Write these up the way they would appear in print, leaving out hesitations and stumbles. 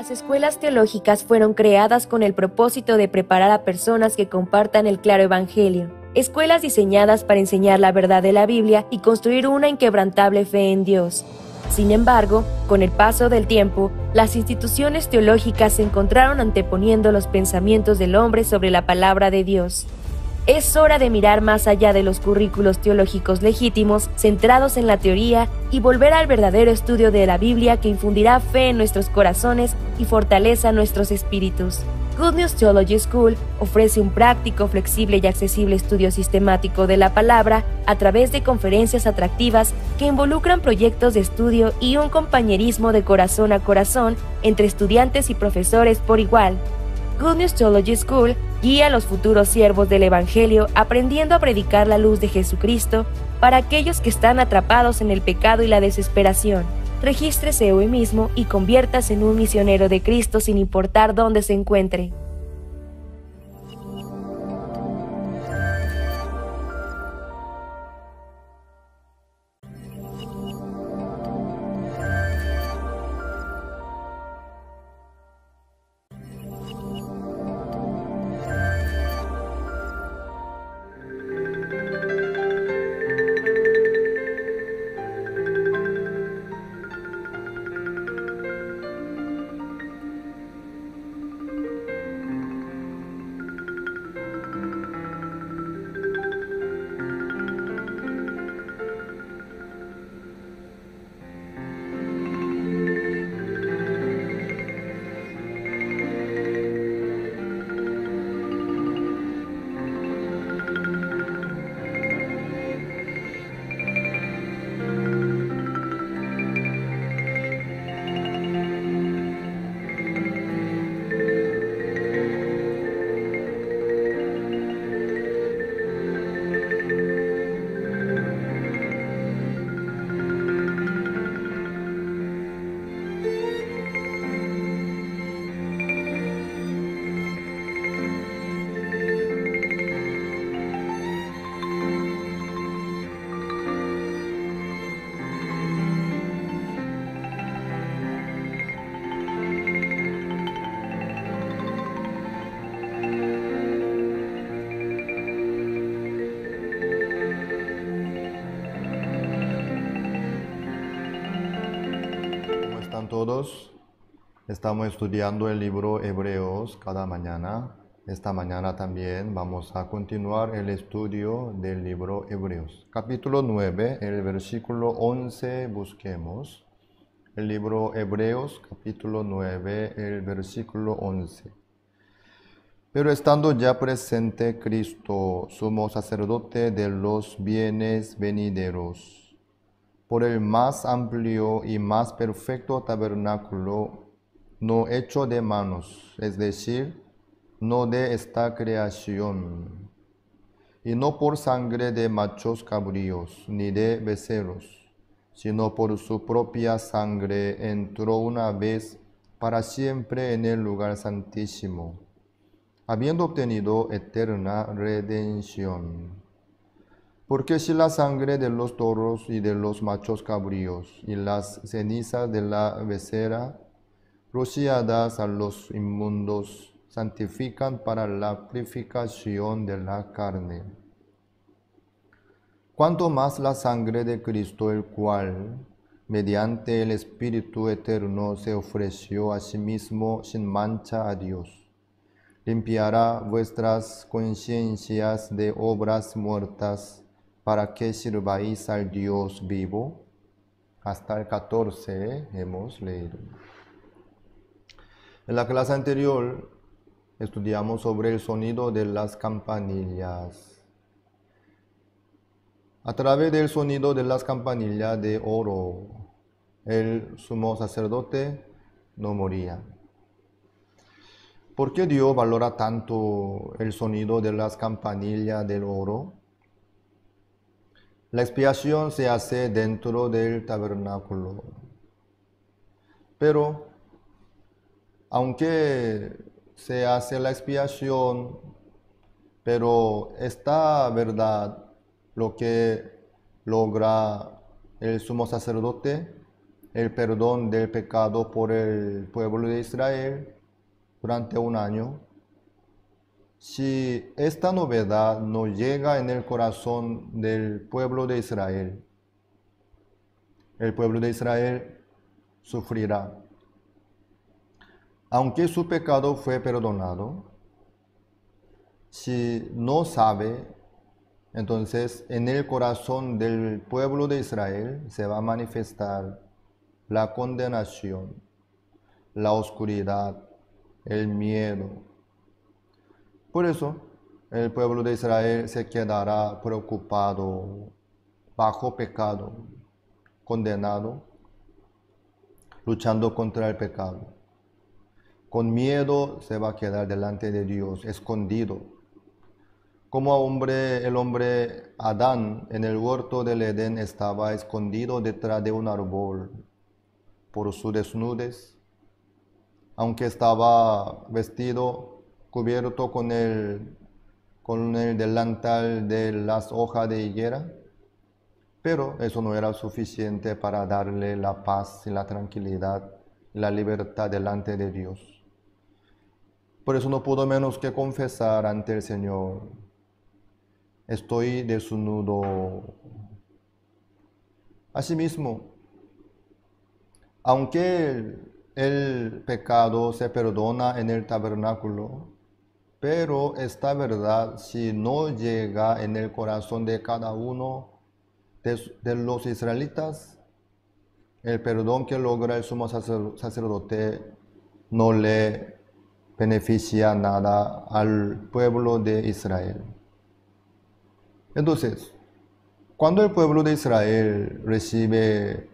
Las escuelas teológicas fueron creadas con el propósito de preparar a personas que compartan el claro evangelio. escuelas diseñadas para enseñar la verdad de la Biblia y construir una inquebrantable fe en Dios. Sin embargo, con el paso del tiempo, las instituciones teológicas se encontraron anteponiendo los pensamientos del hombre sobre la palabra de Dios. Es hora de mirar más allá de los currículos teológicos legítimos, centrados en la teoría, y volver al verdadero estudio de la Biblia que infundirá fe en nuestros corazones y fortaleza nuestros espíritus. Good News Theology School ofrece un práctico, flexible y accesible estudio sistemático de la palabra a través de conferencias atractivas que involucran proyectos de estudio y un compañerismo de corazón a corazón entre estudiantes y profesores por igual. Good News Theology School guía a los futuros siervos del Evangelio aprendiendo a predicar la luz de Jesucristo para aquellos que están atrapados en el pecado y la desesperación. Regístrese hoy mismo y conviértase en un misionero de Cristo sin importar dónde se encuentre. Todos estamos estudiando el libro Hebreos cada mañana. Esta mañana también vamos a continuar el estudio del libro Hebreos. Capítulo 9, el versículo 11, busquemos. El libro Hebreos, capítulo 9, el versículo 11. Pero estando ya presente Cristo, sumo sacerdote de los bienes venideros, por el más amplio y más perfecto tabernáculo, no hecho de manos, es decir, no de esta creación, y no por sangre de machos cabríos, ni de becerros, sino por su propia sangre entró una vez para siempre en el lugar santísimo, habiendo obtenido eterna redención. Porque si la sangre de los toros y de los machos cabríos y las cenizas de la becerra, rociadas a los inmundos, santifican para la purificación de la carne, cuanto más la sangre de Cristo, el cual, mediante el Espíritu eterno, se ofreció a sí mismo sin mancha a Dios, limpiará vuestras conciencias de obras muertas, para que sirváis al Dios vivo. Hasta el 14 hemos leído. En la clase anterior estudiamos sobre el sonido de las campanillas. A través del sonido de las campanillas de oro, el sumo sacerdote no moría. ¿Por qué Dios valora tanto el sonido de las campanillas del oro? La expiación se hace dentro del tabernáculo. Pero, aunque se hace la expiación, pero esta verdad, lo que logra el sumo sacerdote, el perdón del pecado por el pueblo de Israel durante un año, si esta novedad no llega en el corazón del pueblo de Israel, el pueblo de Israel sufrirá. Aunque su pecado fue perdonado, si no sabe, entonces en el corazón del pueblo de Israel se va a manifestar la condenación, la oscuridad, el miedo. Por eso, el pueblo de Israel se quedará preocupado, bajo pecado, condenado, luchando contra el pecado. Con miedo se va a quedar delante de Dios, escondido. Como el hombre Adán en el huerto del Edén estaba escondido detrás de un árbol por su desnudez, aunque estaba vestido, cubierto con el delantal de las hojas de higuera, pero eso no era suficiente para darle la paz y la tranquilidad y la libertad delante de Dios. Por eso no pudo menos que confesar ante el Señor: estoy desnudo. Asimismo, aunque el pecado se perdona en el tabernáculo, pero esta verdad, si no llega en el corazón de cada uno de los israelitas, el perdón que logra el sumo sacerdote no le beneficia nada al pueblo de Israel. Entonces, cuando el pueblo de Israel recibe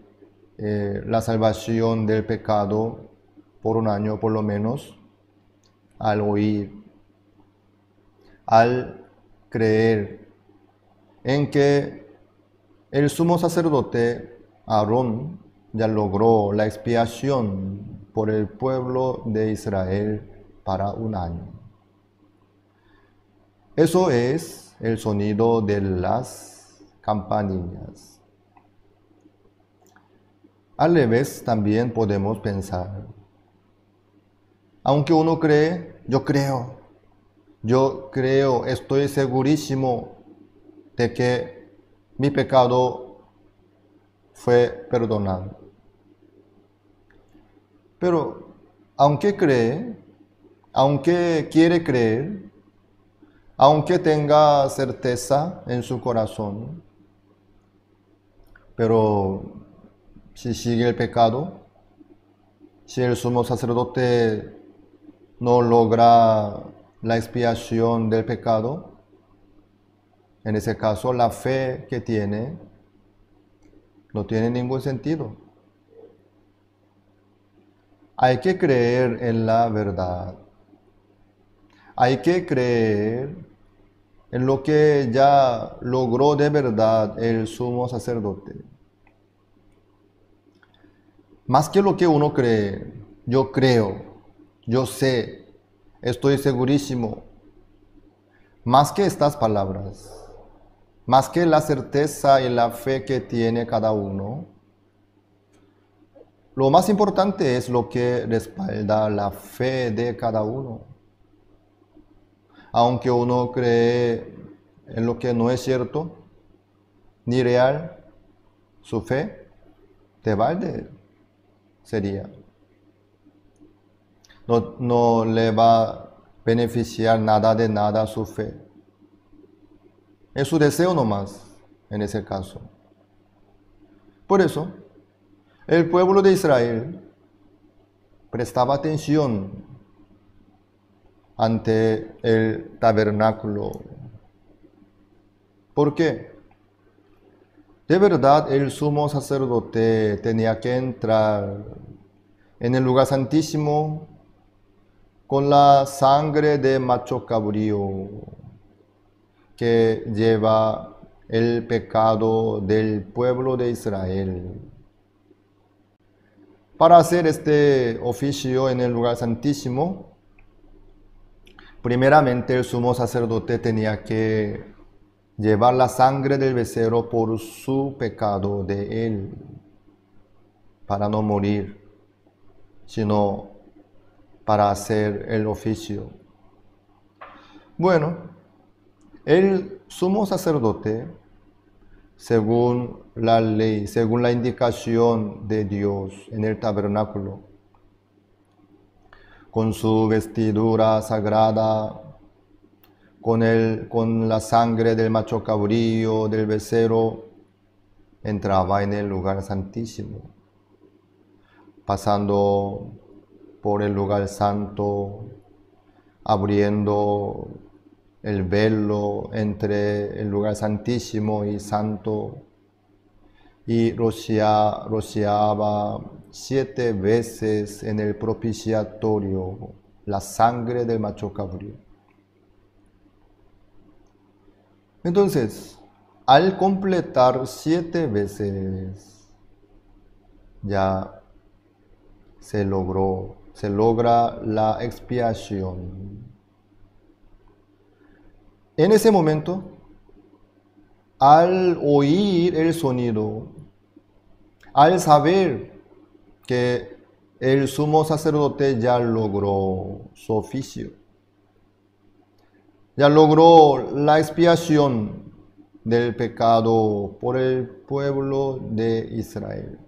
la salvación del pecado por un año por lo menos, al oír, al creer en que el sumo sacerdote Aarón ya logró la expiación por el pueblo de Israel para un año. Eso es el sonido de las campanillas. Al revés, también podemos pensar: aunque uno cree, yo creo, estoy segurísimo de que mi pecado fue perdonado. Pero aunque cree, aunque quiere creer, aunque tenga certeza en su corazón, pero si sigue el pecado, si el sumo sacerdote no logra la expiación del pecado, en ese caso la fe que tiene no tiene ningún sentido. Hay que creer en la verdad. Hay que creer en lo que ya logró de verdad el sumo sacerdote. Más que lo que uno cree, yo creo, yo sé, estoy segurísimo. Más que estas palabras, más que la certeza y la fe que tiene cada uno, lo más importante es lo que respalda la fe de cada uno. Aunque uno cree en lo que no es cierto ni real, su fe de balde sería. No le va a beneficiar nada de nada a su fe. Es su deseo nomás en ese caso. Por eso, el pueblo de Israel prestaba atención ante el tabernáculo. ¿Por qué? De verdad, el sumo sacerdote tenía que entrar en el lugar santísimo con la sangre de macho cabrío que lleva el pecado del pueblo de Israel. Para hacer este oficio en el lugar santísimo, primeramente el sumo sacerdote tenía que llevar la sangre del becerro por su pecado de él, para no morir, sino para hacer el oficio. Bueno, el sumo sacerdote, según la ley, según la indicación de Dios en el tabernáculo, con su vestidura sagrada, con la sangre del macho cabrío, del becerro, entraba en el lugar santísimo, pasando por el lugar santo, abriendo el velo entre el lugar santísimo y santo, y rociaba 7 veces en el propiciatorio la sangre del macho cabrío. Entonces, al completar 7 veces, ya se logra la expiación. En ese momento, al oír el sonido, al saber que el sumo sacerdote ya logró su oficio, ya logró la expiación del pecado por el pueblo de Israel.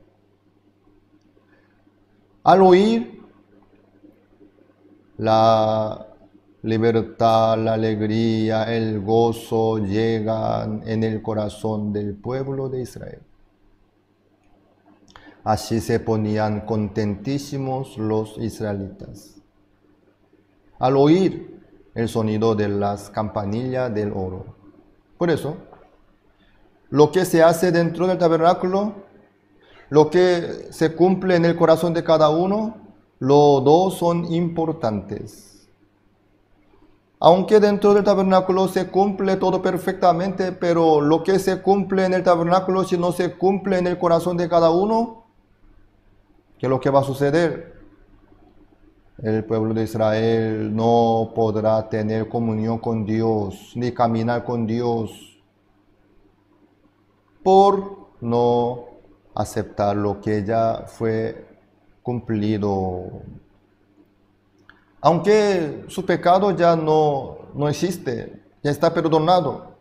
Al oír, la libertad, la alegría, el gozo llegan en el corazón del pueblo de Israel. Así se ponían contentísimos los israelitas al oír el sonido de las campanillas del oro. Por eso, lo que se hace dentro del tabernáculo, lo que se cumple en el corazón de cada uno, los dos son importantes. Aunque dentro del tabernáculo se cumple todo perfectamente, pero lo que se cumple en el tabernáculo, si no se cumple en el corazón de cada uno, ¿qué es lo que va a suceder? El pueblo de Israel no podrá tener comunión con Dios, ni caminar con Dios, por no aceptar lo que ya fue cumplido. Aunque su pecado ya no existe, ya está perdonado,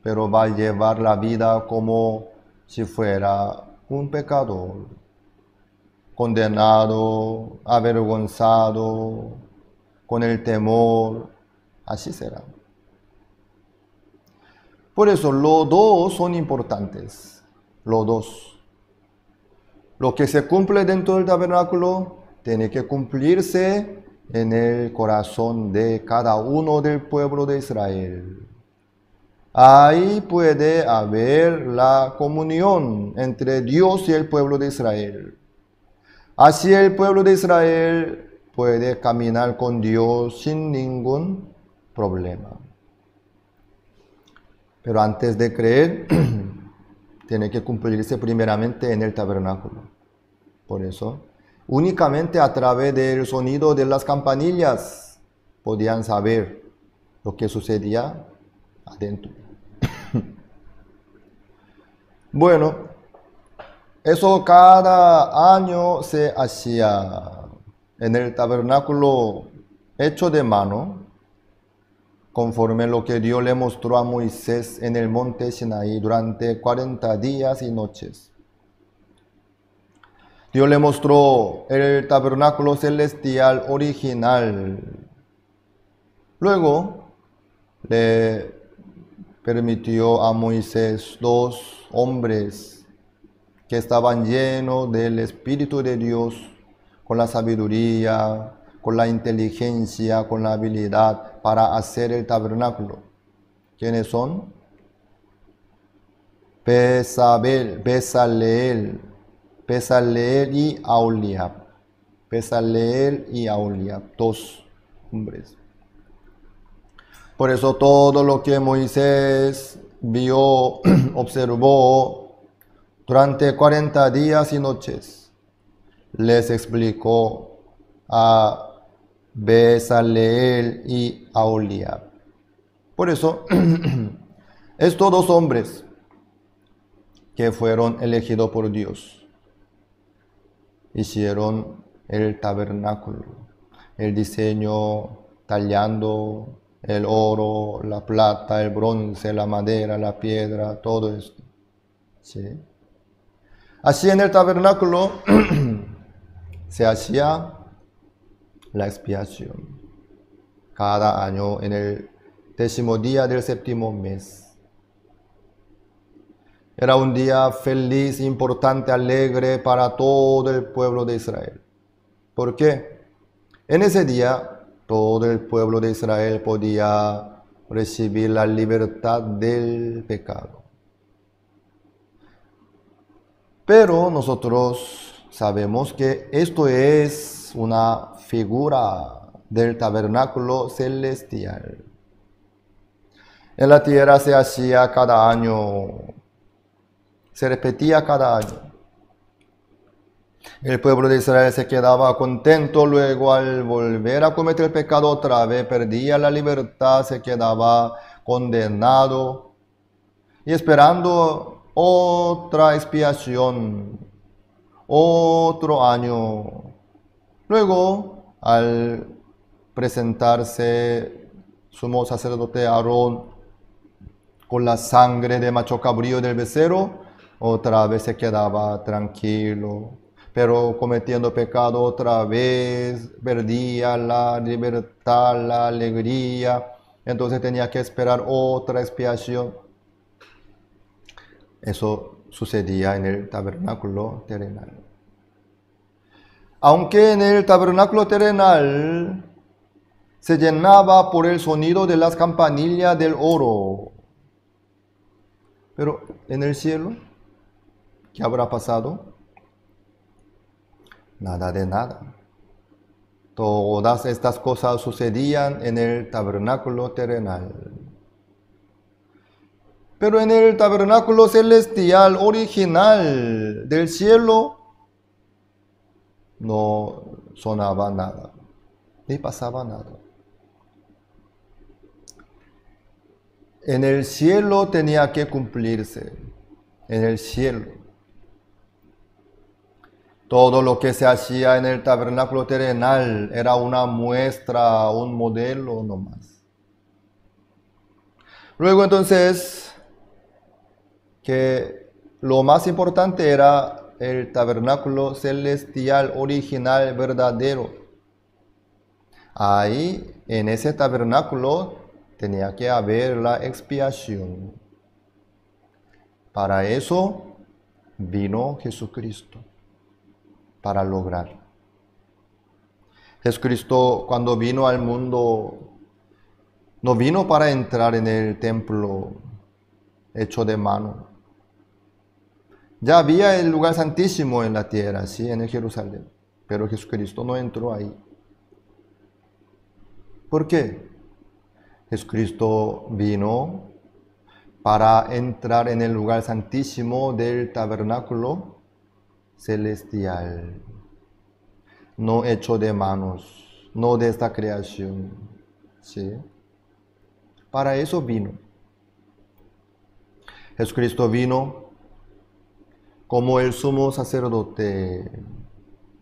pero va a llevar la vida como si fuera un pecador, condenado, avergonzado, con el temor, así será. Por eso los dos son importantes, los dos. Lo que se cumple dentro del tabernáculo tiene que cumplirse en el corazón de cada uno del pueblo de Israel. Ahí puede haber la comunión entre Dios y el pueblo de Israel. Así el pueblo de Israel puede caminar con Dios sin ningún problema. Pero antes de creer, tiene que cumplirse primeramente en el tabernáculo. Por eso, únicamente a través del sonido de las campanillas podían saber lo que sucedía adentro. Bueno, eso cada año se hacía en el tabernáculo hecho de mano, conforme lo que Dios le mostró a Moisés en el monte Sinaí durante 40 días y noches. Dios le mostró el tabernáculo celestial original. Luego le permitió a Moisés 2 hombres que estaban llenos del Espíritu de Dios, con la sabiduría, con la inteligencia, con la habilidad para hacer el tabernáculo. ¿Quiénes son? Bezaleel y Aholiab. Bezaleel y Aholiab, 2 hombres. Por eso todo lo que Moisés vio, observó durante 40 días y noches, les explicó a Bezaleel y Aholiab. Por eso, estos 2 hombres que fueron elegidos por Dios, hicieron el tabernáculo, el diseño, tallando, el oro, la plata, el bronce, la madera, la piedra, todo esto. ¿Sí? Así en el tabernáculo se hacía la expiación cada año en el 10º día del 7º mes. Era un día feliz, importante, alegre para todo el pueblo de Israel. ¿Por qué? En ese día todo el pueblo de Israel podía recibir la libertad del pecado. Pero nosotros sabemos que esto es una figura del tabernáculo celestial. En la tierra se hacía cada año, se repetía cada año. El pueblo de Israel se quedaba contento, luego al volver a cometer el pecado otra vez, perdía la libertad, se quedaba condenado y esperando otra expiación, otro año. Luego, al presentarse sumo sacerdote Aarón con la sangre de macho cabrío del becerro, otra vez se quedaba tranquilo, pero cometiendo pecado otra vez, perdía la libertad, la alegría, entonces tenía que esperar otra expiación. Eso sucedía en el tabernáculo terrenal. Aunque en el tabernáculo terrenal se llenaba por el sonido de las campanillas del oro, pero en el cielo, ¿qué habrá pasado? Nada de nada. Todas estas cosas sucedían en el tabernáculo terrenal. Pero en el tabernáculo celestial original del cielo no sonaba nada, ni pasaba nada. En el cielo tenía que cumplirse, en el cielo. Todo lo que se hacía en el tabernáculo terrenal era una muestra, un modelo nomás. Luego entonces, que lo más importante era el tabernáculo celestial original verdadero. Ahí, en ese tabernáculo, tenía que haber la expiación. Para eso vino Jesucristo, para lograr. Jesucristo, cuando vino al mundo, no vino para entrar en el templo hecho de mano. Ya había el lugar santísimo en la tierra, sí, en el Jerusalén, pero Jesucristo no entró ahí. ¿Por qué? Jesucristo vino para entrar en el lugar santísimo del tabernáculo celestial, no hecho de manos, no de esta creación, ¿sí? Para eso vino. Jesucristo vino como el sumo sacerdote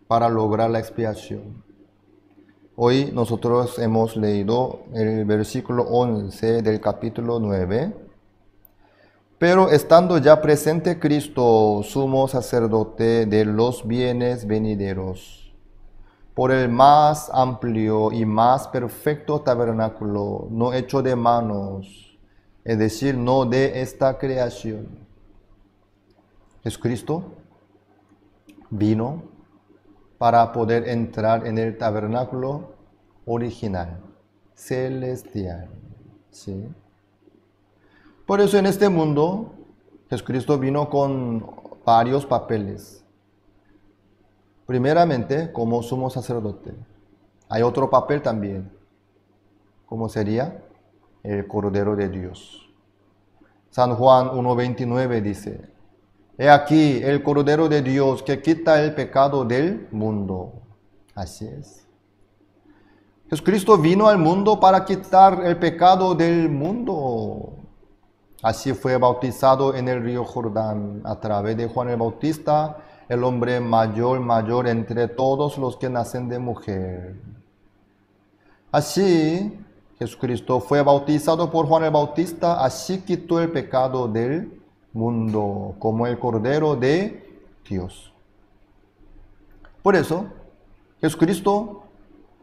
para lograr la expiación. Hoy nosotros hemos leído el versículo 11 del capítulo 9. Pero estando ya presente Cristo, sumo sacerdote de los bienes venideros, por el más amplio y más perfecto tabernáculo, no hecho de manos, es decir, no de esta creación. Jesucristo vino para poder entrar en el tabernáculo original, celestial, ¿sí? Por eso en este mundo, Jesucristo vino con varios papeles. Primeramente, como sumo sacerdote. Hay otro papel también, como sería el Cordero de Dios. San Juan 1:29 dice: He aquí el Cordero de Dios que quita el pecado del mundo. Así es. Jesucristo vino al mundo para quitar el pecado del mundo. Así fue bautizado en el río Jordán a través de Juan el Bautista, el hombre mayor entre todos los que nacen de mujer. Así, Jesucristo fue bautizado por Juan el Bautista, así quitó el pecado del mundo, como el Cordero de Dios. Por eso, Jesucristo,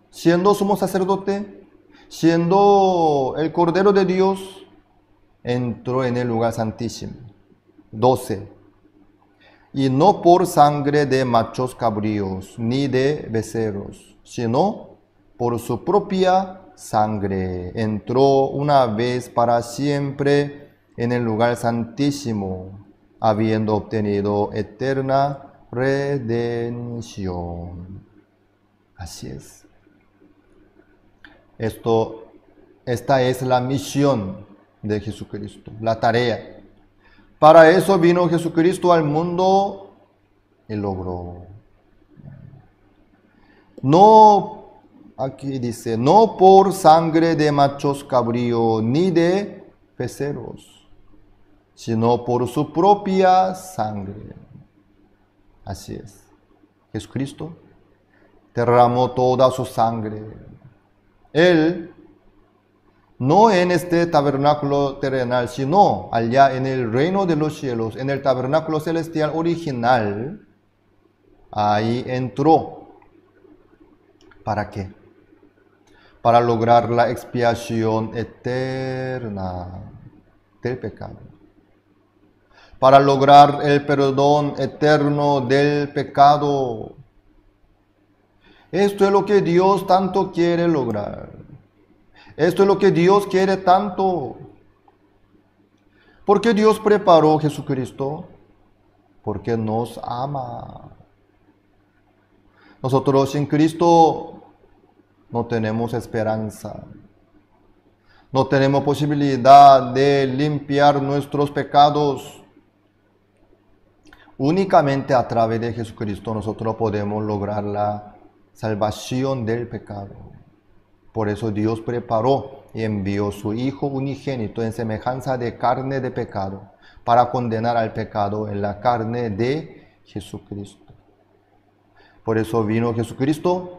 siendo sumo sacerdote, siendo el Cordero de Dios, entró en el lugar santísimo. 12. Y no por sangre de machos cabríos, ni de becerros, sino por su propia sangre. Entró una vez para siempre en el lugar santísimo, habiendo obtenido eterna redención. Así es. Esta es la misión de Jesucristo, la tarea. Para eso vino Jesucristo al mundo y logró. No, aquí dice, no por sangre de machos cabríos ni de becerros, sino por su propia sangre. Así es. Jesucristo derramó toda su sangre. Él, no en este tabernáculo terrenal, sino allá en el reino de los cielos, en el tabernáculo celestial original, ahí entró. ¿Para qué? Para lograr la expiación eterna del pecado. Para lograr el perdón eterno del pecado. Esto es lo que Dios tanto quiere lograr. Esto es lo que Dios quiere tanto. ¿Por qué Dios preparó a Jesucristo? Porque nos ama. Nosotros sin Cristo no tenemos esperanza. No tenemos posibilidad de limpiar nuestros pecados. Únicamente a través de Jesucristo nosotros podemos lograr la salvación del pecado. Por eso Dios preparó y envió su Hijo unigénito en semejanza de carne de pecado, para condenar al pecado en la carne de Jesucristo. Por eso vino Jesucristo.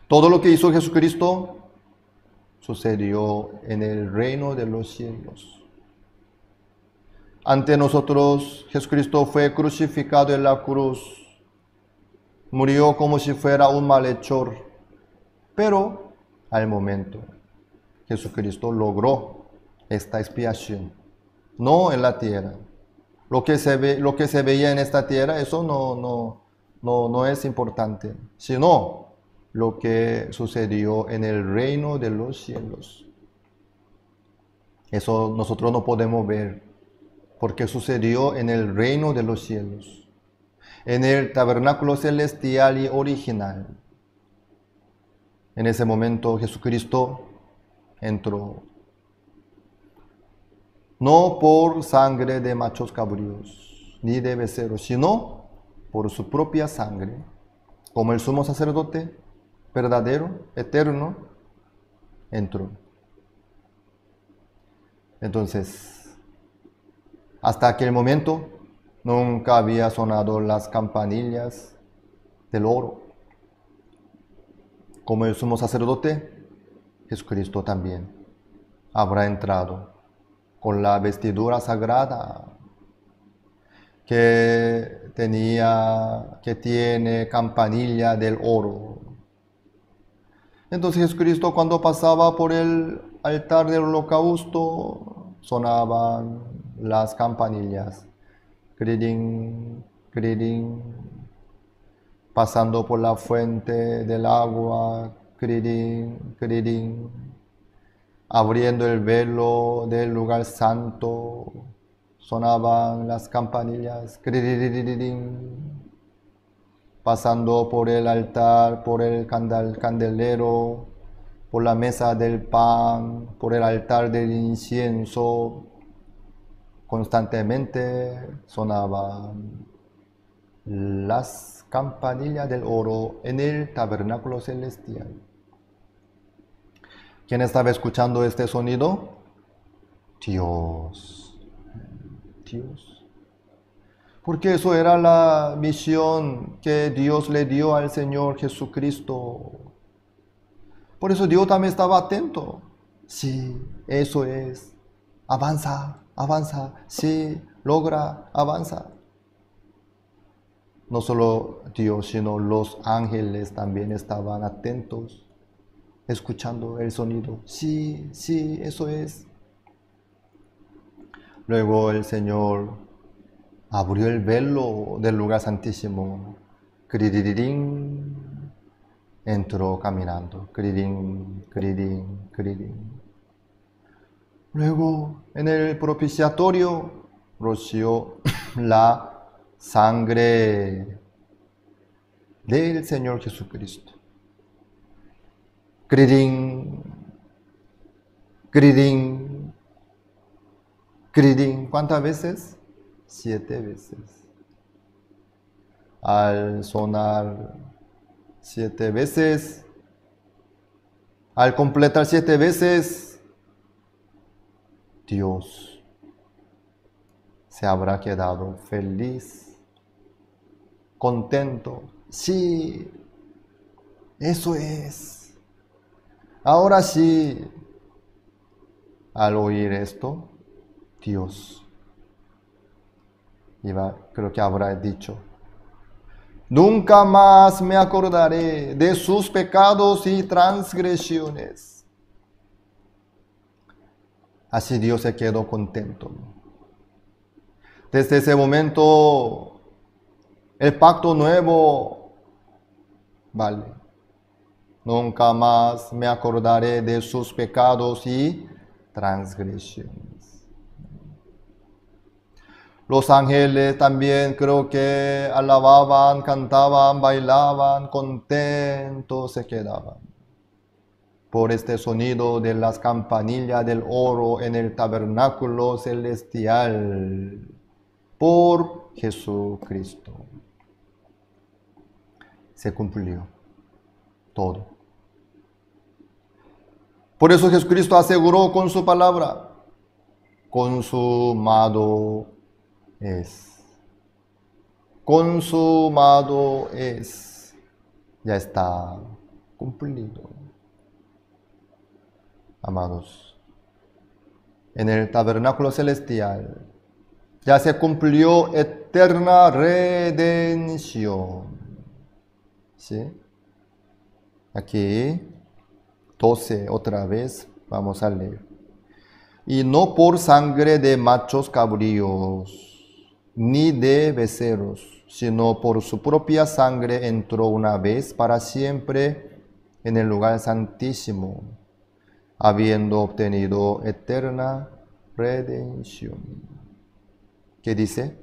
Todo lo que hizo Jesucristo sucedió en el reino de los cielos. Ante nosotros, Jesucristo fue crucificado en la cruz. Murió como si fuera un malhechor. Pero al momento, Jesucristo logró esta expiación. No en la tierra. Lo que se veía en esta tierra, eso no es importante. Sino lo que sucedió en el reino de los cielos. Eso nosotros no podemos ver, porque sucedió en el reino de los cielos, en el tabernáculo celestial y original. En ese momento Jesucristo entró, no por sangre de machos cabríos, ni de becerros, sino por su propia sangre, como el sumo sacerdote verdadero, eterno, entró. Entonces, hasta aquel momento, nunca había sonado las campanillas del oro. Como el sumo sacerdote, Jesucristo también habrá entrado con la vestidura sagrada que tiene campanilla del oro. Entonces Jesucristo, cuando pasaba por el altar del holocausto, sonaban las campanillas. Griding, griding. Pasando por la fuente del agua, griding, griding. Abriendo el velo del lugar santo, sonaban las campanillas. Griding. Pasando por el altar, por el candelero, por la mesa del pan, por el altar del incienso, constantemente sonaban las campanillas del oro en el tabernáculo celestial. ¿Quién estaba escuchando este sonido? Dios. Dios. Porque eso era la misión que Dios le dio al Señor Jesucristo. Por eso Dios también estaba atento. Sí, eso es. Avanza, avanza. Sí, logra, avanza. No solo Dios, sino los ángeles también estaban atentos, escuchando el sonido. Sí, sí, eso es. Luego el Señor abrió el velo del lugar santísimo. Cririrín. Entró caminando. Cririrín, cririrín, cririrín. Luego en el propiciatorio roció la sangre del Señor Jesucristo. Cririrín, cririrín, cririrín. ¿Cuántas veces? 7 veces. Al sonar 7 veces, al completar 7 veces, Dios se habrá quedado feliz, contento. Sí, eso es. Ahora sí, al oír esto, Dios creo que habrá dicho: nunca más me acordaré de sus pecados y transgresiones. Así Dios se quedó contento. Desde ese momento, el pacto nuevo vale. Nunca más me acordaré de sus pecados y transgresiones. Los ángeles también creo que alababan, cantaban, bailaban, contentos se quedaban por este sonido de las campanillas del oro en el tabernáculo celestial, por Jesucristo. Se cumplió todo. Por eso Jesucristo aseguró con su palabra: consumado es. Consumado es. Ya está cumplido. Amados, en el tabernáculo celestial ya se cumplió eterna redención. ¿Sí? Aquí 12 otra vez vamos a leer. Y no por sangre de machos cabríos, ni de becerros, sino por su propia sangre entró una vez para siempre en el lugar santísimo, habiendo obtenido eterna redención. ¿Qué dice?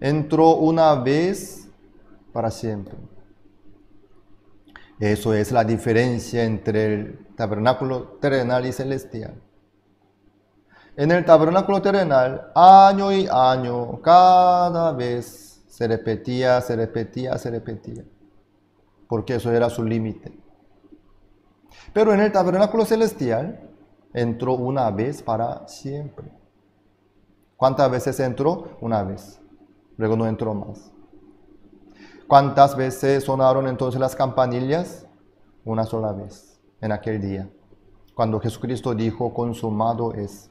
Entró una vez para siempre. Eso es la diferencia entre el tabernáculo terrenal y celestial. En el tabernáculo terrenal, año y año, cada vez se repetía, porque eso era su límite. Pero en el tabernáculo celestial entró una vez para siempre. ¿Cuántas veces entró? Una vez. Luego no entró más. ¿Cuántas veces sonaron entonces las campanillas? Una sola vez, en aquel día, cuando Jesucristo dijo: consumado es.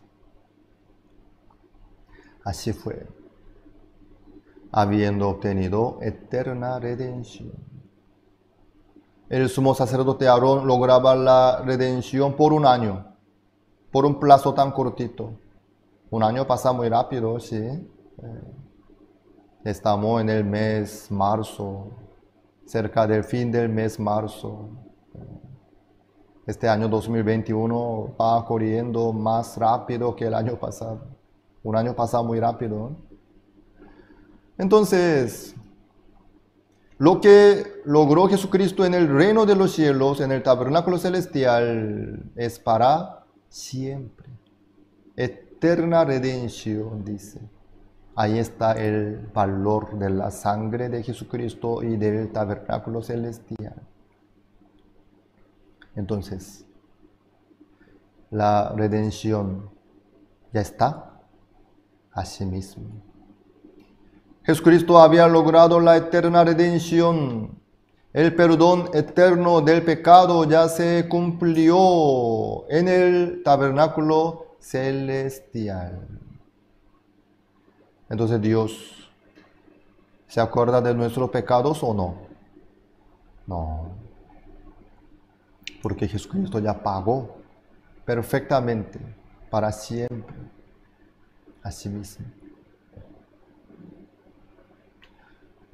Así fue, habiendo obtenido eterna redención. El sumo sacerdote Aarón lograba la redención por un año, por un plazo tan cortito. Un año pasa muy rápido, ¿sí? Estamos en el mes marzo, cerca del fin del mes marzo. Este año 2021 va corriendo más rápido que el año pasado. Un año pasa muy rápido. Entonces, lo que logró Jesucristo en el reino de los cielos, en el tabernáculo celestial, es para siempre. Eterna redención, dice. Ahí está el valor de la sangre de Jesucristo y del tabernáculo celestial. Entonces, la redención ya está. Asimismo, Jesucristo había logrado la eterna redención El perdón eterno del pecado ya se cumplió en el tabernáculo celestial. Entonces, ¿Dios se acuerda de nuestros pecados o no? No, porque Jesucristo ya pagó perfectamente para siempre a sí mismo.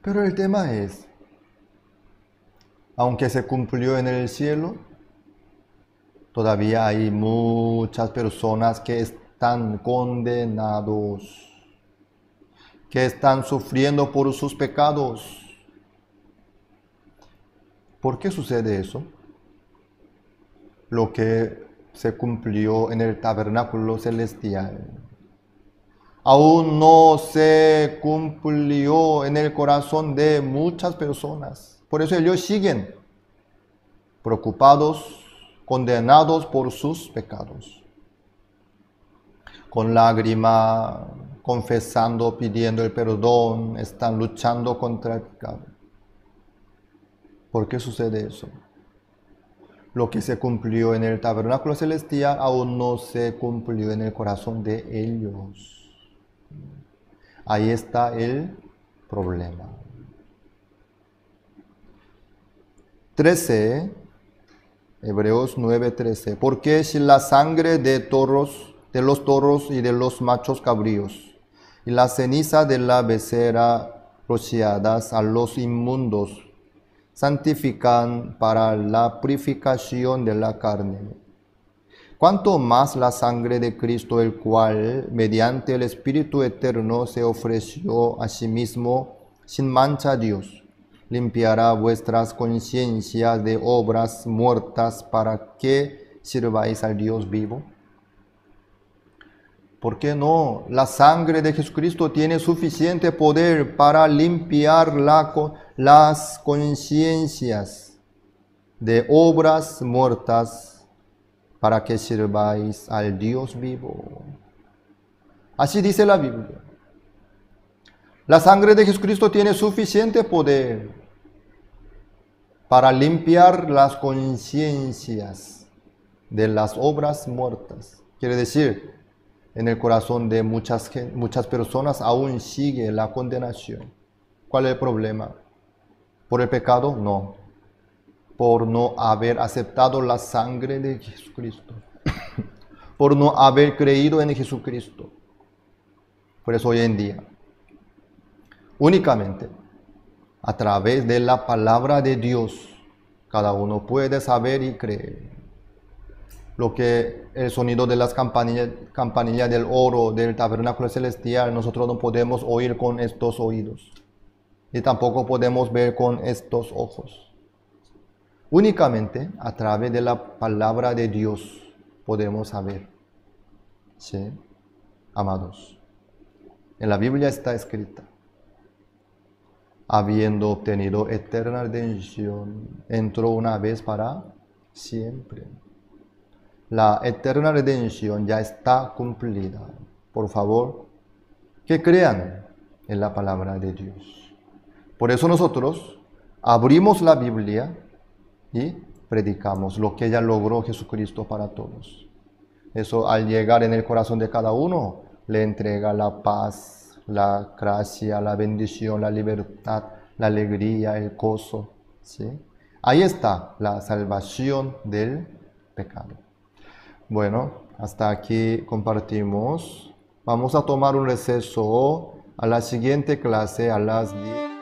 Pero el tema es, aunque se cumplió en el cielo, todavía hay muchas personas que están condenados, que están sufriendo por sus pecados. ¿Por qué sucede eso? Lo que se cumplió en el tabernáculo celestial aún no se cumplió en el corazón de muchas personas. Por eso ellos siguen preocupados, condenados por sus pecados. Con lágrima, confesando, pidiendo el perdón, están luchando contra el pecado. ¿Por qué sucede eso? Lo que se cumplió en el tabernáculo celestial aún no se cumplió en el corazón de ellos. Ahí está el problema. 13, Hebreos 9:13. Porque si la sangre de los toros y de los machos cabríos, y la ceniza de la becerra rociadas a los inmundos, santifican para la purificación de la carne, cuanto más la sangre de Cristo, el cual, mediante el Espíritu eterno, se ofreció a sí mismo sin mancha a Dios, limpiará vuestras conciencias de obras muertas para que sirváis al Dios vivo. ¿Por qué no? La sangre de Jesucristo tiene suficiente poder para limpiar las conciencias de obras muertas para que sirváis al Dios vivo. Así dice la Biblia. La sangre de Jesucristo tiene suficiente poder para limpiar las conciencias de las obras muertas. Quiere decir, en el corazón de muchas personas aún sigue la condenación. ¿Cuál es el problema? ¿Por el pecado? No. Por no haber aceptado la sangre de Jesucristo. Por no haber creído en Jesucristo. Por eso hoy en día, únicamente a través de la palabra de Dios, cada uno puede saber y creer. Lo que el sonido de las campanillas del oro del tabernáculo celestial, nosotros no podemos oír con estos oídos. Y tampoco podemos ver con estos ojos. Únicamente a través de la palabra de Dios podemos saber. ¿Sí? Amados, en la Biblia está escrita: habiendo obtenido eterna redención, entró una vez para siempre. La eterna redención ya está cumplida. Por favor, que crean en la palabra de Dios. Por eso nosotros abrimos la Biblia y predicamos lo que ya logró Jesucristo para todos. Eso, al llegar en el corazón de cada uno, le entrega la paz, la gracia, la bendición, la libertad, la alegría, el gozo. ¿Sí? Ahí está la salvación del pecado. Bueno, hasta aquí compartimos. Vamos a tomar un receso. A la siguiente clase, a las 10.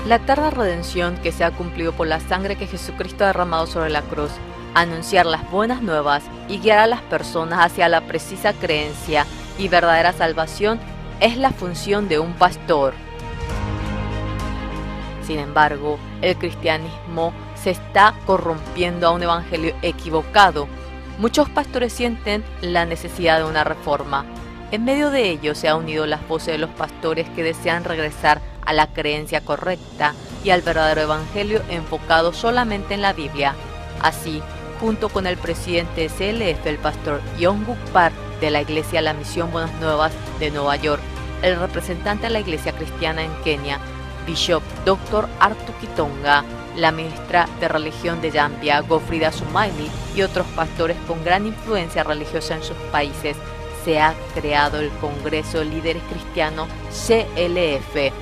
La eterna redención que se ha cumplido por la sangre que Jesucristo ha derramado sobre la cruz, anunciar las buenas nuevas y guiar a las personas hacia la precisa creencia y verdadera salvación es la función de un pastor. Sin embargo, el cristianismo se está corrompiendo a un evangelio equivocado. Muchos pastores sienten la necesidad de una reforma. En medio de ello se han unido las voces de los pastores que desean regresar a la creencia correcta y al verdadero evangelio enfocado solamente en la Biblia. Así, junto con el presidente de CLF, el pastor Yong-Guk Park de la Iglesia La Misión Buenas Nuevas de Nueva York, el representante de la Iglesia Cristiana en Kenia, Bishop Dr. Arthur Kitonga, la ministra de religión de Zambia, Godfrida Sumaili, y otros pastores con gran influencia religiosa en sus países, se ha creado el Congreso de Líderes Cristianos CLF.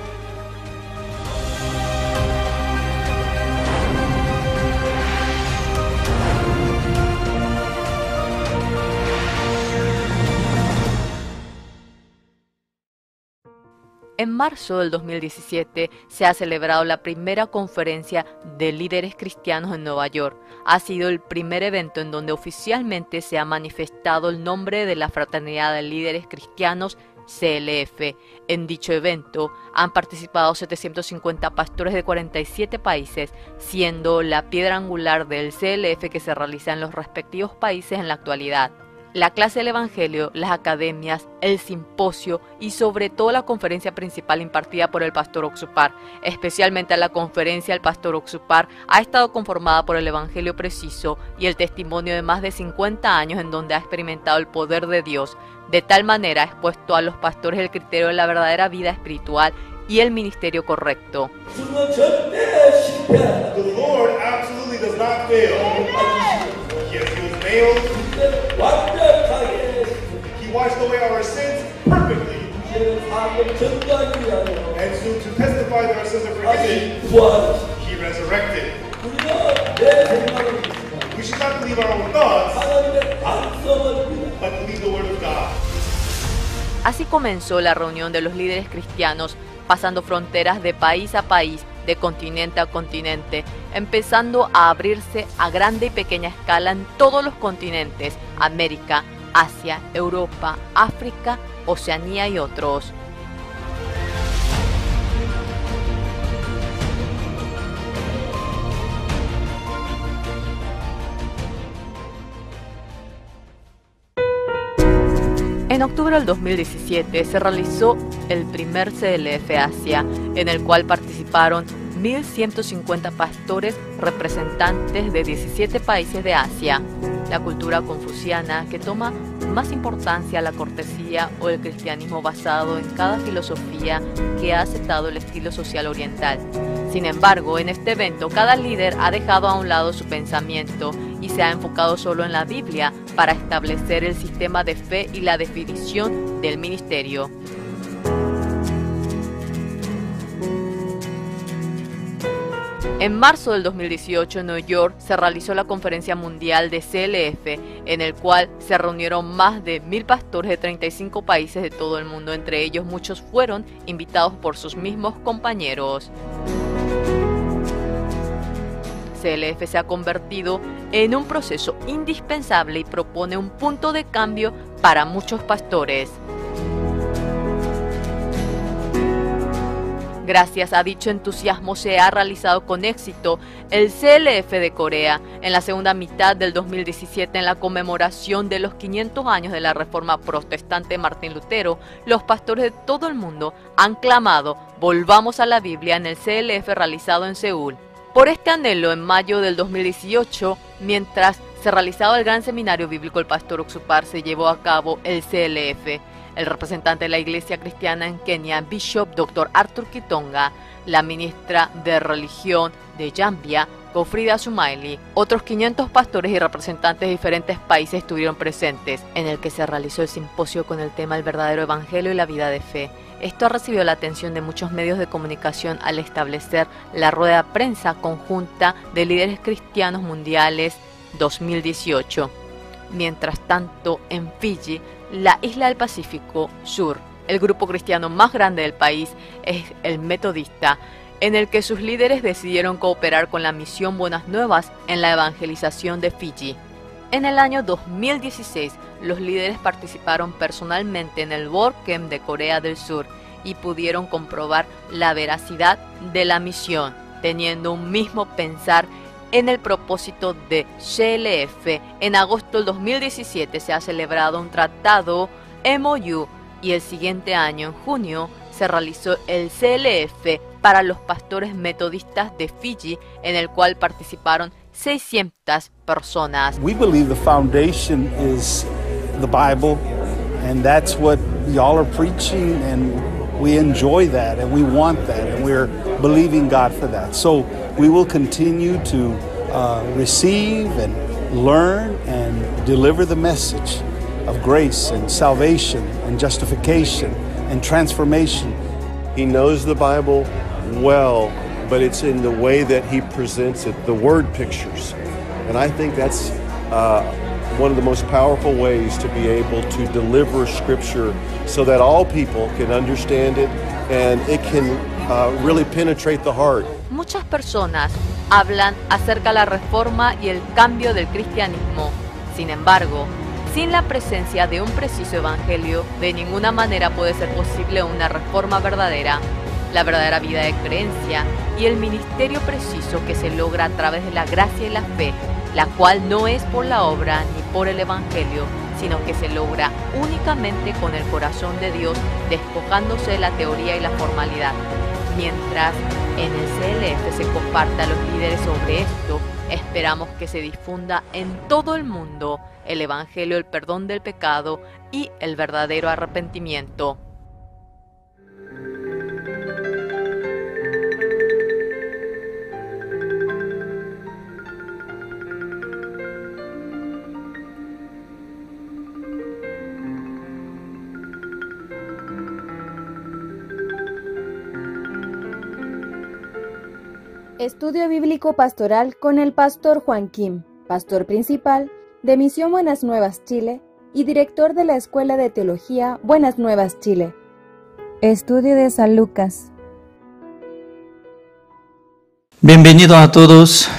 En marzo del 2017 se ha celebrado la primera conferencia de líderes cristianos en Nueva York. Ha sido el primer evento en donde oficialmente se ha manifestado el nombre de la Fraternidad de Líderes Cristianos CLF. En dicho evento han participado 750 pastores de 47 países, siendo la piedra angular del CLF que se realiza en los respectivos países en la actualidad. La clase del Evangelio, las academias, el simposio y sobre todo la conferencia principal impartida por el pastor Oxupar, especialmente la conferencia del pastor Oxupar, ha estado conformada por el Evangelio preciso y el testimonio de más de 50 años en donde ha experimentado el poder de Dios. De tal manera ha expuesto a los pastores el criterio de la verdadera vida espiritual y el ministerio correcto. The Lord absolutely does not fail. Yes, he was nailed. He washed away our sins perfectly. And so to testify that our sins are forgiven, he resurrected. We should not believe our own thoughts, but believe the word of God. Así comenzó la reunión de los líderes cristianos, pasando fronteras de país a país, de continente a continente, empezando a abrirse a grande y pequeña escala en todos los continentes: América, Asia, Europa, África, Oceanía y otros. En octubre del 2017 se realizó el primer CLF Asia, en el cual participaron 1.150 pastores representantes de 17 países de Asia. La cultura confuciana, que toma más importancia la cortesía o el cristianismo basado en cada filosofía que ha aceptado el estilo social oriental. Sin embargo, en este evento cada líder ha dejado a un lado su pensamiento y se ha enfocado solo en la Biblia para establecer el sistema de fe y la definición del ministerio. En marzo del 2018 en Nueva York se realizó la Conferencia Mundial de CLF, en el cual se reunieron más de 1.000 pastores de 35 países de todo el mundo. Entre ellos muchos fueron invitados por sus mismos compañeros. CLF se ha convertido en un proceso indispensable y propone un punto de cambio para muchos pastores. Gracias a dicho entusiasmo se ha realizado con éxito el CLF de Corea en la segunda mitad del 2017, en la conmemoración de los 500 años de la Reforma Protestante de Martín Lutero. Los pastores de todo el mundo han clamado: volvamos a la Biblia, en el CLF realizado en Seúl. Por este anhelo, en mayo del 2018, mientras se realizaba el gran seminario bíblico del pastor Oxupar, se llevó a cabo el CLF. El representante de la Iglesia Cristiana en Kenia, Bishop Dr. Arthur Kitonga, la ministra de religión de Zambia, Godfrida Sumaili, otros 500 pastores y representantes de diferentes países estuvieron presentes, en el que se realizó el simposio con el tema El verdadero evangelio y la vida de fe. Esto ha recibido la atención de muchos medios de comunicación al establecer la rueda de prensa conjunta de líderes cristianos mundiales 2018. Mientras tanto, en Fiji, la isla del Pacífico Sur, el grupo cristiano más grande del país es el Metodista, en el que sus líderes decidieron cooperar con la misión Buenas Nuevas en la evangelización de Fiji. En el año 2016, los líderes participaron personalmente en el WordCamp de Corea del Sur y pudieron comprobar la veracidad de la misión, teniendo un mismo pensar en el propósito de CLF. En agosto del 2017 se ha celebrado un tratado MOU y el siguiente año, en junio, se realizó el CLF para los pastores metodistas de Fiji, en el cual participaron 600 personas. We believe the foundation is the Bible, and that's what y'all are preaching, and we enjoy that, and we want that, and we're believing God for that. So we will continue to receive and learn and deliver the message of grace and salvation and justification and transformation. He knows the Bible well, but it's in the way that he presents it, the word pictures. And I think that's one of the most powerful ways to be able to deliver Scripture so that all people can understand it and it can really penetrate the heart. Muchas personas hablan acerca de la reforma y el cambio del cristianismo. Sin embargo, sin la presencia de un preciso evangelio, de ninguna manera puede ser posible una reforma verdadera. La verdadera vida de creencia y el ministerio preciso que se logra a través de la gracia y la fe, la cual no es por la obra ni por el evangelio, sino que se logra únicamente con el corazón de Dios, despojándose de la teoría y la formalidad. Mientras en el CLF se comparta a los líderes sobre esto, esperamos que se difunda en todo el mundo el evangelio, el perdón del pecado y el verdadero arrepentimiento. Estudio Bíblico Pastoral con el Pastor Juan Kim, Pastor Principal de Misión Buenas Nuevas Chile y Director de la Escuela de Teología Buenas Nuevas Chile. Estudio de San Lucas. Bienvenidos a todos.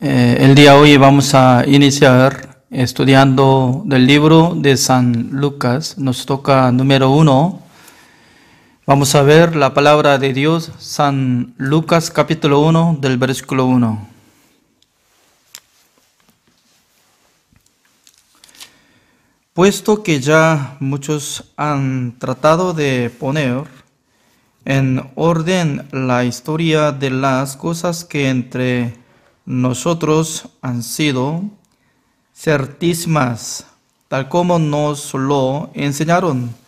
El día de hoy vamos a iniciar estudiando del libro de San Lucas. Nos toca número 1. Vamos a ver la palabra de Dios, San Lucas capítulo 1 del versículo 1. Puesto que ya muchos han tratado de poner en orden la historia de las cosas que entre nosotros han sido certísimas, tal como nos lo enseñaron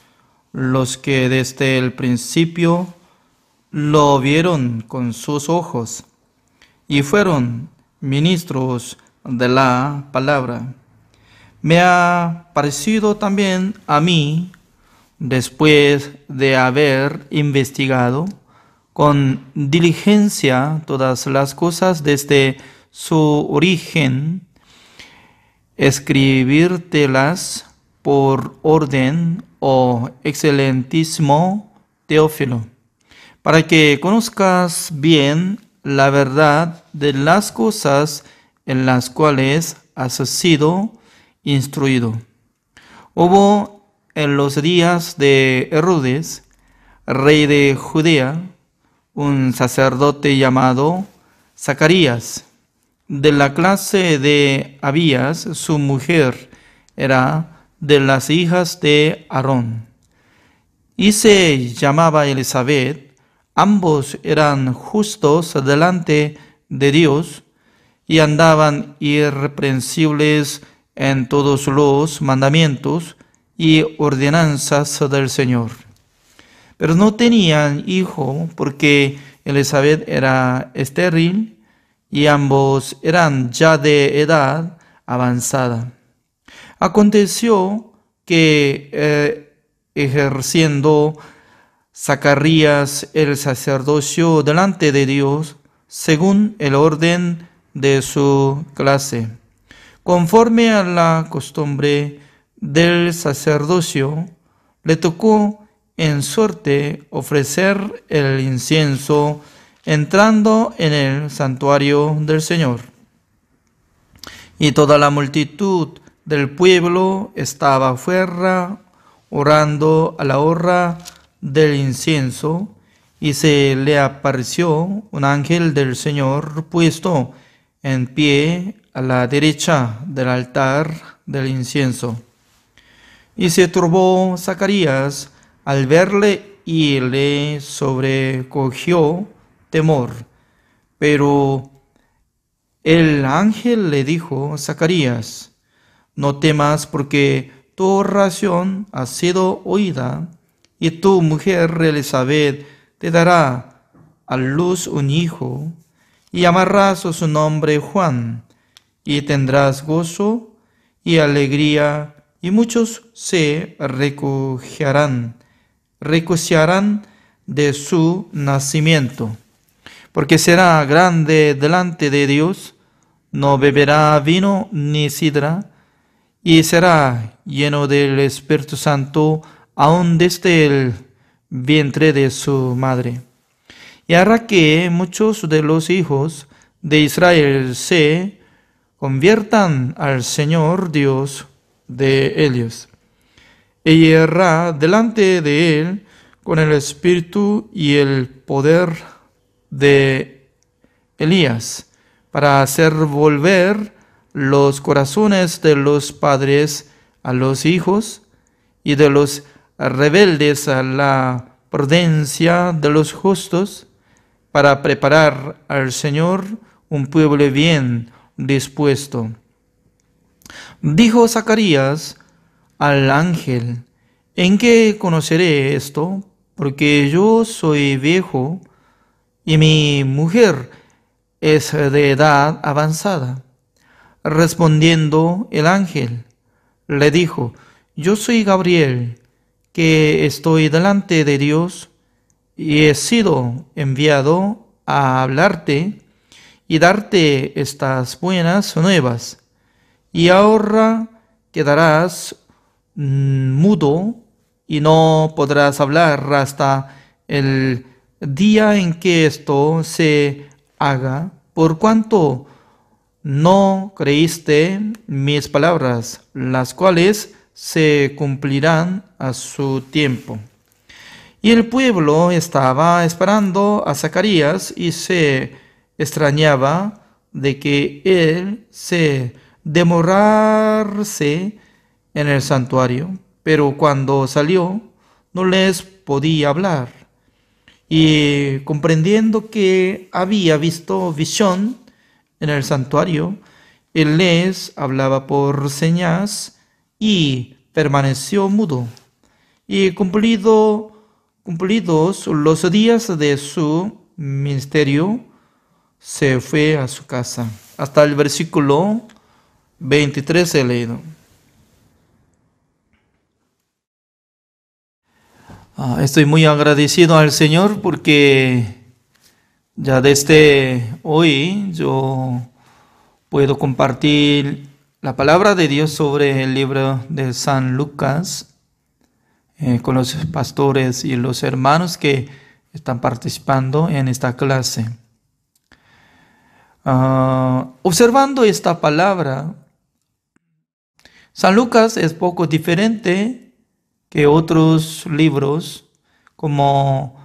los que desde el principio lo vieron con sus ojos y fueron ministros de la palabra. Me ha parecido también a mí, después de haber investigado con diligencia todas las cosas desde su origen, escribírtelas por orden, oh excelentísimo Teófilo, para que conozcas bien la verdad de las cosas en las cuales has sido instruido. Hubo en los días de Herodes, rey de Judea, un sacerdote llamado Zacarías, de la clase de Abías. Su mujer era de las hijas de Aarón, y se llamaba Elizabeth. Ambos eran justos delante de Dios y andaban irreprensibles en todos los mandamientos y ordenanzas del Señor. Pero no tenían hijo porque Elizabeth era estéril y ambos eran ya de edad avanzada. Aconteció que ejerciendo Zacarías el sacerdocio delante de Dios, según el orden de su clase, conforme a la costumbre del sacerdocio, le tocó en suerte ofrecer el incienso entrando en el santuario del Señor. Y toda la multitud del pueblo estaba afuera orando a la hora del incienso, y se le apareció un ángel del Señor puesto en pie a la derecha del altar del incienso. Y se turbó Zacarías al verle y le sobrecogió temor. Pero el ángel le dijo: Zacarías, no temas, porque tu oración ha sido oída, y tu mujer Elizabeth te dará a luz un hijo, y llamarás su nombre Juan, y tendrás gozo y alegría, y muchos se regocijarán de su nacimiento, porque será grande delante de Dios, no beberá vino ni sidra, y será lleno del Espíritu Santo aún desde el vientre de su madre. Y hará que muchos de los hijos de Israel se conviertan al Señor Dios de ellos. Y irá delante de él con el espíritu y el poder de Elías, para hacer volver los corazones de los padres a los hijos, y de los rebeldes a la prudencia de los justos, para preparar al Señor un pueblo bien dispuesto. Dijo Zacarías al ángel: ¿en qué conoceré esto? Porque yo soy viejo y mi mujer es de edad avanzada. Respondiendo el ángel, le dijo: yo soy Gabriel, que estoy delante de Dios, y he sido enviado a hablarte y darte estas buenas nuevas. Y ahora quedarás mudo y no podrás hablar hasta el día en que esto se haga, por cuanto no creíste mis palabras, las cuales se cumplirán a su tiempo. Y el pueblo estaba esperando a Zacarías y se extrañaba de que él se demorase en el santuario, pero cuando salió no les podía hablar. Y comprendiendo que había visto visión en el santuario, él les hablaba por señas y permaneció mudo. Y cumplidos los días de su ministerio, se fue a su casa. Hasta el versículo 23 he leído. Estoy muy agradecido al Señor porque ya desde hoy yo puedo compartir la palabra de Dios sobre el libro de San Lucas con los pastores y los hermanos que están participando en esta clase. Observando esta palabra, San Lucas es poco diferente que otros libros como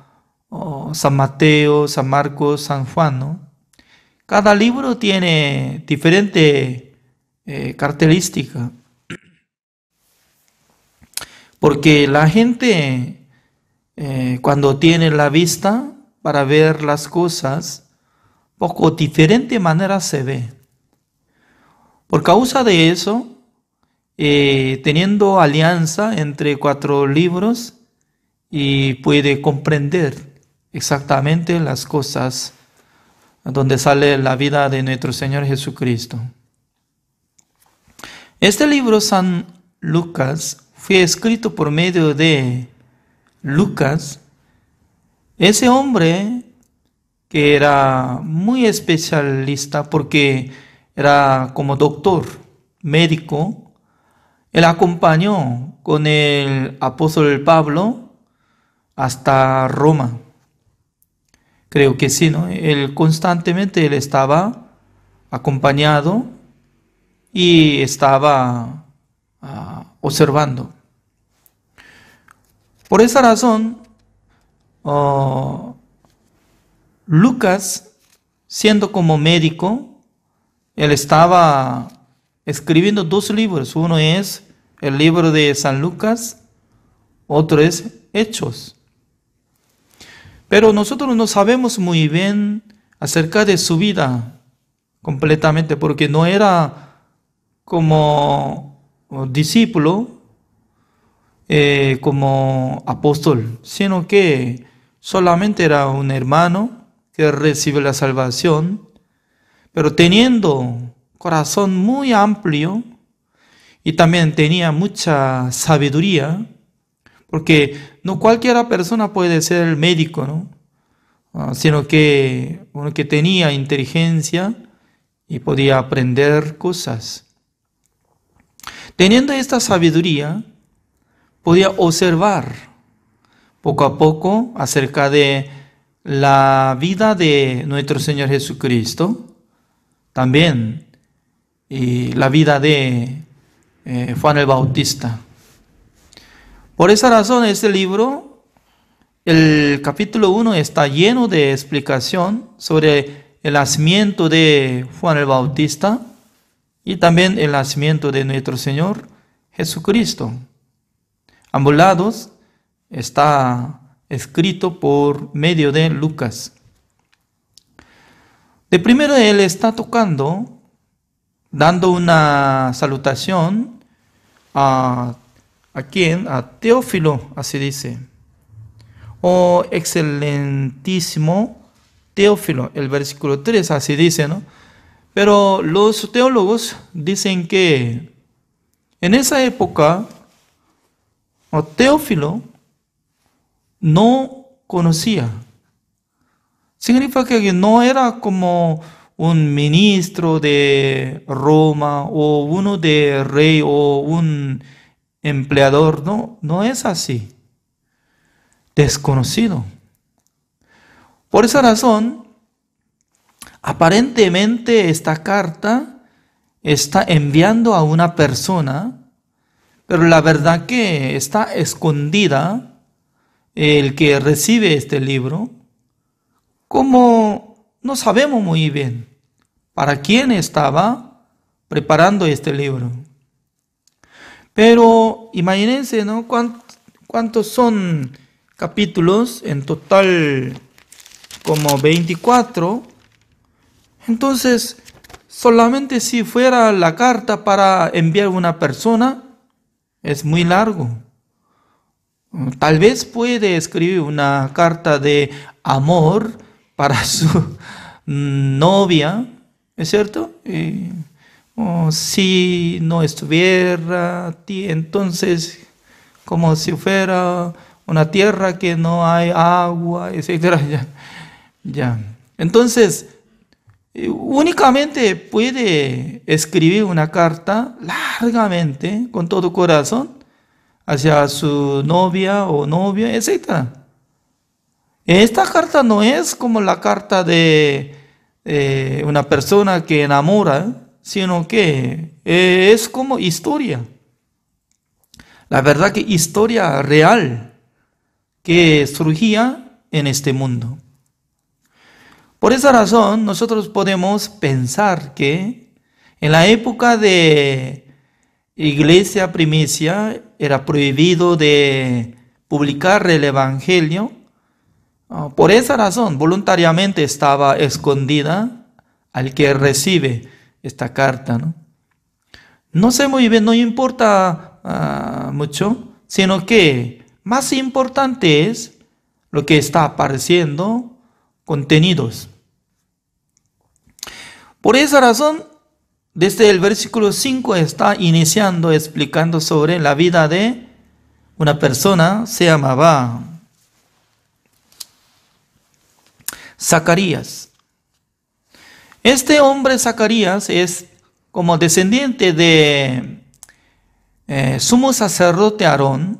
San Mateo, San Marcos, San Juan, ¿no? Cada libro tiene diferente característica, porque la gente cuando tiene la vista para ver las cosas, poco diferente manera se ve. Por causa de eso, teniendo alianza entre 4 libros, y puede comprender exactamente las cosas donde sale la vida de nuestro Señor Jesucristo. Este libro, San Lucas, fue escrito por medio de Lucas, ese hombre que era muy especialista porque era como doctor, médico. Él acompañó con el apóstol Pablo hasta Roma. Creo que sí, ¿no? Él constantemente estaba acompañado y estaba observando. Por esa razón, Lucas, siendo como médico, él estaba escribiendo 2 libros. Uno es el libro de San Lucas, otro es Hechos. Pero nosotros no sabemos muy bien acerca de su vida completamente, porque no era como discípulo, como apóstol, sino que solamente era un hermano que recibe la salvación, pero teniendo corazón muy amplio y también tenía mucha sabiduría, porque no cualquiera persona puede ser médico, ¿no? Sino que uno que tenía inteligencia y podía aprender cosas. Teniendo esta sabiduría, podía observar poco a poco acerca de la vida de nuestro Señor Jesucristo, también y la vida de Juan el Bautista. Por esa razón, este libro, el capítulo 1 está lleno de explicación sobre el nacimiento de Juan el Bautista y también el nacimiento de nuestro Señor Jesucristo. Ambos lados está escrito por medio de Lucas. De primero él está tocando, dando una salutación ¿a quién? A Teófilo, así dice. Oh excelentísimo Teófilo, el versículo 3 así dice, ¿no? Pero los teólogos dicen que en esa época Teófilo no conocía. Significa que no era como un ministro de Roma o uno de rey o un empleador, no es así. Desconocido. Por esa razón, aparentemente esta carta está enviando a una persona, pero la verdad que está escondida el que recibe este libro, como no sabemos muy bien para quién estaba preparando este libro. Pero imagínense, ¿no? ¿Cuántos son capítulos? En total como 24. Entonces, solamente si fuera la carta para enviar a una persona, es muy largo. Tal vez puede escribir una carta de amor para su novia, ¿es cierto? Si no estuviera, entonces como si fuera una tierra que no hay agua, etc. Ya. Entonces, únicamente puede escribir una carta largamente, con todo corazón, hacia su novia o novio, etc. Esta carta no es como la carta de una persona que enamora, sino que es como historia. La verdad que historia real que surgía en este mundo. Por esa razón, nosotros podemos pensar que en la época de iglesia primicia era prohibido de publicar el evangelio. Por esa razón, voluntariamente estaba escondida al que recibe esta carta, ¿no? No sé muy bien, no importa mucho, sino que más importante es lo que está apareciendo, contenidos. Por esa razón, desde el versículo 5 está iniciando, explicando sobre la vida de una persona, se llamaba Zacarías. Este hombre Zacarías es como descendiente de sumo sacerdote Aarón.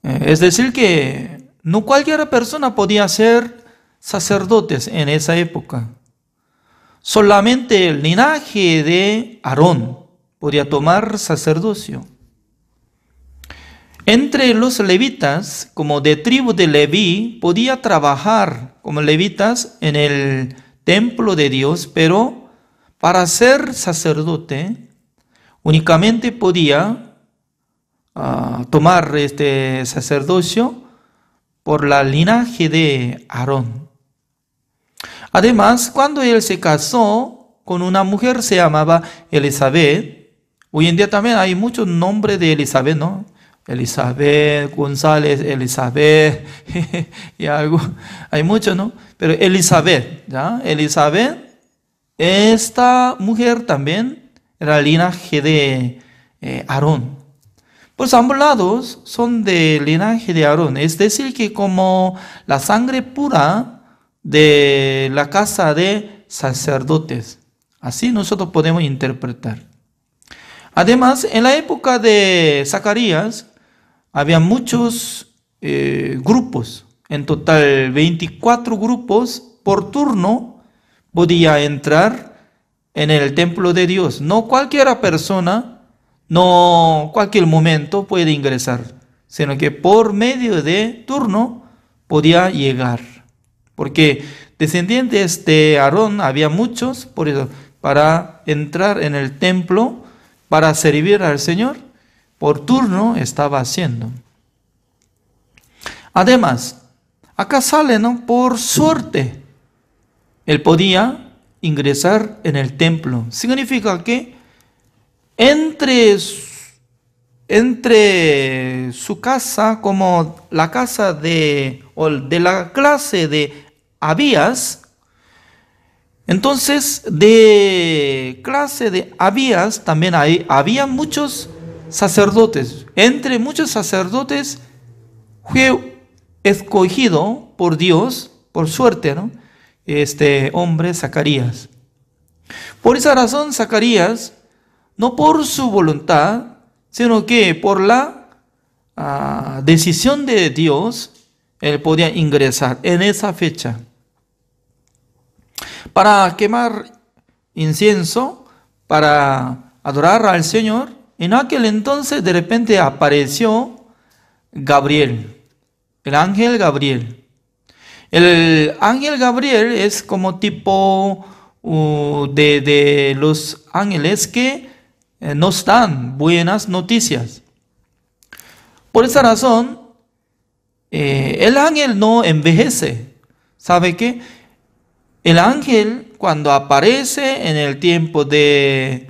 Es decir que no cualquier persona podía ser sacerdotes en esa época. Solamente el linaje de Aarón podía tomar sacerdocio. Entre los levitas, como de tribu de Leví, podía trabajar como levitas en el templo de Dios, pero para ser sacerdote únicamente podía tomar este sacerdocio por la linaje de Aarón. Además, cuando él se casó con una mujer, se llamaba Elizabeth. Hoy en día también hay muchos nombres de Elizabeth, ¿no? Elizabeth González, Elizabeth y algo, hay muchos, ¿no? Pero Elizabeth, ¿ya? Elizabeth, esta mujer también era linaje de Aarón. Pues ambos lados son de linaje de Aarón, es decir que como la sangre pura de la casa de sacerdotes. Así nosotros podemos interpretar. Además, en la época de Zacarías, había muchos grupos, en total 24 grupos por turno podía entrar en el templo de Dios. No cualquier persona, no cualquier momento puede ingresar, sino que por medio de turno podía llegar. Porque descendientes de Aarón había muchos, por eso, para entrar en el templo, para servir al Señor, por turno estaba haciendo. Además, acá sale, ¿no? Por suerte, él podía ingresar en el templo. Significa que entre su casa, como la casa de la clase de Abías, entonces de clase de Abías también había muchos sacerdotes. Entre muchos sacerdotes fue escogido por Dios, por suerte, ¿no? Este hombre Zacarías. Por esa razón Zacarías, no por su voluntad, sino que por la decisión de Dios, él podía ingresar en esa fecha para quemar incienso, para adorar al Señor. En aquel entonces de repente apareció Gabriel, el ángel Gabriel. El ángel Gabriel es como tipo de los ángeles que nos dan buenas noticias. Por esa razón, el ángel no envejece. ¿Sabe qué? El ángel, cuando aparece en el tiempo de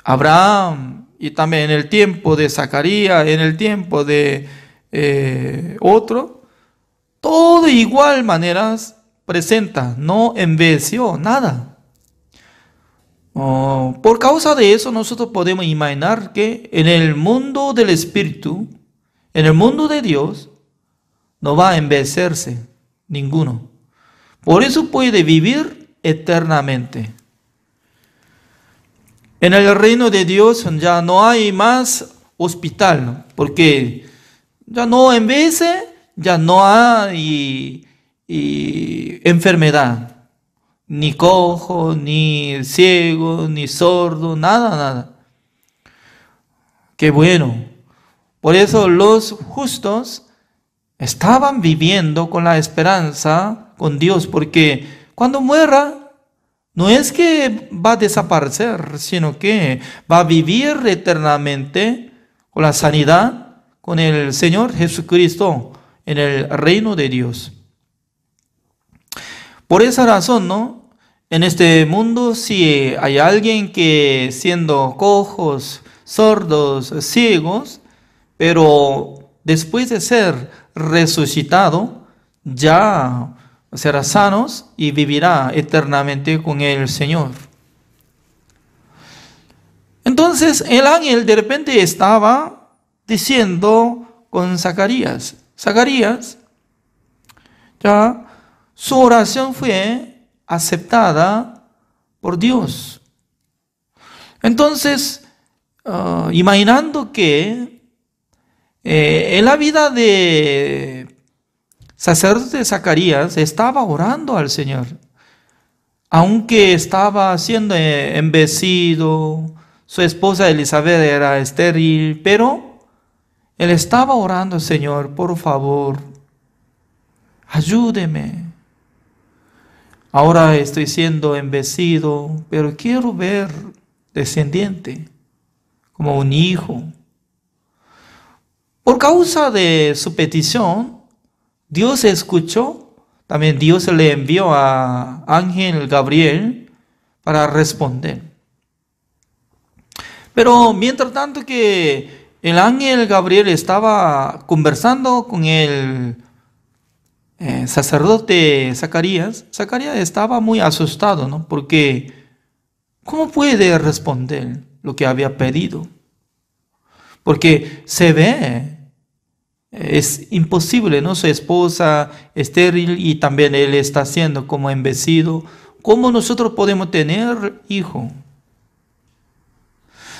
Abraham y también en el tiempo de Zacarías, en el tiempo de otro, todo de igual manera presenta, no envejeció nada. Por causa de eso, nosotros podemos imaginar que en el mundo del Espíritu, en el mundo de Dios, no va a envejecerse ninguno. Por eso puede vivir eternamente. En el reino de Dios ya no hay más hospital, ¿no? Porque ya no envejece, ya no hay enfermedad. Ni cojo, ni ciego, ni sordo, nada. Qué bueno. Por eso los justos estaban viviendo con la esperanza con Dios, porque cuando muera, no es que va a desaparecer, sino que va a vivir eternamente con la sanidad, con el Señor Jesucristo en el reino de Dios. Por esa razón, ¿no? En este mundo, si hay alguien que siendo cojos, sordos, ciegos, pero después de ser resucitado, ya será sanos y vivirá eternamente con el Señor. Entonces el ángel de repente estaba diciendo con Zacarías, ya su oración fue aceptada por Dios. Entonces, imaginando que en la vida de sacerdote Zacarías estaba orando al Señor. Aunque estaba siendo embebecido, su esposa Elizabeth era estéril, pero él estaba orando: Señor, por favor, ayúdeme. Ahora estoy siendo embebecido, pero quiero ver descendiente, como un hijo. Por causa de su petición, Dios escuchó. También Dios le envió a ángel Gabriel para responder. Pero mientras tanto que el ángel Gabriel estaba conversando con el sacerdote Zacarías, Zacarías estaba muy asustado, ¿no? Porque ¿cómo puede responder lo que había pedido? Porque se ve, es imposible, ¿no? Su esposa estéril y también él está siendo como embebecido. ¿Cómo nosotros podemos tener hijo?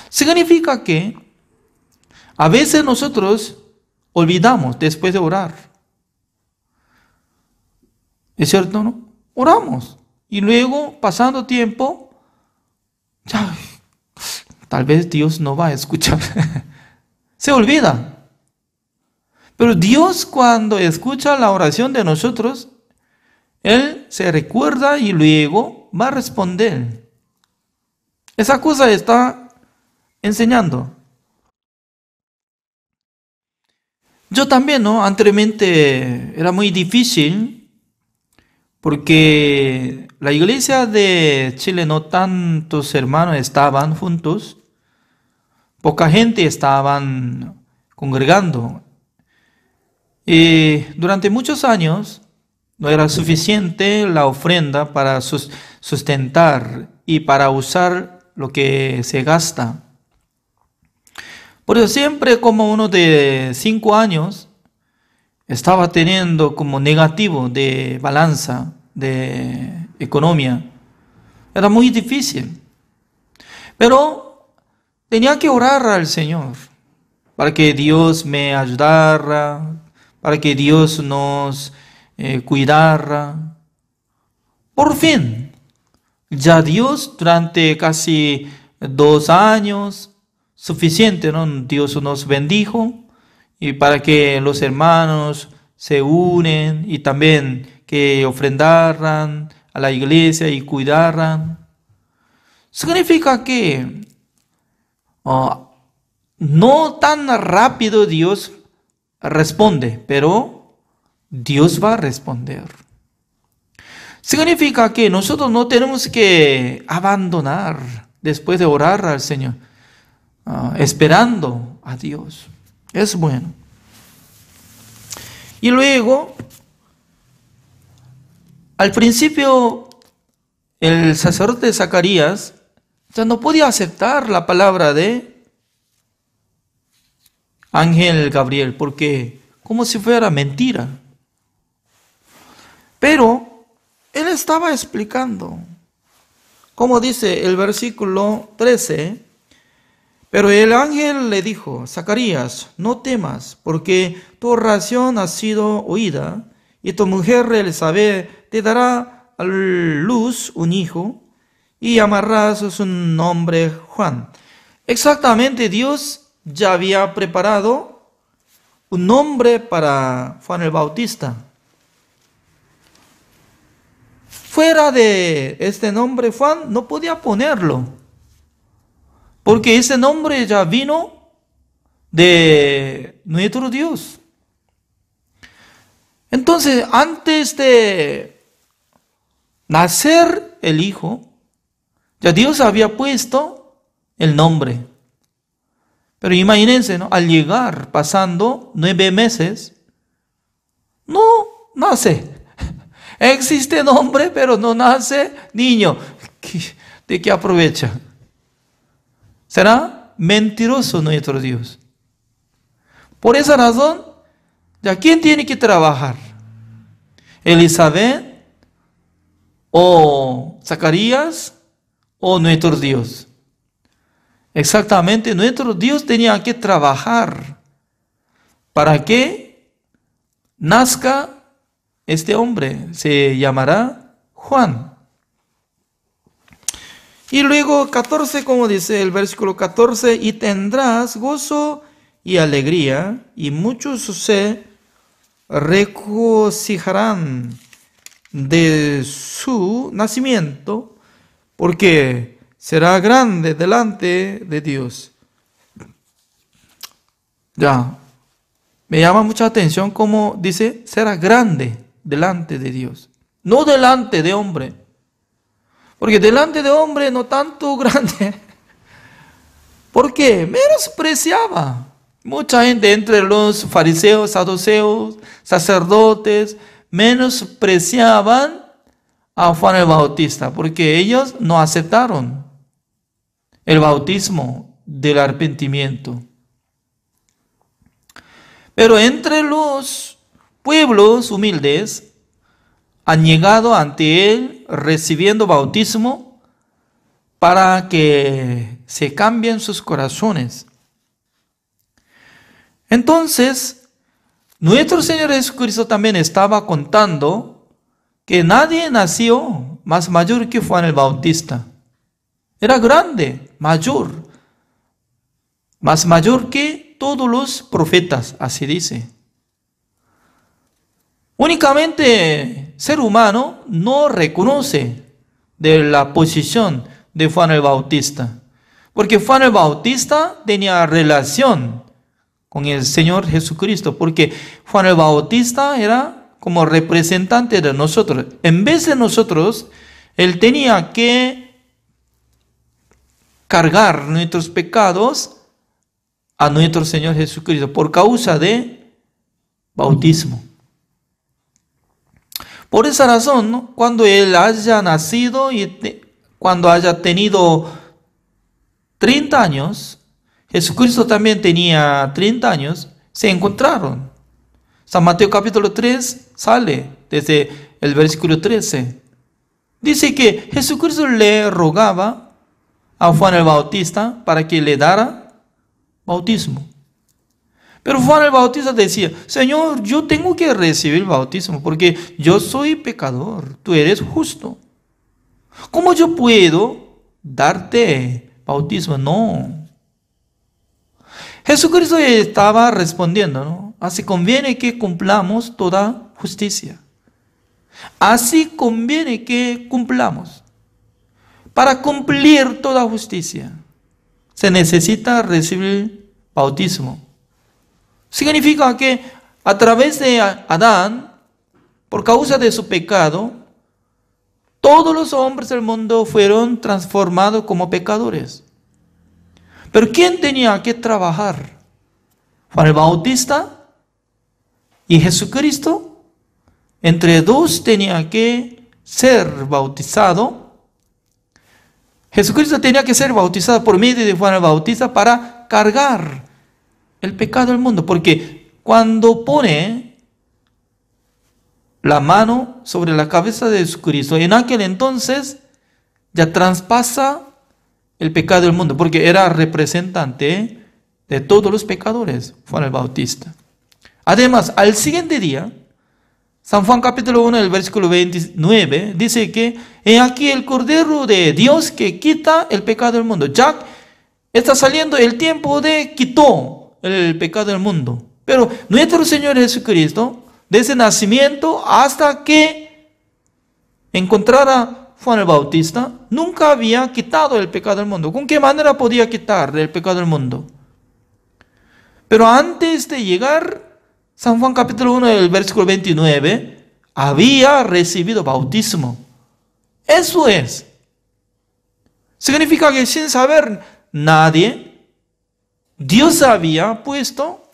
Significa que a veces nosotros olvidamos después de orar. ¿Es cierto, no? Oramos y luego, pasando tiempo, ya, tal vez Dios no va a escuchar. Se olvida. Pero Dios, cuando escucha la oración de nosotros, Él se recuerda y luego va a responder. Esa cosa está enseñando. Yo también, ¿no? Anteriormente era muy difícil porque la iglesia de Chile no tantos hermanos estaban juntos, poca gente estaban congregando. Y durante muchos años no era suficiente la ofrenda para sustentar y para usar lo que se gasta. Por eso siempre como uno de 5 años estaba teniendo como negativo de balanza de economía. Era muy difícil. Pero tenía que orar al Señor para que Dios me ayudara, para que Dios nos cuidara. Por fin, ya Dios durante casi 2 años, suficiente, ¿no? Dios nos bendijo. Y para que los hermanos se unen y también que ofrendaran a la iglesia y cuidaran. Significa que no tan rápido Dios responde, pero Dios va a responder. Significa que nosotros no tenemos que abandonar después de orar al Señor, esperando a Dios. Es bueno. Y luego, al principio, el sacerdote Zacarías ya no podía aceptar la palabra de ángel Gabriel, porque como si fuera mentira. Pero él estaba explicando, como dice el versículo 13, pero el ángel le dijo: Zacarías, no temas, porque tu oración ha sido oída, y tu mujer Elizabeth te dará a luz un hijo, y llamarás su nombre Juan. Exactamente, Dios ya había preparado un nombre para Juan el Bautista. Fuera de este nombre Juan no podía ponerlo, porque ese nombre ya vino de nuestro Dios. Entonces, antes de nacer el hijo, ya Dios había puesto el nombre. Pero imagínense, ¿no? Al llegar, pasando 9 meses, no nace. Existe nombre, pero no nace niño. ¿De qué aprovecha? Será mentiroso nuestro Dios. Por esa razón, ¿ya quién tiene que trabajar? ¿Elizabeth o Zacarías o nuestro Dios? Exactamente, nuestro Dios tenía que trabajar para que nazca este hombre se llamará Juan. Y luego 14, como dice el versículo 14, y tendrás gozo y alegría, y muchos se regocijarán de su nacimiento, porque será grande delante de Dios. Ya, me llama mucha atención como dice, será grande delante de Dios, no delante de hombre, porque delante de hombre no tanto grande, porque menospreciaba. Mucha gente entre los fariseos, saduceos, sacerdotes, menospreciaban a Juan el Bautista, porque ellos no aceptaron el bautismo del arrepentimiento. Pero entre los pueblos humildes han llegado ante él recibiendo bautismo para que se cambien sus corazones. Entonces, nuestro Señor Jesucristo también estaba contando que nadie nació más mayor que Juan el Bautista. Era grande, mayor, más mayor que todos los profetas, así dice. Únicamente ser humano no reconoce de la posición de Juan el Bautista, porque Juan el Bautista tenía relación con el Señor Jesucristo, porque Juan el Bautista era como representante de nosotros. En vez de nosotros, él tenía que cargar nuestros pecados a nuestro Señor Jesucristo por causa de bautismo. Por esa razón, ¿no?, cuando él haya nacido y cuando haya tenido 30 años, Jesucristo también tenía 30 años, se encontraron. San Mateo capítulo 3 sale desde el versículo 13. Dice que Jesucristo le rogaba a Juan el Bautista para que le dara bautismo. Pero Juan el Bautista decía, Señor, yo tengo que recibir bautismo porque yo soy pecador, tú eres justo. ¿Cómo yo puedo darte bautismo? No. Jesucristo estaba respondiendo, ¿no? Así conviene que cumplamos toda justicia. Así conviene que cumplamos. Para cumplir toda justicia se necesita recibir bautismo. Significa que a través de Adán, por causa de su pecado, todos los hombres del mundo fueron transformados como pecadores. Pero ¿quién tenía que trabajar? Juan el Bautista y Jesucristo. Entre dos tenía que ser bautizado. Jesucristo tenía que ser bautizado por medio de Juan el Bautista para cargar el pecado del mundo. Porque cuando pone la mano sobre la cabeza de Jesucristo, en aquel entonces ya traspasa el pecado del mundo, porque era representante de todos los pecadores, Juan el Bautista. Además, al siguiente día, San Juan capítulo 1, el versículo 29, dice que he aquí el Cordero de Dios que quita el pecado del mundo. Ya está saliendo el tiempo de quitó el pecado del mundo. Pero nuestro Señor Jesucristo, desde nacimiento hasta que encontrara Juan el Bautista, nunca había quitado el pecado del mundo. ¿Con qué manera podía quitar el pecado del mundo? Pero antes de llegar, San Juan capítulo 1, el versículo 29, había recibido bautismo. Eso es. Significa que sin saber nadie, Dios había puesto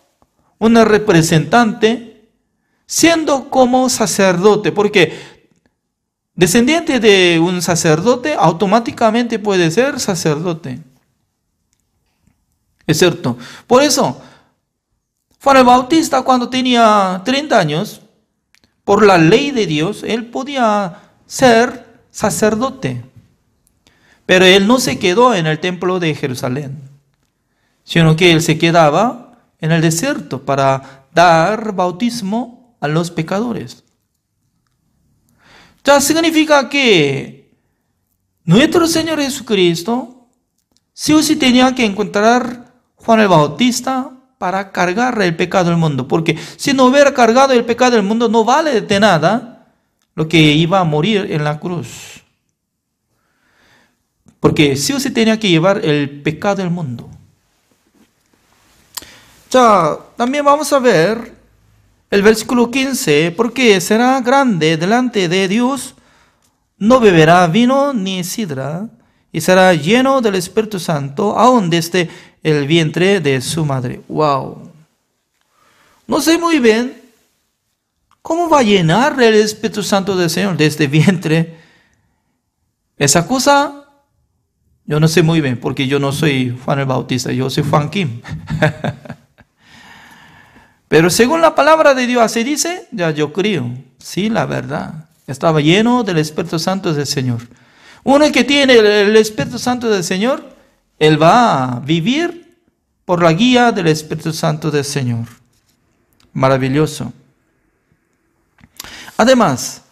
una representante siendo como sacerdote, porque descendiente de un sacerdote automáticamente puede ser sacerdote. Es cierto. Por eso, Juan el Bautista cuando tenía 30 años, por la ley de Dios, él podía ser sacerdote. Pero él no se quedó en el templo de Jerusalén, sino que él se quedaba en el desierto para dar bautismo a los pecadores. Ya significa que nuestro Señor Jesucristo sí o sí tenía que encontrar Juan el Bautista para cargar el pecado del mundo. Porque si no hubiera cargado el pecado del mundo, no vale de nada lo que iba a morir en la cruz. Porque sí o sí tenía que llevar el pecado del mundo. Ya, también vamos a ver el versículo 15. Porque será grande delante de Dios, no beberá vino ni sidra, y será lleno del Espíritu Santo, aún desde el vientre de su madre. Wow. No sé muy bien cómo va a llenar el Espíritu Santo del Señor desde el vientre. Esa cosa yo no sé muy bien, porque yo no soy Juan el Bautista, yo soy Juan Kim. Pero según la palabra de Dios así dice, ya yo creo, sí, la verdad. Estaba lleno del Espíritu Santo del Señor. Uno que tiene el Espíritu Santo del Señor, él va a vivir por la guía del Espíritu Santo del Señor. Maravilloso. Además,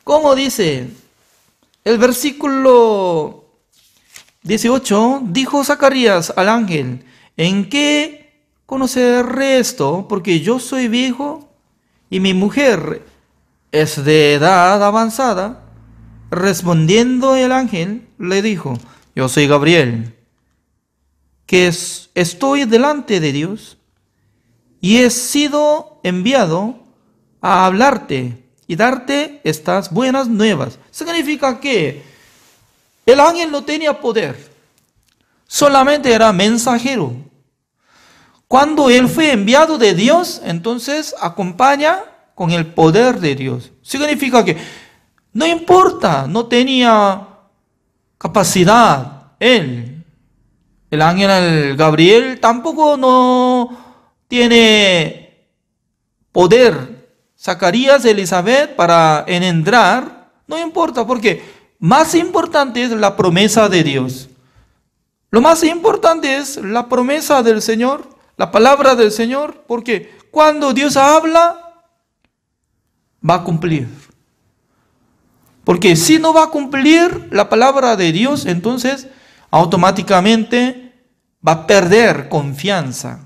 como dice el versículo 18, dijo Zacarías al ángel: ¿en qué conoceré esto? Porque yo soy viejo y mi mujer es de edad avanzada. Respondiendo el ángel, le dijo: yo soy Gabriel, que estoy delante de Dios y he sido enviado a hablarte y darte estas buenas nuevas. Significa que el ángel no tenía poder, solamente era mensajero. Cuando él fue enviado de Dios, entonces acompaña con el poder de Dios. Significa que no importa, no tenía capacidad él. El ángel Gabriel tampoco no tiene poder. Zacarías, Elizabeth, para engendrar, no importa, porque más importante es la promesa de Dios. Lo más importante es la promesa del Señor, la palabra del Señor, porque cuando Dios habla, va a cumplir. Porque si no va a cumplir la palabra de Dios, entonces automáticamente va a perder confianza.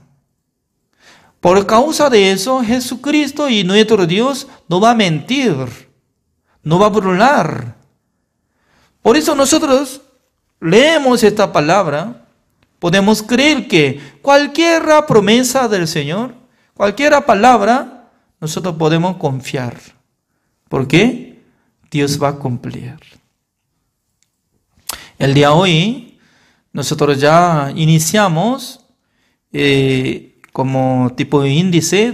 Por causa de eso, Jesucristo y nuestro Dios no va a mentir, no va a burlar. Por eso nosotros leemos esta palabra, podemos creer que cualquier promesa del Señor, cualquier palabra, nosotros podemos confiar. ¿Por qué? Dios va a cumplir. El día de hoy, nosotros ya iniciamos como tipo de índice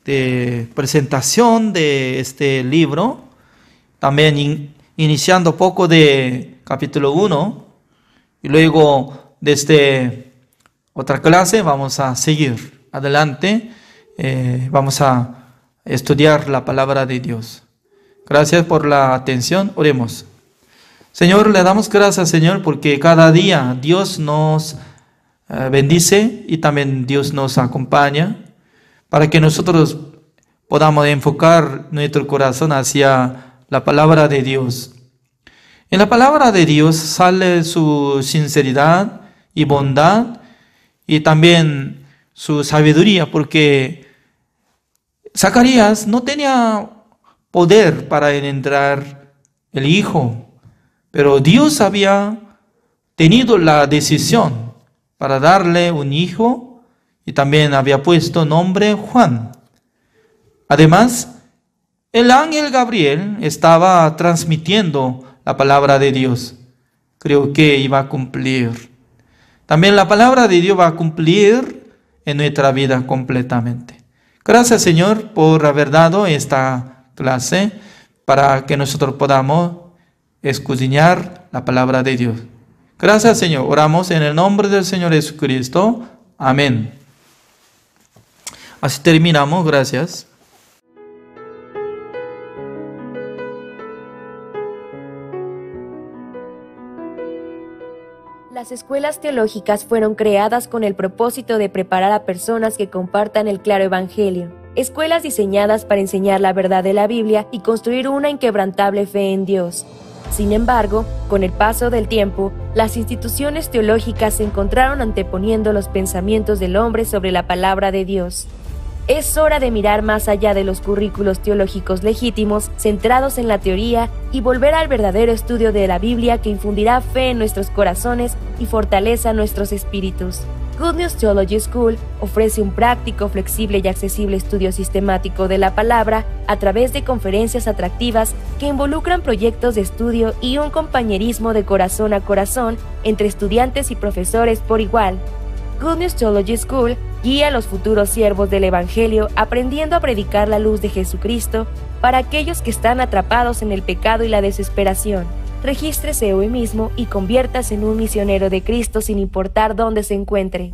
de presentación de este libro, también iniciando poco de capítulo 1, y luego desde otra clase vamos a seguir adelante, vamos a estudiar la palabra de Dios. Gracias por la atención, oremos. Señor, le damos gracias, Señor, porque cada día Dios nos bendice y también Dios nos acompaña para que nosotros podamos enfocar nuestro corazón hacia la palabra de Dios. En la palabra de Dios sale su sinceridad y bondad y también su sabiduría, porque Zacarías no tenía poder para engendrar el hijo, pero Dios había tenido la decisión para darle un hijo y también había puesto nombre Juan. Además, el ángel Gabriel estaba transmitiendo la palabra de Dios. Creo que iba a cumplir. También la palabra de Dios va a cumplir en nuestra vida completamente. Gracias, Señor, por haber dado esta clase para que nosotros podamos escudriñar la palabra de Dios. Gracias, Señor. Oramos en el nombre del Señor Jesucristo. Amén. Así terminamos. Gracias. Las escuelas teológicas fueron creadas con el propósito de preparar a personas que compartan el claro evangelio. escuelas diseñadas para enseñar la verdad de la Biblia y construir una inquebrantable fe en Dios. Sin embargo, con el paso del tiempo, las instituciones teológicas se encontraron anteponiendo los pensamientos del hombre sobre la palabra de Dios. Es hora de mirar más allá de los currículos teológicos legítimos, centrados en la teoría, y volver al verdadero estudio de la Biblia que infundirá fe en nuestros corazones y fortaleza nuestros espíritus. Good News Theology School ofrece un práctico, flexible y accesible estudio sistemático de la palabra a través de conferencias atractivas que involucran proyectos de estudio y un compañerismo de corazón a corazón entre estudiantes y profesores por igual. Good News Theology School guía a los futuros siervos del Evangelio aprendiendo a predicar la luz de Jesucristo para aquellos que están atrapados en el pecado y la desesperación. Regístrese hoy mismo y conviértase en un misionero de Cristo sin importar dónde se encuentre.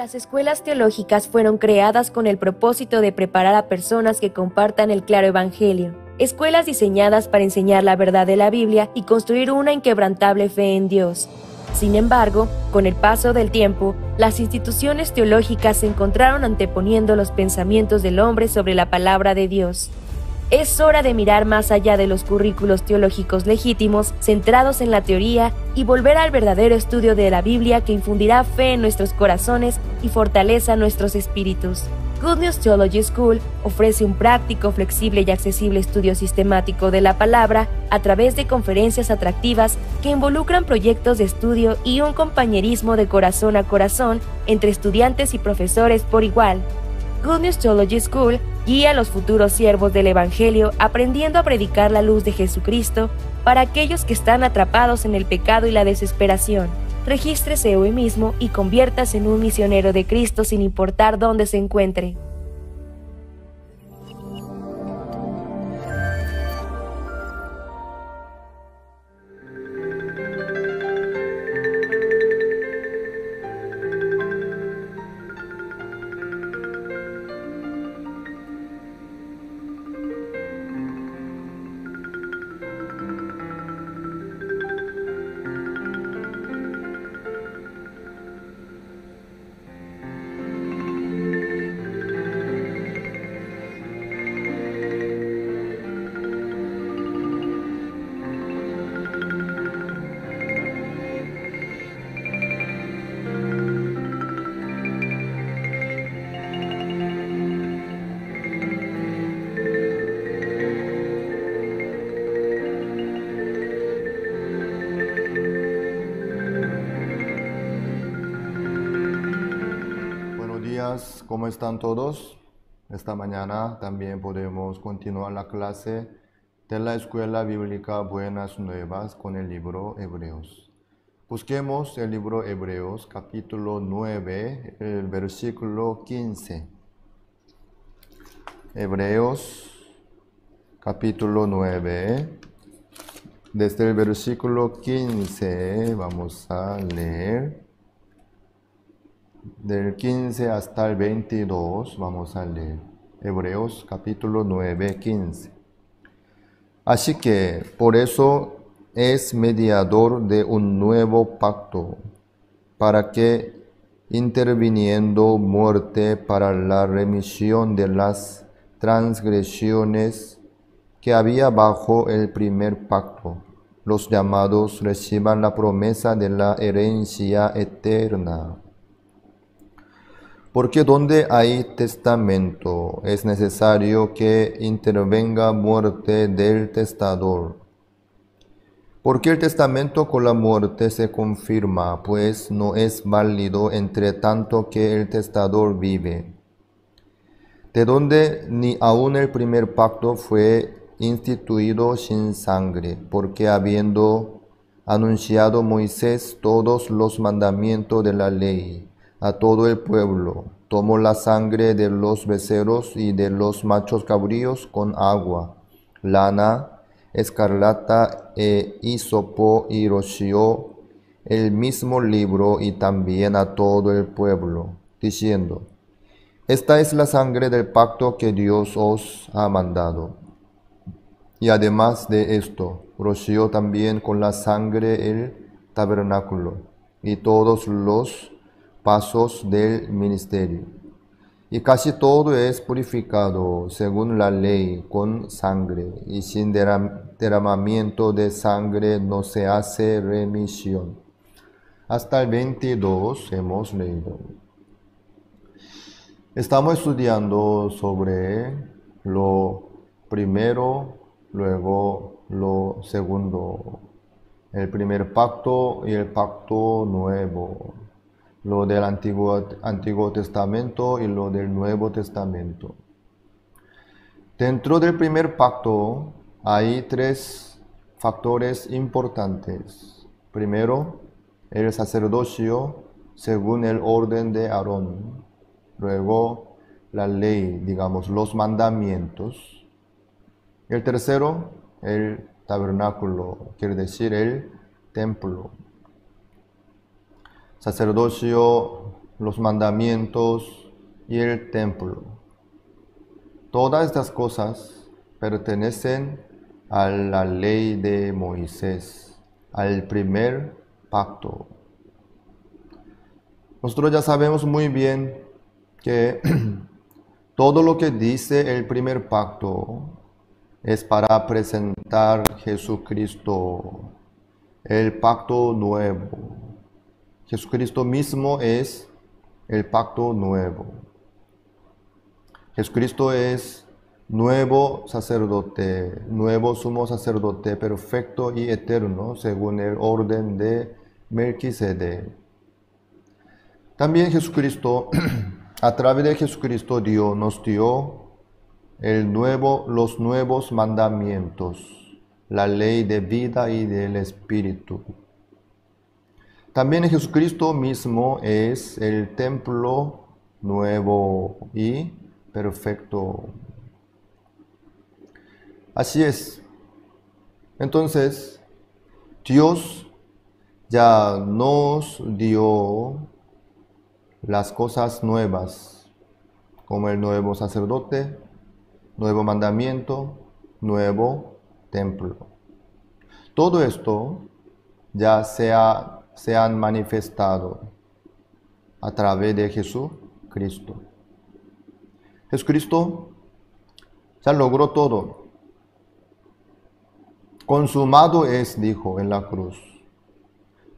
Las escuelas teológicas fueron creadas con el propósito de preparar a personas que compartan el claro evangelio. Escuelas diseñadas para enseñar la verdad de la Biblia y construir una inquebrantable fe en Dios. Sin embargo, con el paso del tiempo, las instituciones teológicas se encontraron anteponiendo los pensamientos del hombre sobre la palabra de Dios. Es hora de mirar más allá de los currículos teológicos legítimos, centrados en la teoría, y volver al verdadero estudio de la Biblia que infundirá fe en nuestros corazones y fortaleza nuestros espíritus. Good News Theology School ofrece un práctico, flexible y accesible estudio sistemático de la palabra a través de conferencias atractivas que involucran proyectos de estudio y un compañerismo de corazón a corazón entre estudiantes y profesores por igual. Good News Theology School guía a los futuros siervos del Evangelio aprendiendo a predicar la luz de Jesucristo para aquellos que están atrapados en el pecado y la desesperación. Regístrese hoy mismo y conviértase en un misionero de Cristo sin importar dónde se encuentre. ¿Cómo están todos? Esta mañana también podemos continuar la clase de la Escuela Bíblica Buenas Nuevas con el libro Hebreos. Busquemos el libro Hebreos, capítulo 9, el versículo 15. Hebreos, capítulo 9, Desde el versículo 15 vamos a leer. Del 15 hasta el 22 vamos a leer. Hebreos capítulo 9, 15. Así que por eso es mediador de un nuevo pacto, para que, interviniendo muerte para la remisión de las transgresiones que había bajo el primer pacto, los llamados reciban la promesa de la herencia eterna. Porque donde hay testamento es necesario que intervenga muerte del testador. Porque el testamento con la muerte se confirma, pues no es válido entre tanto que el testador vive. De donde ni aun el primer pacto fue instituido sin sangre, porque habiendo anunciado Moisés todos los mandamientos de la ley a todo el pueblo, tomó la sangre de los becerros y de los machos cabríos con agua, lana, escarlata e hisopo, y roció el mismo libro y también a todo el pueblo, diciendo: esta es la sangre del pacto que Dios os ha mandado. Y además de esto, roció también con la sangre el tabernáculo y todos los pasos del ministerio. Y casi todo es purificado según la ley con sangre, y sin derramamiento de sangre no se hace remisión. Hasta el 22 hemos leído. Estamos estudiando sobre lo primero, luego lo segundo, el primer pacto y el pacto nuevo, lo del Antiguo Testamento y lo del Nuevo Testamento. Dentro del primer pacto hay tres factores importantes. Primero, el sacerdocio según el orden de Aarón. Luego, la ley, digamos, los mandamientos. El tercero, el tabernáculo, quiere decir el templo. Sacerdocio, los mandamientos y el templo. Todas estas cosas pertenecen a la ley de Moisés, al primer pacto. Nosotros ya sabemos muy bien que todo lo que dice el primer pacto es para presentar Jesucristo, el pacto nuevo. Jesucristo mismo es el pacto nuevo. Jesucristo es nuevo sacerdote, nuevo sumo sacerdote perfecto y eterno según el orden de Melquisedec. También Jesucristo, a través de Jesucristo, Dios nos dio los nuevos mandamientos, la ley de vida y del Espíritu. También Jesucristo mismo es el templo nuevo y perfecto. Así es. Entonces, Dios ya nos dio las cosas nuevas, como el nuevo sacerdote, nuevo mandamiento, nuevo templo. Todo esto ya se han manifestado a través de Jesucristo. Jesucristo ya logró todo. Consumado es, dijo en la cruz.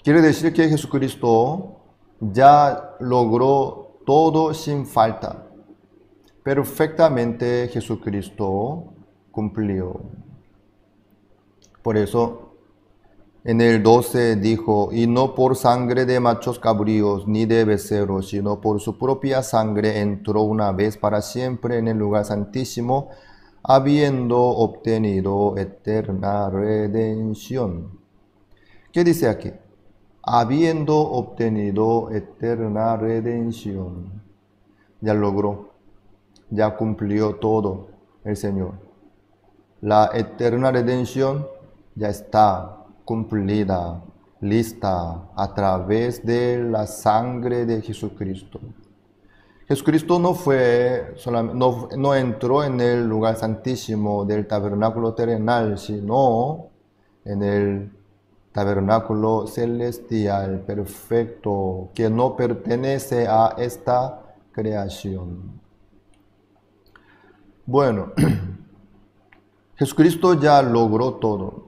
Quiere decir que Jesucristo ya logró todo sin falta. Perfectamente Jesucristo cumplió. Por eso en el 12 dijo: y no por sangre de machos cabríos ni de becerros, sino por su propia sangre entró una vez para siempre en el lugar santísimo, habiendo obtenido eterna redención. ¿Qué dice aquí? Habiendo obtenido eterna redención. Ya logró, ya cumplió todo el Señor. La eterna redención ya está cumplida, lista a través de la sangre de Jesucristo. Jesucristo no entró en el lugar santísimo del tabernáculo terrenal, sino en el tabernáculo celestial perfecto que no pertenece a esta creación. Bueno, Jesucristo ya logró todo.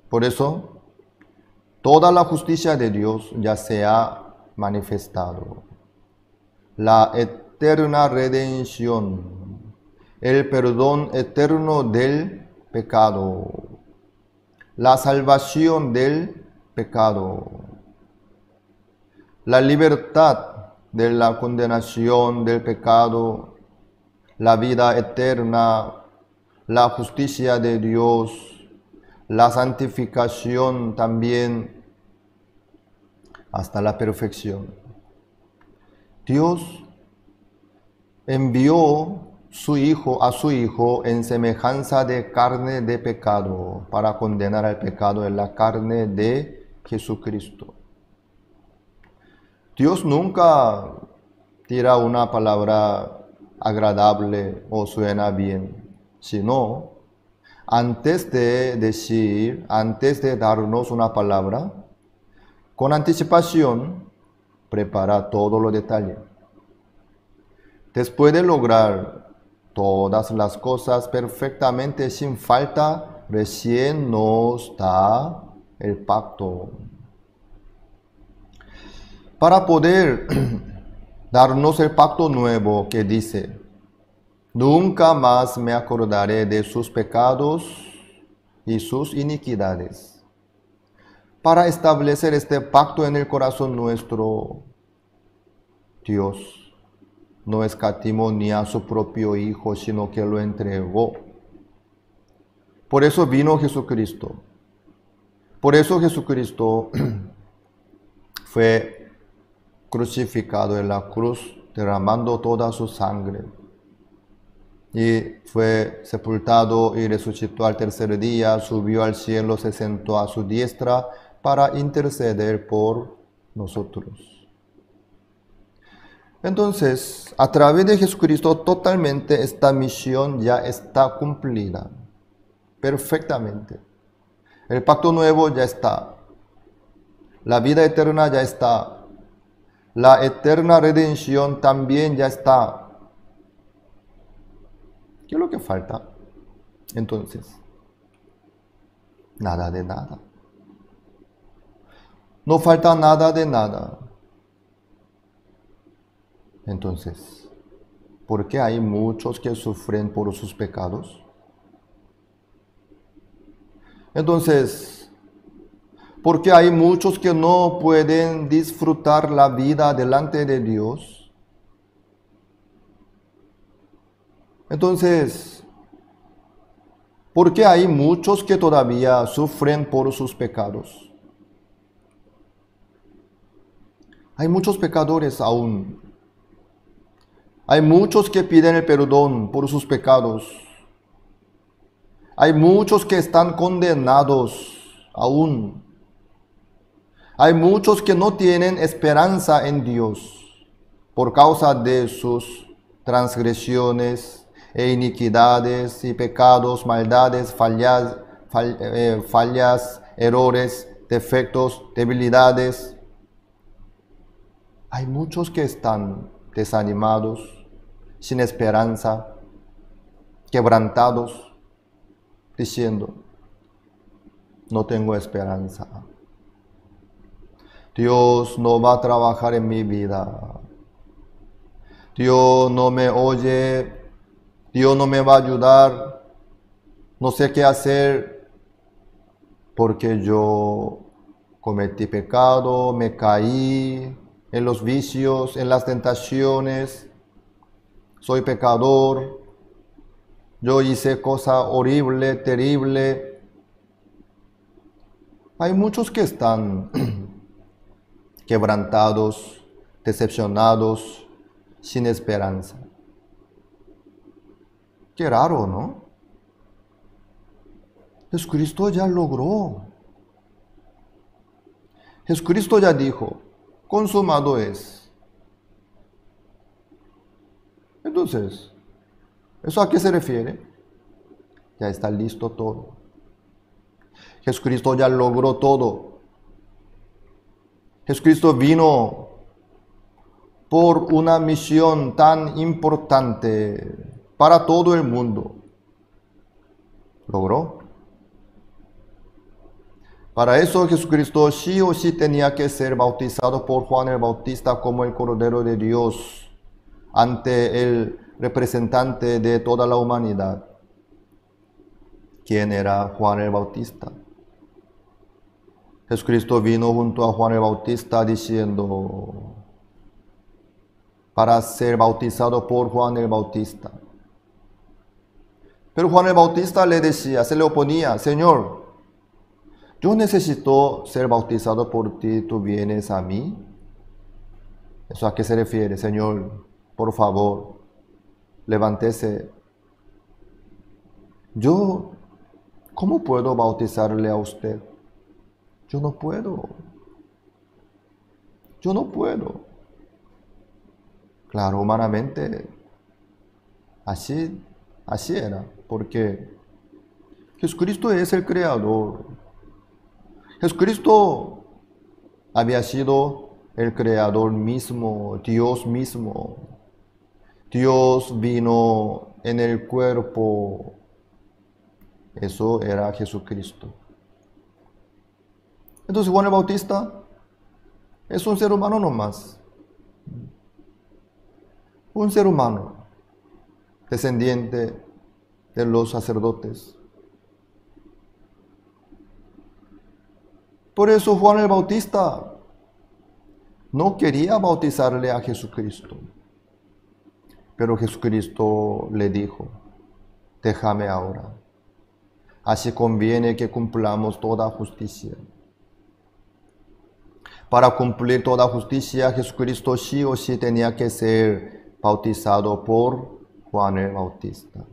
Por eso, toda la justicia de Dios ya se ha manifestado. La eterna redención, el perdón eterno del pecado, la salvación del pecado, la libertad de la condenación del pecado, la vida eterna, la justicia de Dios, la santificación también, hasta la perfección. Dios envió a su Hijo en semejanza de carne de pecado para condenar al pecado en la carne de Jesucristo. Dios nunca tira una palabra agradable o suena bien, sino antes de darnos una palabra, con anticipación, prepara todos los detalles. Después de lograr todas las cosas perfectamente sin falta, recién nos da el pacto. Para poder darnos el pacto nuevo que dice: nunca más me acordaré de sus pecados y sus iniquidades. Para establecer este pacto en el corazón nuestro, Dios no escatimó ni a su propio Hijo, sino que lo entregó. Por eso vino Jesucristo. Por eso Jesucristo fue crucificado en la cruz, derramando toda su sangre. Y fue sepultado y resucitó al tercer día, subió al cielo, se sentó a su diestra para interceder por nosotros. Entonces, a través de Jesucristo, totalmente esta misión ya está cumplida, perfectamente. El pacto nuevo ya está. La vida eterna ya está. La eterna redención también ya está. ¿Qué es lo que falta? Entonces, nada de nada. No falta nada de nada. Entonces, ¿por qué hay muchos que sufren por sus pecados? Entonces, ¿por qué hay muchos que no pueden disfrutar la vida delante de Dios? Entonces, ¿por qué hay muchos que todavía sufren por sus pecados? Hay muchos pecadores aún. Hay muchos que piden el perdón por sus pecados. Hay muchos que están condenados aún. Hay muchos que no tienen esperanza en Dios por causa de sus transgresiones e iniquidades y pecados, maldades, fallas, errores, defectos, debilidades. Hay muchos que están desanimados, sin esperanza, quebrantados, diciendo: no tengo esperanza. Dios no va a trabajar en mi vida. Dios no me oye. Dios no me va a ayudar. No sé qué hacer porque yo cometí pecado, me caí en los vicios, en las tentaciones. Soy pecador. Yo hice cosa horrible, terrible. Hay muchos que están quebrantados, decepcionados, sin esperanza. Qué raro, ¿no? Jesucristo ya logró. Jesucristo ya dijo, consumado es. Entonces, ¿eso a qué se refiere? Ya está listo todo. Jesucristo ya logró todo. Jesucristo vino por una misión tan importante para todo el mundo. ¿Logró? Para eso Jesucristo sí o sí tenía que ser bautizado por Juan el Bautista como el Cordero de Dios ante el representante de toda la humanidad. ¿Quién era Juan el Bautista? Jesucristo vino junto a Juan el Bautista diciendo, para ser bautizado por Juan el Bautista. Pero Juan el Bautista le decía, se le oponía, Señor, yo necesito ser bautizado por ti, ¿tú vienes a mí? ¿Eso a qué se refiere? Señor, por favor, levántese. Yo, ¿cómo puedo bautizarle a usted? Yo no puedo. Yo no puedo. Claro, humanamente, así era, porque Jesucristo es el Creador. Jesucristo había sido el Creador mismo, Dios mismo. Dios vino en el cuerpo. Eso era Jesucristo. Entonces Juan el Bautista es un ser humano nomás. Un ser humano, descendiente de los sacerdotes. Por eso Juan el Bautista no quería bautizarle a Jesucristo. Pero Jesucristo le dijo, déjame ahora. Así conviene que cumplamos toda justicia. Para cumplir toda justicia, Jesucristo sí o sí tenía que ser bautizado por Juan el Bautista.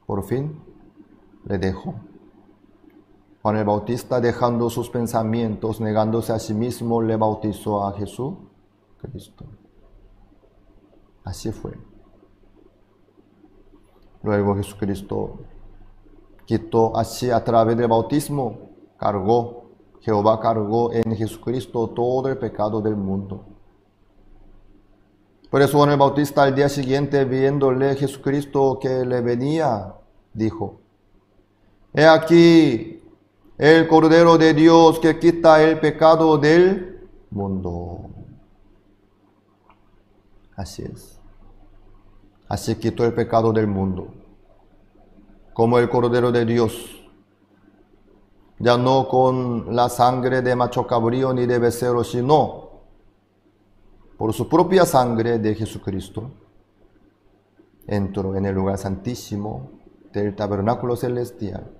Por fin, le dejó. Juan el Bautista, dejando sus pensamientos, negándose a sí mismo, le bautizó a Jesucristo. Así fue. Luego Jesucristo quitó así a través del bautismo, Jehová cargó en Jesucristo todo el pecado del mundo. Por eso Juan el Bautista al día siguiente, viéndole Jesucristo que le venía, dijo, he aquí el Cordero de Dios que quita el pecado del mundo. Así es. Así quitó el pecado del mundo. Como el Cordero de Dios. Ya no con la sangre de macho cabrío ni de becerro, sino por su propia sangre de Jesucristo. Entró en el lugar santísimo del tabernáculo celestial,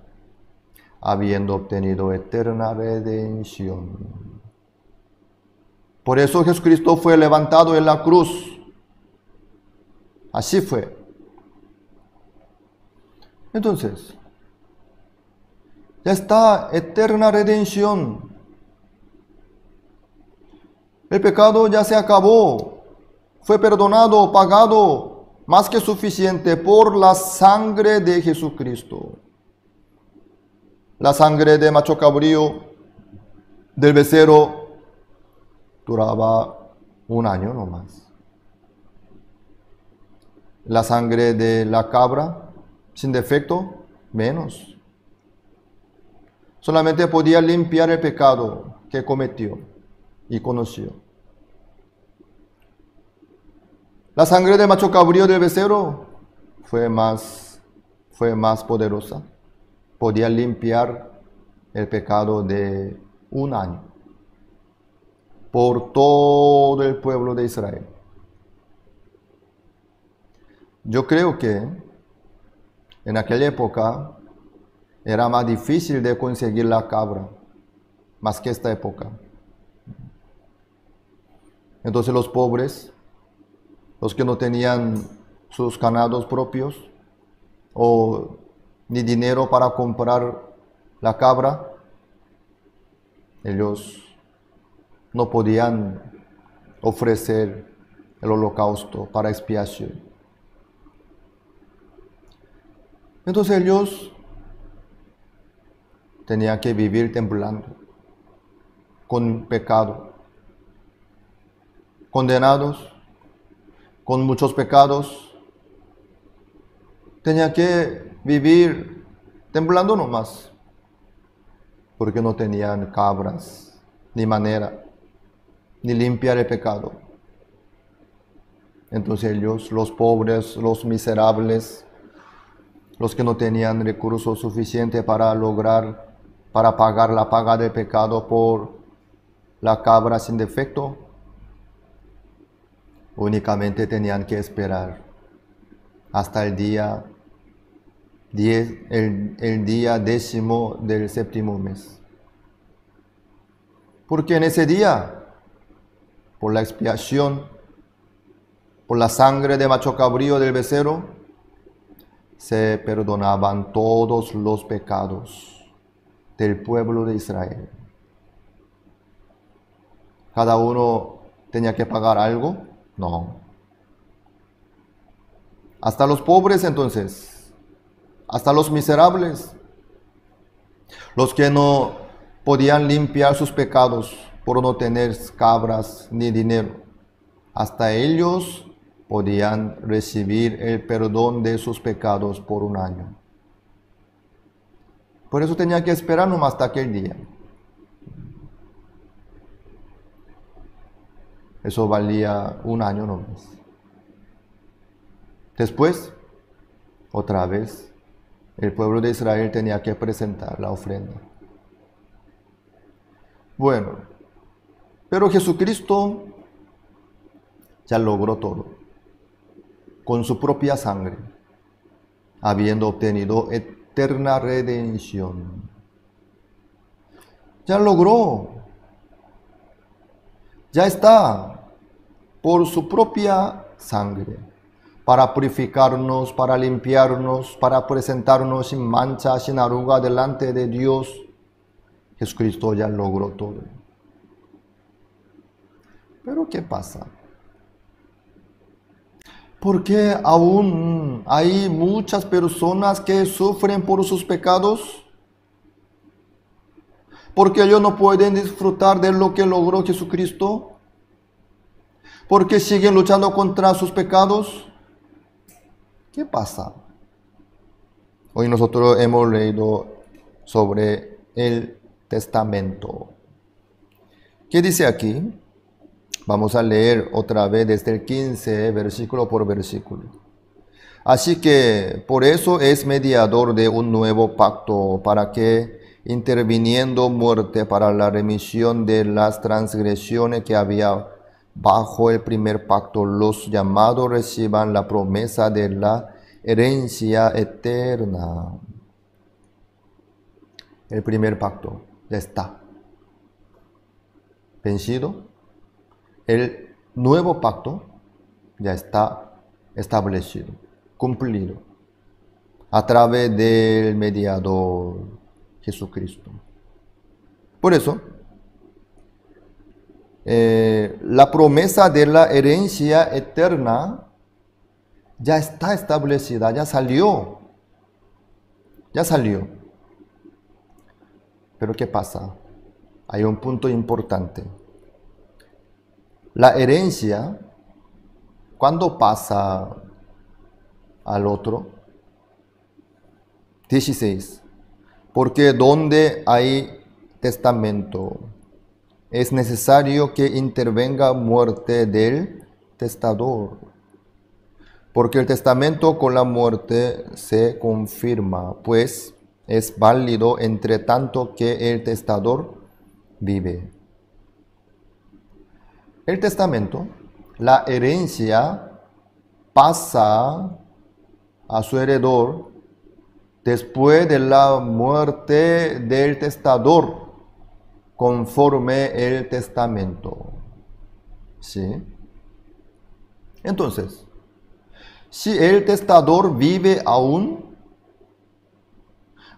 habiendo obtenido eterna redención. Por eso Jesucristo fue levantado en la cruz. Así fue. Entonces, ya está eterna redención. El pecado ya se acabó. Fue perdonado, pagado, más que suficiente por la sangre de Jesucristo. La sangre de macho cabrío, del becerro, duraba un año nomás. La sangre de la cabra, sin defecto, menos. Solamente podía limpiar el pecado que cometió y conoció. La sangre de macho cabrío del becerro fue más poderosa. Podía limpiar el pecado de un año por todo el pueblo de Israel. Yo creo que en aquella época era más difícil de conseguir la cabra, más que esta época. Entonces los pobres, los que no tenían sus ganados propios, o ni dinero para comprar la cabra, ellos no podían ofrecer el holocausto para expiación. Entonces ellos tenían que vivir temblando, con pecado, condenados, con muchos pecados. Tenían que vivir temblando nomás, porque no tenían cabras, ni manera, ni limpiar el pecado. Entonces ellos, los pobres, los miserables, los que no tenían recursos suficientes para pagar la paga del pecado por la cabra sin defecto, únicamente tenían que esperar hasta el día 10, el día 10º del 7º mes. Porque en ese día, por la expiación, por la sangre de macho cabrío del becerro, se perdonaban todos los pecados del pueblo de Israel. ¿Cada uno tenía que pagar algo? No. Hasta los pobres entonces, hasta los miserables, los que no podían limpiar sus pecados por no tener cabras ni dinero, hasta ellos podían recibir el perdón de sus pecados por un año. Por eso tenía que esperar nomás hasta aquel día. Eso valía un año nomás. Después, otra vez, el pueblo de Israel tenía que presentar la ofrenda. Bueno, pero Jesucristo ya logró todo con su propia sangre, habiendo obtenido eterna redención. Ya logró, ya está, por su propia sangre, para purificarnos, para limpiarnos, para presentarnos sin mancha, sin arruga delante de Dios. Jesucristo ya logró todo. Pero ¿qué pasa? Porque aún hay muchas personas que sufren por sus pecados, porque ellos no pueden disfrutar de lo que logró Jesucristo, porque siguen luchando contra sus pecados. ¿Qué pasa? Hoy nosotros hemos leído sobre el testamento. ¿Qué dice aquí? Vamos a leer otra vez desde el 15, versículo por versículo. Así que por eso es mediador de un nuevo pacto, para que, interviniendo muerte para la remisión de las transgresiones que había bajo el primer pacto, los llamados reciban la promesa de la herencia eterna. El primer pacto ya está vencido. El nuevo pacto ya está establecido, cumplido, a través del mediador Jesucristo. Por eso, la promesa de la herencia eterna ya está establecida, ya salió. Pero ¿qué pasa? Hay un punto importante. La herencia, ¿cuándo pasa al otro? 16. Porque donde hay testamento, es necesario que intervenga muerte del testador. Porque el testamento con la muerte se confirma, pues es válido entre tanto que el testador vive. El testamento, la herencia, pasa a su heredor después de la muerte del testador, conforme el testamento. ¿Sí? Entonces, si el testador vive aún,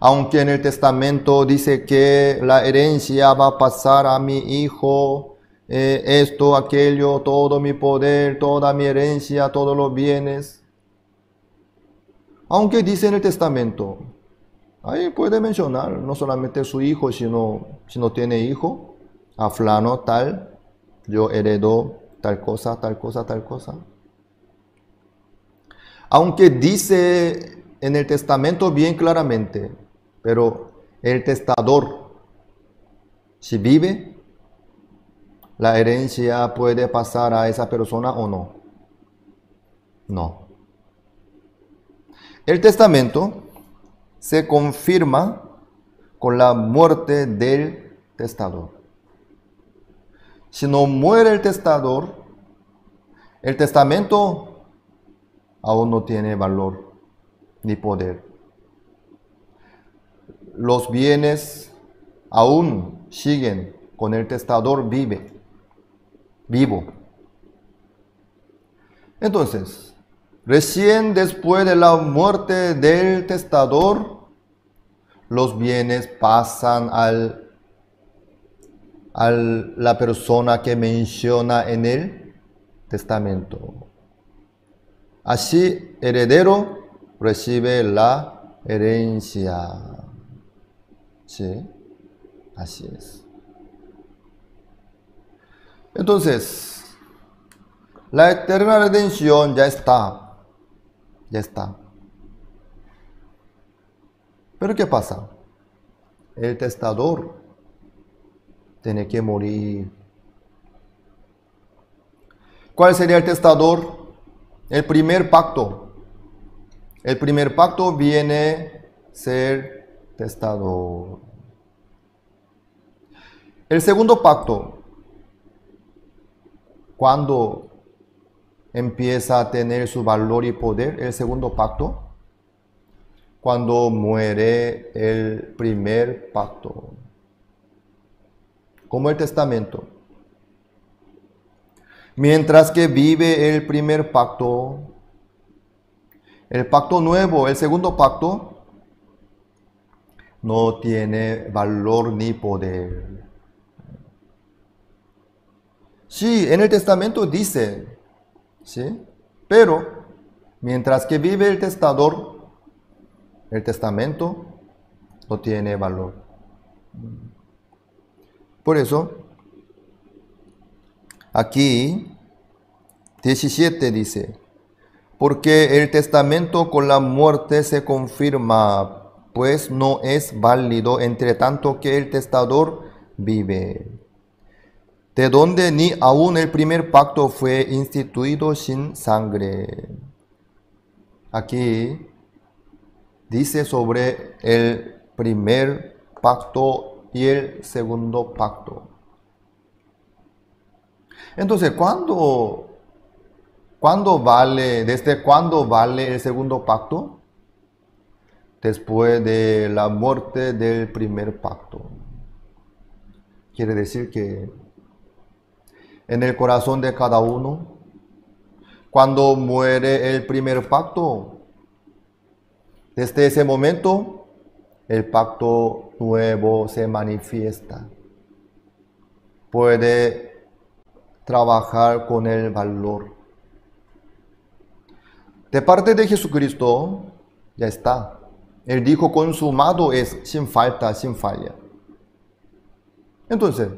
Aunque en el testamento dice que la herencia va a pasar a mi hijo, esto, aquello, todo mi poder, toda mi herencia, todos los bienes. Aunque dice en el testamento, ahí puede mencionar no solamente su hijo, sino si no tiene hijo, a fulano tal, yo heredo tal cosa, tal cosa, tal cosa. Aunque dice en el testamento bien claramente, pero el testador, si vive, la herencia puede pasar a esa persona o no. No. El testamento se confirma con la muerte del testador. Si no muere el testador, el testamento aún no tiene valor ni poder. Los bienes aún siguen con el testador vivo. Entonces, recién después de la muerte del testador, los bienes pasan a la persona que menciona en el testamento. Así, heredero recibe la herencia. Sí, así es. Entonces, la eterna redención ya está. Ya está. Pero ¿qué pasa? El testador tiene que morir. ¿Cuál sería el testador? El primer pacto. El primer pacto viene a ser testador. El segundo pacto, cuando empieza a tener su valor y poder, el segundo pacto, cuando muere el primer pacto, como el testamento. Mientras que vive el primer pacto, el pacto nuevo, el segundo pacto, no tiene valor ni poder. Sí, en el testamento dice, ¿sí? Pero mientras que vive el testador, el testamento no tiene valor. Por eso, aquí 17 dice, porque el testamento con la muerte se confirma, pues no es válido entre tanto que el testador vive. De donde ni aún el primer pacto fue instituido sin sangre. Aquí dice sobre el primer pacto y el segundo pacto. Entonces, ¿desde cuándo vale el segundo pacto? Después de la muerte del primer pacto. Quiere decir que en el corazón de cada uno, cuando muere el primer pacto, desde ese momento, el pacto nuevo se manifiesta. Puede trabajar con el valor. De parte de Jesucristo, ya está. Él dijo, consumado es, sin falta, sin falla. Entonces,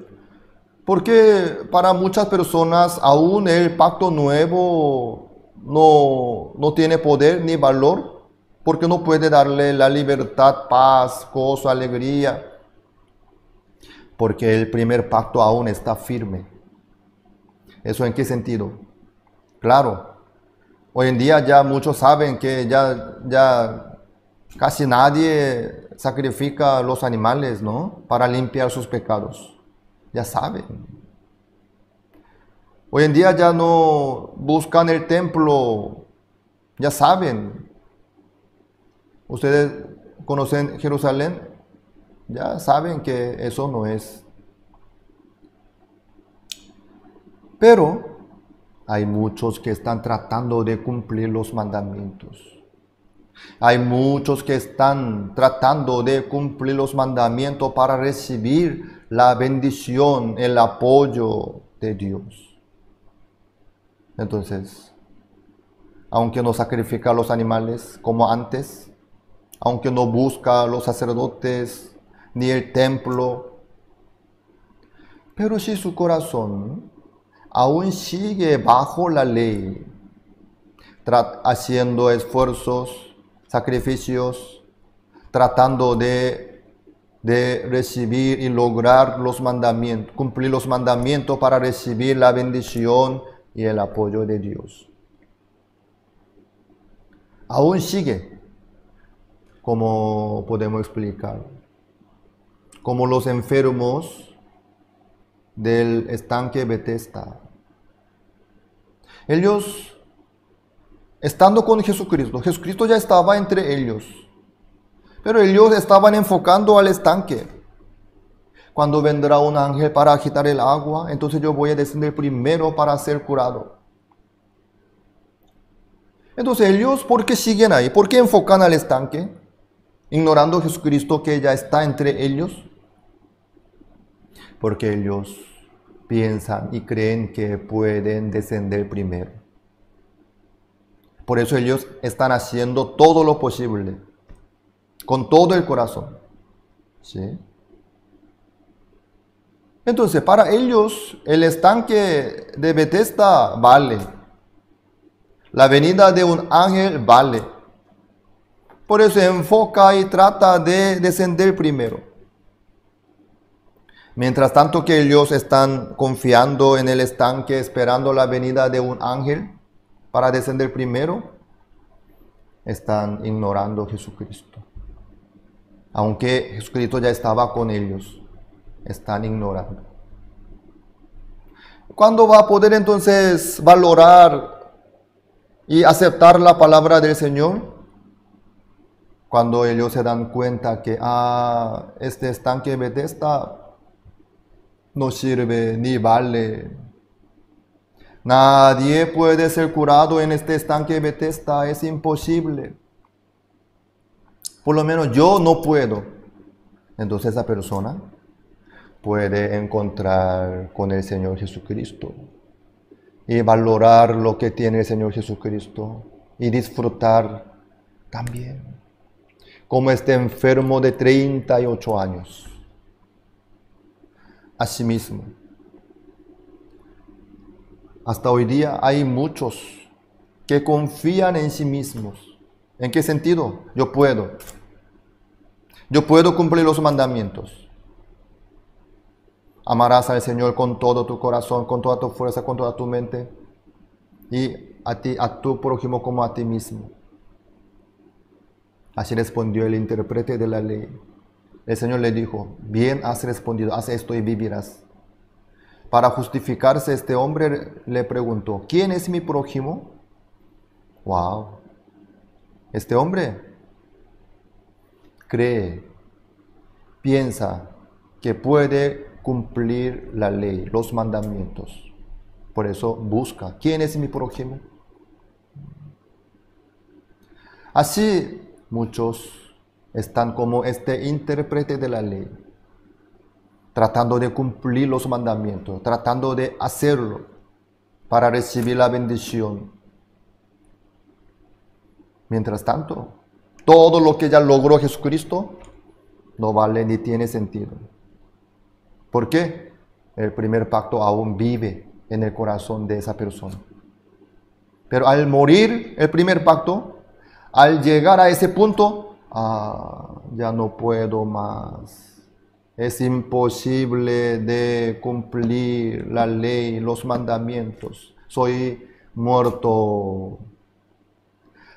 ¿por qué para muchas personas aún el pacto nuevo no tiene poder ni valor? Porque no puede darle la libertad, paz, gozo, alegría. Porque el primer pacto aún está firme. ¿Eso en qué sentido? Claro, hoy en día ya muchos saben que ya casi nadie sacrifica los animales, ¿no? Para limpiar sus pecados. Ya saben. Hoy en día ya no buscan el templo. Ya saben. Ustedes conocen Jerusalén. Ya saben que eso no es. Pero hay muchos que están tratando de cumplir los mandamientos. Hay muchos que están tratando de cumplir los mandamientos para recibir la bendición, el apoyo de Dios. Entonces, aunque no sacrifica los animales como antes, aunque no busca a los sacerdotes ni el templo, pero si su corazón aún sigue bajo la ley, haciendo esfuerzos, sacrificios, tratando de recibir y lograr los mandamientos, cumplir los mandamientos para recibir la bendición y el apoyo de Dios. Aún sigue, como podemos explicar, como los enfermos del estanque Betesda. Ellos, estando con Jesucristo, Jesucristo ya estaba entre ellos, pero ellos estaban enfocando al estanque. Cuando vendrá un ángel para agitar el agua, entonces yo voy a descender primero para ser curado. Entonces ellos, ¿por qué siguen ahí? ¿Por qué enfocan al estanque? Ignorando a Jesucristo que ya está entre ellos. Porque ellos piensan y creen que pueden descender primero. Por eso ellos están haciendo todo lo posible, con todo el corazón. ¿Sí? Entonces, para ellos, el estanque de Betesda vale. La venida de un ángel vale. Por eso se enfoca y trata de descender primero. Mientras tanto que ellos están confiando en el estanque, esperando la venida de un ángel para descender primero, están ignorando a Jesucristo. Aunque Jesucristo ya estaba con ellos, están ignorando. ¿Cuándo va a poder entonces valorar y aceptar la palabra del Señor? Cuando ellos se dan cuenta que este estanque de Betesda no sirve ni vale. Nadie puede ser curado en este estanque de Betesda, es imposible. Por lo menos yo no puedo. Entonces esa persona puede encontrar con el Señor Jesucristo y valorar lo que tiene el Señor Jesucristo y disfrutar también. Como este enfermo de 38 años. Asimismo, hasta hoy día hay muchos que confían en sí mismos. ¿En qué sentido? Yo puedo cumplir los mandamientos. Amarás al Señor con todo tu corazón, con toda tu fuerza, con toda tu mente, y a tu prójimo como a ti mismo. Así respondió el intérprete de la ley. El Señor le dijo: bien has respondido, haz esto y vivirás. Para justificarse, este hombre le preguntó: ¿quién es mi prójimo? Wow. Este hombre cree, piensa que puede cumplir la ley, los mandamientos. Por eso busca: ¿quién es mi prójimo? Así muchos están como este intérprete de la ley, tratando de cumplir los mandamientos, tratando de hacerlo para recibir la bendición. Mientras tanto, todo lo que ya logró Jesucristo no vale ni tiene sentido. ¿Por qué? El primer pacto aún vive en el corazón de esa persona. Pero al morir el primer pacto, al llegar a ese punto, ya no puedo más. Es imposible de cumplir la ley, los mandamientos. Soy muerto.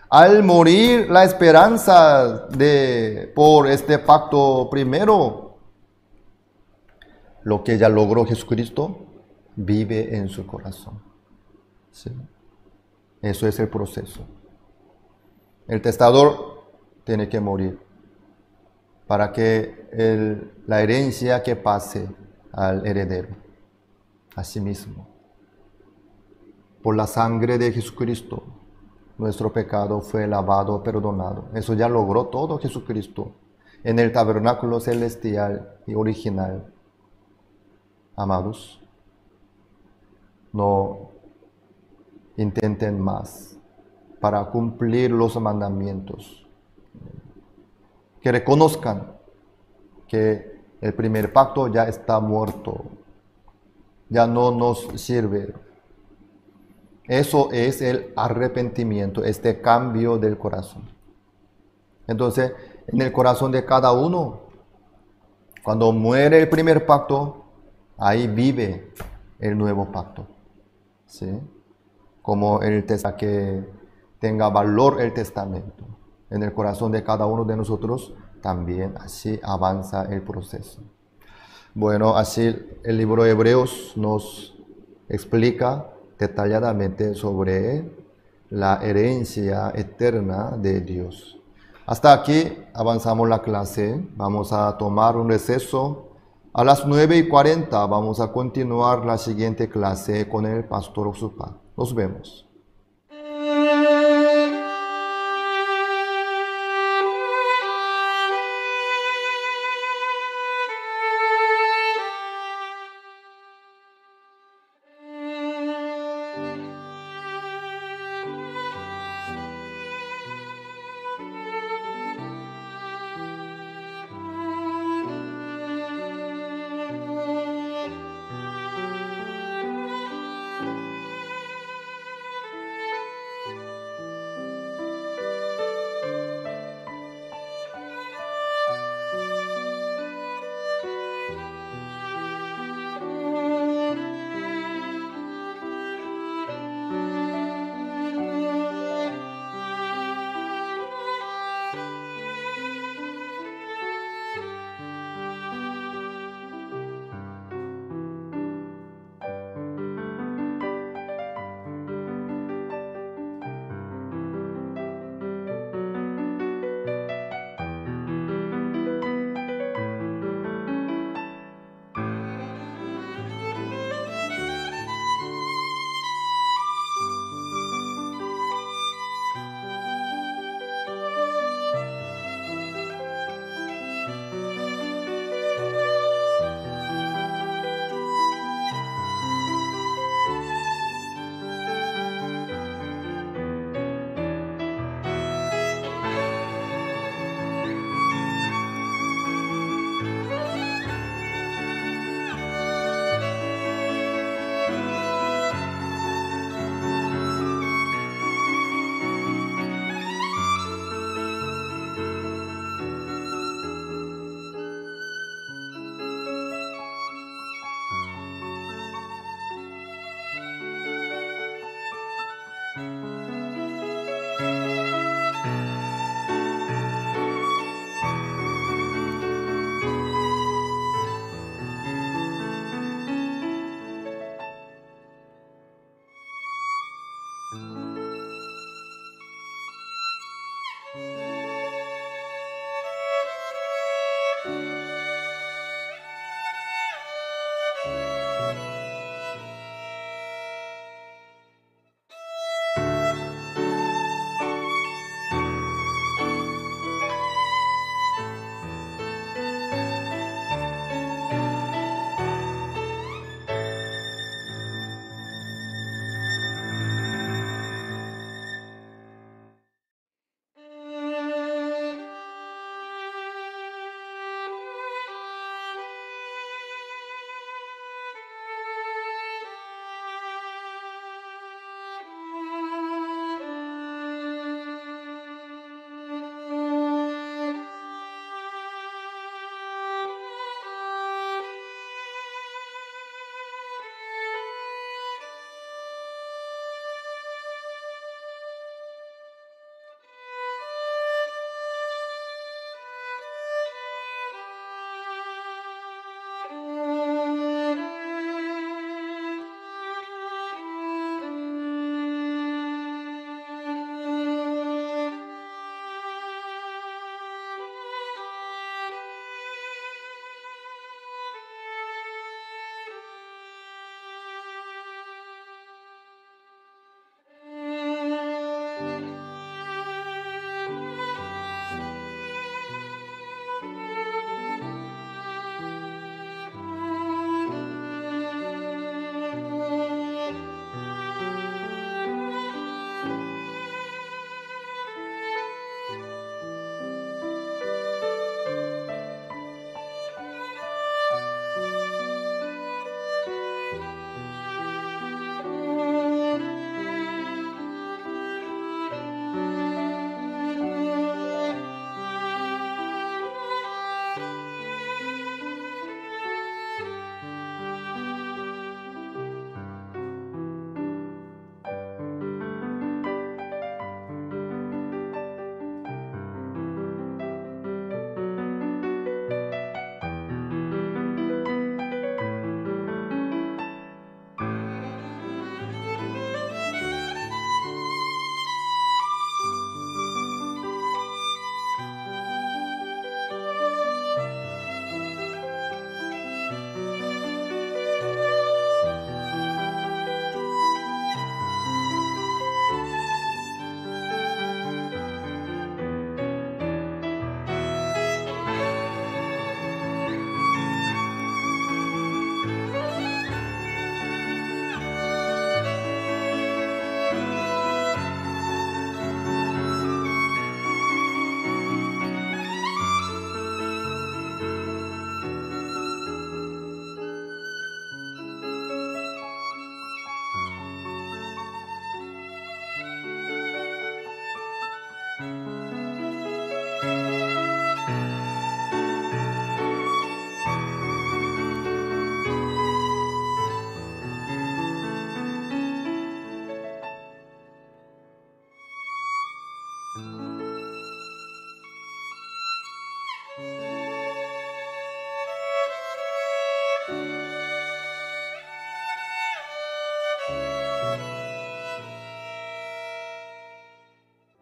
Al morir la esperanza por este pacto primero, lo que ya logró Jesucristo vive en su corazón. ¿Sí? Eso es el proceso. El testador tiene que morir para que la herencia que pase al heredero. Asimismo, por la sangre de Jesucristo, nuestro pecado fue lavado, perdonado. Eso ya logró todo Jesucristo en el tabernáculo celestial y original. Amados, no intenten más para cumplir los mandamientos. Que reconozcan que el primer pacto ya está muerto, ya no nos sirve. Eso es el arrepentimiento, este cambio del corazón. Entonces, en el corazón de cada uno, cuando muere el primer pacto, ahí vive el nuevo pacto. ¿Sí? Como el que tenga valor el testamento. En el corazón de cada uno de nosotros también así avanza el proceso. Bueno, así el libro de Hebreos nos explica detalladamente sobre la herencia eterna de Dios. Hasta aquí avanzamos la clase. Vamos a tomar un receso. A las 9:40 vamos a continuar la siguiente clase con el pastor Osupa. Nos vemos.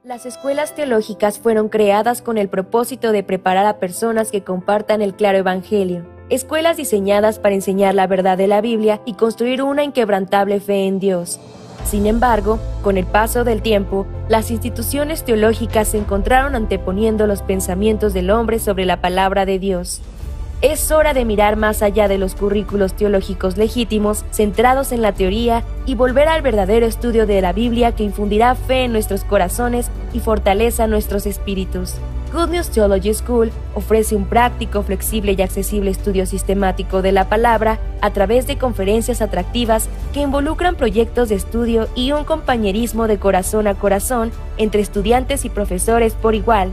Las escuelas teológicas fueron creadas con el propósito de preparar a personas que compartan el claro evangelio. Escuelas diseñadas para enseñar la verdad de la Biblia y construir una inquebrantable fe en Dios. Sin embargo, con el paso del tiempo, las instituciones teológicas se encontraron anteponiendo los pensamientos del hombre sobre la palabra de Dios. Es hora de mirar más allá de los currículos teológicos legítimos, centrados en la teoría, y volver al verdadero estudio de la Biblia que infundirá fe en nuestros corazones y fortaleza nuestros espíritus. Good News Theology School ofrece un práctico, flexible y accesible estudio sistemático de la palabra a través de conferencias atractivas que involucran proyectos de estudio y un compañerismo de corazón a corazón entre estudiantes y profesores por igual.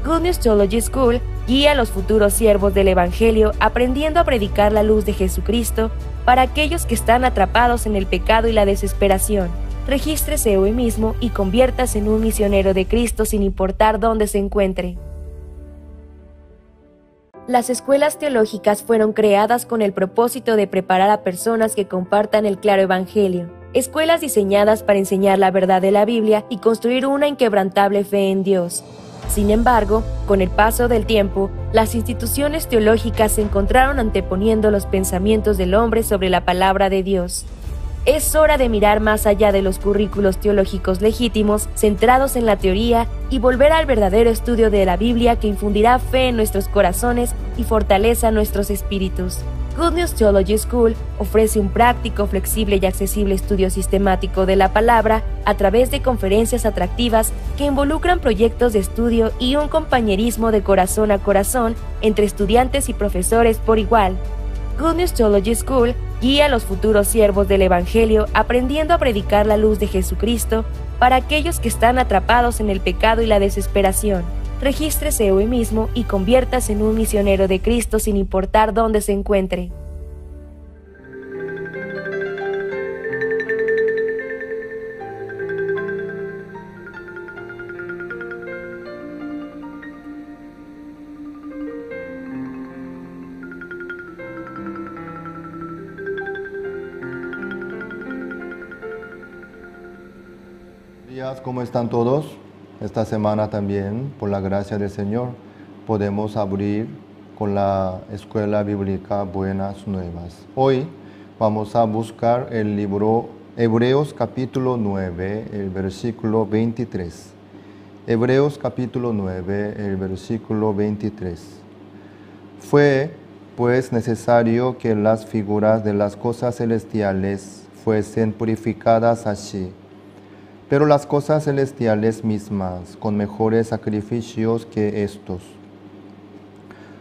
Good News Theology School guía a los futuros siervos del Evangelio aprendiendo a predicar la luz de Jesucristo para aquellos que están atrapados en el pecado y la desesperación. Regístrese hoy mismo y conviértase en un misionero de Cristo sin importar dónde se encuentre. Las escuelas teológicas fueron creadas con el propósito de preparar a personas que compartan el claro evangelio. Escuelas diseñadas para enseñar la verdad de la Biblia y construir una inquebrantable fe en Dios. Sin embargo, con el paso del tiempo, las instituciones teológicas se encontraron anteponiendo los pensamientos del hombre sobre la palabra de Dios. Es hora de mirar más allá de los currículos teológicos legítimos, centrados en la teoría, y volver al verdadero estudio de la Biblia que infundirá fe en nuestros corazones y fortaleza nuestros espíritus. Good News Theology School ofrece un práctico, flexible y accesible estudio sistemático de la palabra a través de conferencias atractivas que involucran proyectos de estudio y un compañerismo de corazón a corazón entre estudiantes y profesores por igual. Good News Theology School guía a los futuros siervos del Evangelio aprendiendo a predicar la luz de Jesucristo para aquellos que están atrapados en el pecado y la desesperación. Regístrese hoy mismo y conviértase en un misionero de Cristo sin importar dónde se encuentre. ¿Cómo están todos? Esta semana también, por la gracia del Señor, podemos abrir con la Escuela Bíblica Buenas Nuevas. Hoy vamos a buscar el libro Hebreos capítulo 9, el versículo 23. Hebreos capítulo 9, el versículo 23. Fue pues necesario que las figuras de las cosas celestiales fuesen purificadas así, pero las cosas celestiales mismas con mejores sacrificios que estos.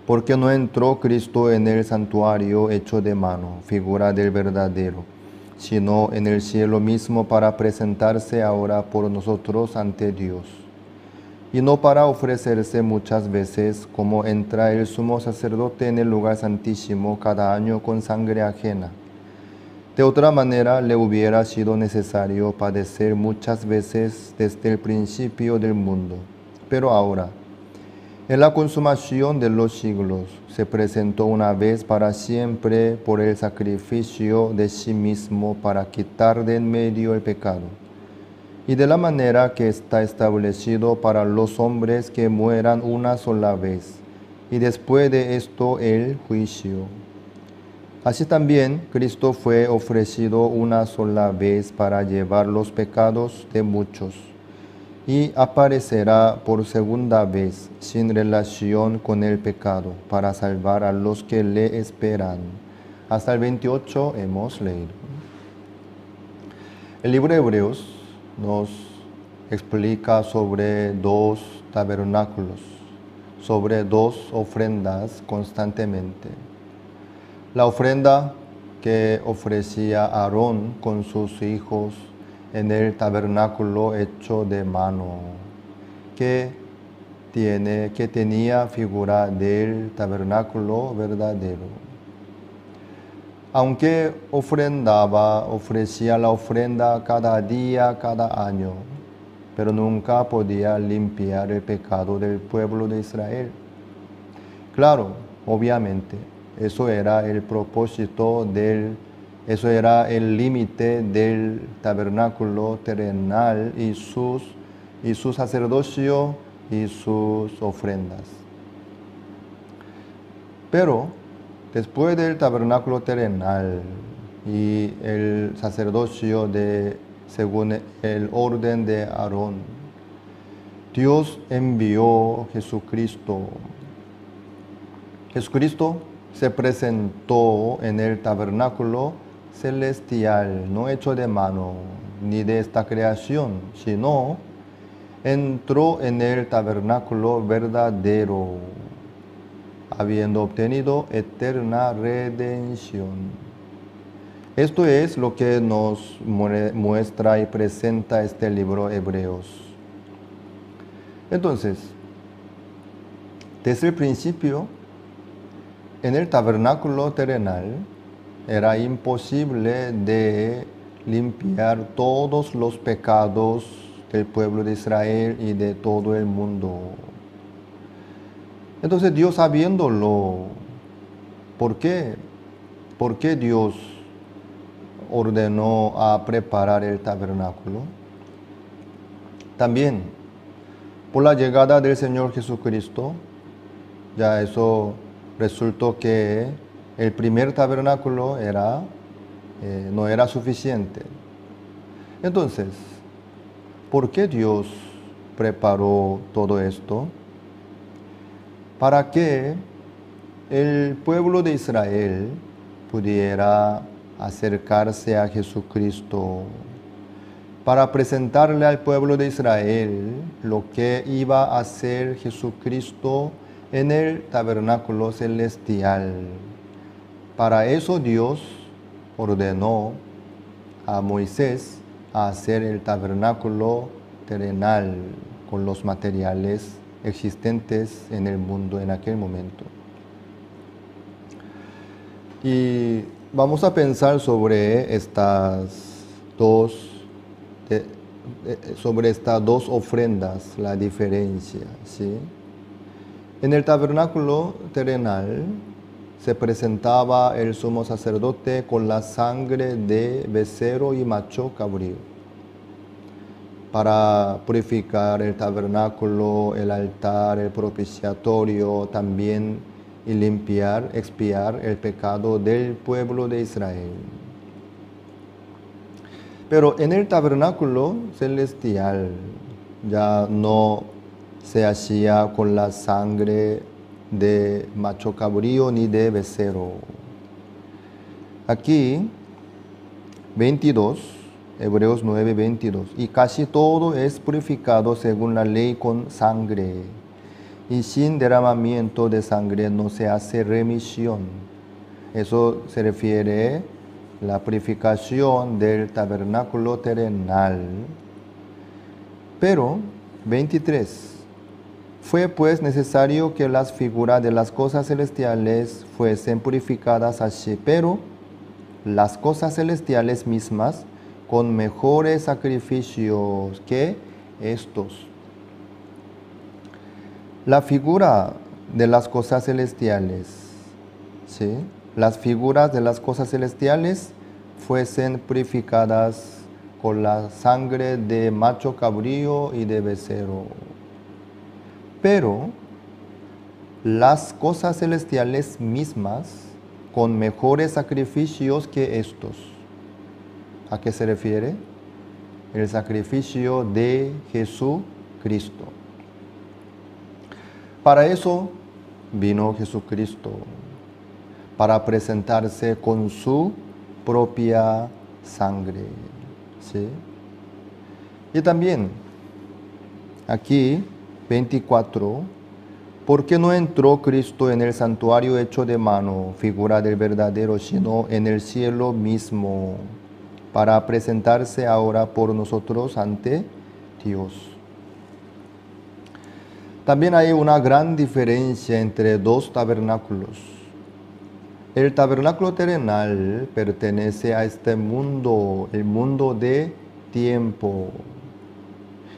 Porque no entró Cristo en el santuario hecho de mano, figura del verdadero, sino en el cielo mismo para presentarse ahora por nosotros ante Dios. Y no para ofrecerse muchas veces, como entra el sumo sacerdote en el lugar santísimo cada año con sangre ajena. De otra manera, le hubiera sido necesario padecer muchas veces desde el principio del mundo. Pero ahora, en la consumación de los siglos, se presentó una vez para siempre por el sacrificio de sí mismo para quitar de en medio el pecado. Y de la manera que está establecido para los hombres que mueran una sola vez, y después de esto el juicio. Así también Cristo fue ofrecido una sola vez para llevar los pecados de muchos, y aparecerá por segunda vez sin relación con el pecado para salvar a los que le esperan. Hasta el 28 hemos leído. El libro de Hebreos nos explica sobre dos tabernáculos, sobre dos ofrendas constantemente. La ofrenda que ofrecía Aarón con sus hijos en el tabernáculo hecho de mano, que tenía figura del tabernáculo verdadero. Aunque ofrecía la ofrenda cada día, cada año, pero nunca podía limpiar el pecado del pueblo de Israel. Claro, obviamente, eso era el propósito eso era el límite del tabernáculo terrenal y sus y su sacerdocio y sus ofrendas. Pero después del tabernáculo terrenal y el sacerdocio según el orden de Aarón, Dios envió Jesucristo. Jesucristo se presentó en el tabernáculo celestial, no hecho de mano, ni de esta creación, sino entró en el tabernáculo verdadero, habiendo obtenido eterna redención. Esto es lo que nos muestra y presenta este libro Hebreos. Entonces, desde el principio, en el tabernáculo terrenal era imposible de limpiar todos los pecados del pueblo de Israel y de todo el mundo. Entonces Dios, sabiéndolo, ¿por qué Dios ordenó a preparar el tabernáculo? También por la llegada del Señor Jesucristo, ya eso resultó que el primer tabernáculo no era suficiente. Entonces, ¿por qué Dios preparó todo esto? Para que el pueblo de Israel pudiera acercarse a Jesucristo, para presentarle al pueblo de Israel lo que iba a hacer Jesucristo en el tabernáculo celestial. Para eso Dios ordenó a Moisés a hacer el tabernáculo terrenal con los materiales existentes en el mundo en aquel momento. Y vamos a pensar sobre estas dos ofrendas, la diferencia, ¿sí? En el tabernáculo terrenal se presentaba el sumo sacerdote con la sangre de becerro y macho cabrío para purificar el tabernáculo, el altar, el propiciatorio también, y limpiar, expiar el pecado del pueblo de Israel. Pero en el tabernáculo celestial ya no se hacía con la sangre de macho cabrío ni de becerro. Aquí, 22, Hebreos 9, 22. Y casi todo es purificado según la ley con sangre, y sin derramamiento de sangre no se hace remisión. Eso se refiere a la purificación del tabernáculo terrenal. Pero, 23. Fue pues necesario que las figuras de las cosas celestiales fuesen purificadas así, pero las cosas celestiales mismas con mejores sacrificios que estos. La figura de las cosas celestiales, ¿sí? Las figuras de las cosas celestiales fuesen purificadas con la sangre de macho cabrío y de becerro. Pero las cosas celestiales mismas con mejores sacrificios que estos. ¿A qué se refiere? El sacrificio de Jesucristo. Para eso vino Jesucristo, para presentarse con su propia sangre, ¿sí? Y también, aquí, 24, ¿por qué no entró Cristo en el santuario hecho de mano, figura del verdadero, sino en el cielo mismo, para presentarse ahora por nosotros ante Dios? También hay una gran diferencia entre dos tabernáculos. El tabernáculo terrenal pertenece a este mundo, el mundo de tiempo.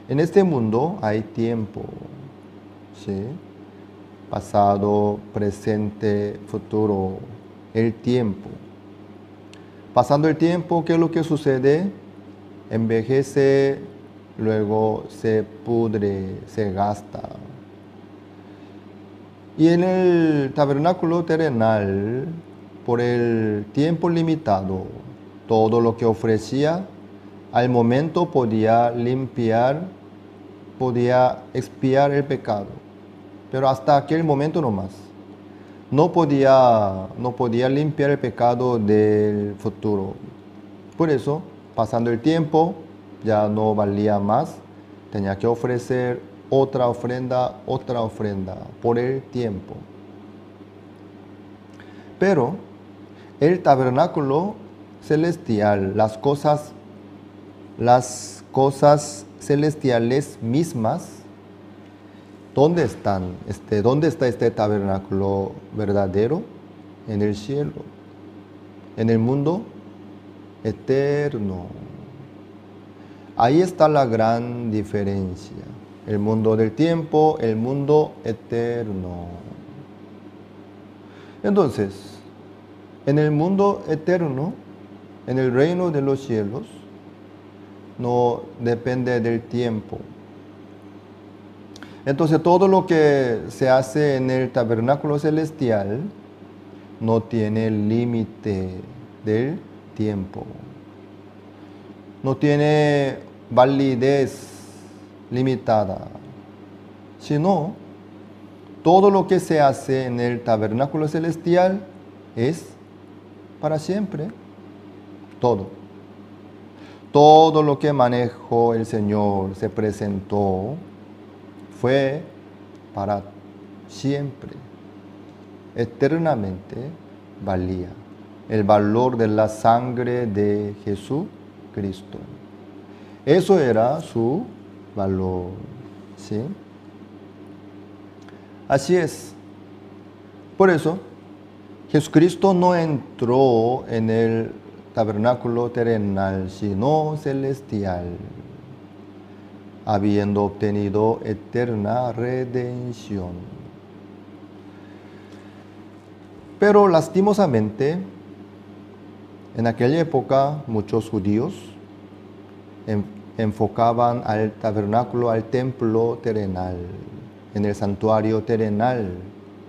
En este mundo hay tiempo, ¿sí? Pasado, presente, futuro, el tiempo. Pasando el tiempo, ¿qué es lo que sucede? Envejece luego se pudre, se gasta. Y en el tabernáculo terrenal, por el tiempo limitado, todo lo que ofrecía al momento podía limpiar, podía expiar el pecado, pero hasta aquel momento no más. No podía limpiar el pecado del futuro. Por eso, pasando el tiempo, ya no valía más. Tenía que ofrecer otra ofrenda por el tiempo. Pero el tabernáculo celestial, las cosas celestiales mismas, ¿dónde están? ¿Dónde está este tabernáculo verdadero? En el cielo, en el mundo eterno. Ahí está la gran diferencia. El mundo del tiempo, el mundo eterno. Entonces, en el mundo eterno, en el reino de los cielos, no depende del tiempo. Entonces todo lo que se hace en el tabernáculo celestial no tiene límite del tiempo. No tiene validez limitada, sino todo lo que se hace en el tabernáculo celestial es para siempre. Todo lo que manejó el Señor, se presentó, fue para siempre, eternamente valía el valor de la sangre de Jesucristo. Eso era su valor, ¿sí? Así es. Por eso, Jesucristo no entró en el tabernáculo terrenal, sino celestial, habiendo obtenido eterna redención. Pero lastimosamente, en aquella época muchos judíos enfocaban al tabernáculo, al templo terrenal, en el santuario terrenal,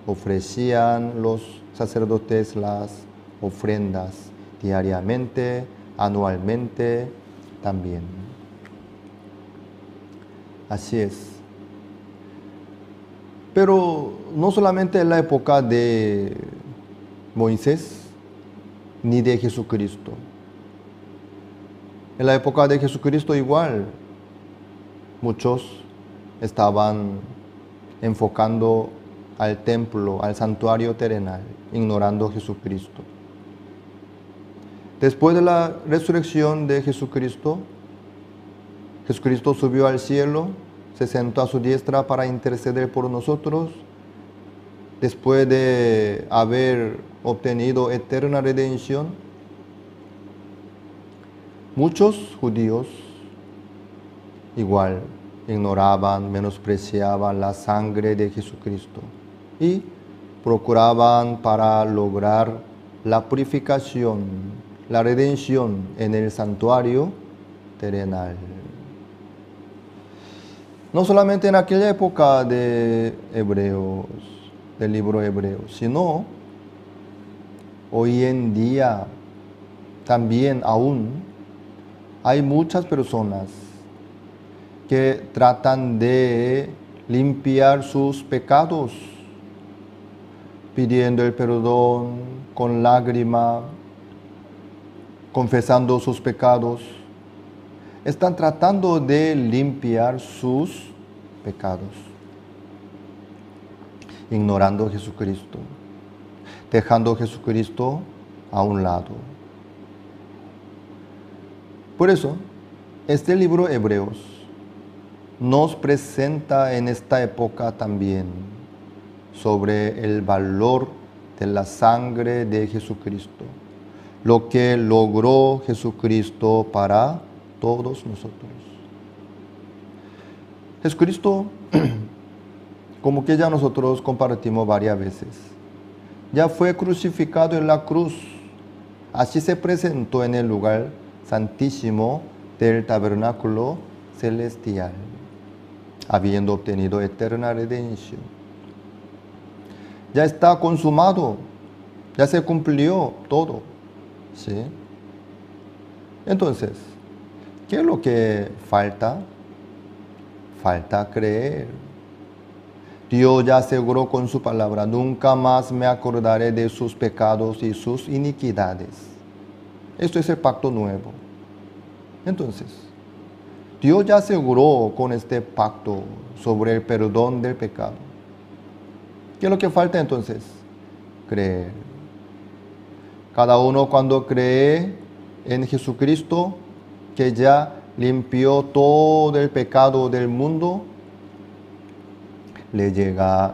ofrecían los sacerdotes las ofrendas diariamente, anualmente también. Así es. Pero no solamente en la época de Moisés ni de Jesucristo. En la época de Jesucristo igual, muchos estaban enfocando al templo, al santuario terrenal, ignorando a Jesucristo. Después de la resurrección de Jesucristo, Jesucristo subió al cielo, se sentó a su diestra para interceder por nosotros. Después de haber obtenido eterna redención, muchos judíos igual ignoraban, menospreciaban la sangre de Jesucristo y procuraban para lograr la purificación, la redención en el santuario terrenal. No solamente en aquella época de Hebreos, del libro Hebreos, sino hoy en día también aún hay muchas personas que tratan de limpiar sus pecados, pidiendo el perdón con lágrima, confesando sus pecados. Están tratando de limpiar sus pecados, ignorando a Jesucristo, dejando a Jesucristo a un lado. Por eso, este libro Hebreos nos presenta en esta época también sobre el valor de la sangre de Jesucristo, lo que logró Jesucristo para todos nosotros. Jesucristo, como que ya nosotros compartimos varias veces, ya fue crucificado en la cruz, así se presentó en el lugar santísimo del tabernáculo celestial, habiendo obtenido eterna redención. Ya está consumado, ya se cumplió todo, ¿sí? Entonces, ¿qué es lo que falta? Falta creer. Dios ya aseguró con su palabra, nunca más me acordaré de sus pecados y sus iniquidades. Esto es el pacto nuevo. Entonces, Dios ya aseguró con este pacto sobre el perdón del pecado. ¿Qué es lo que falta entonces? Creer. Cada uno cuando cree en Jesucristo, que ya limpió todo el pecado del mundo, le llega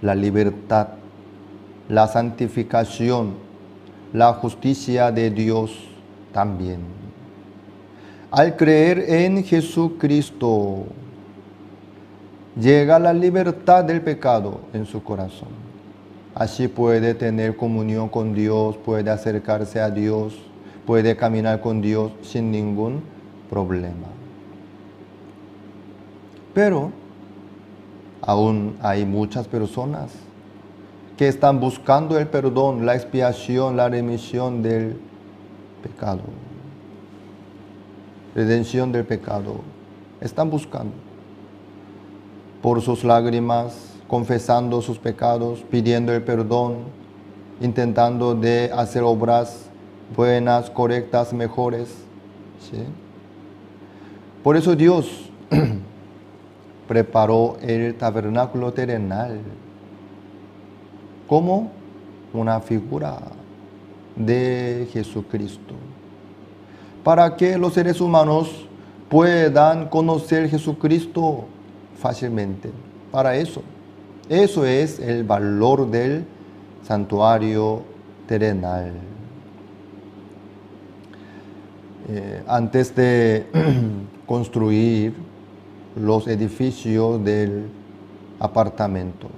la libertad, la santificación, la justicia de Dios también. Al creer en Jesucristo, llega la libertad del pecado en su corazón. Así puede tener comunión con Dios, puede acercarse a Dios, puede caminar con Dios sin ningún problema. Pero aún hay muchas personas que están buscando el perdón, la expiación, la remisión del pecado. Redención del pecado. Están buscando. Por sus lágrimas, confesando sus pecados, pidiendo el perdón, intentando de hacer obras buenas, correctas, mejores. ¿Sí? Por eso Dios preparó el tabernáculo terrenal como una figura de Jesucristo, para que los seres humanos puedan conocer Jesucristo fácilmente. Para eso es el valor del santuario terrenal. Antes de construir los edificios del apartamento,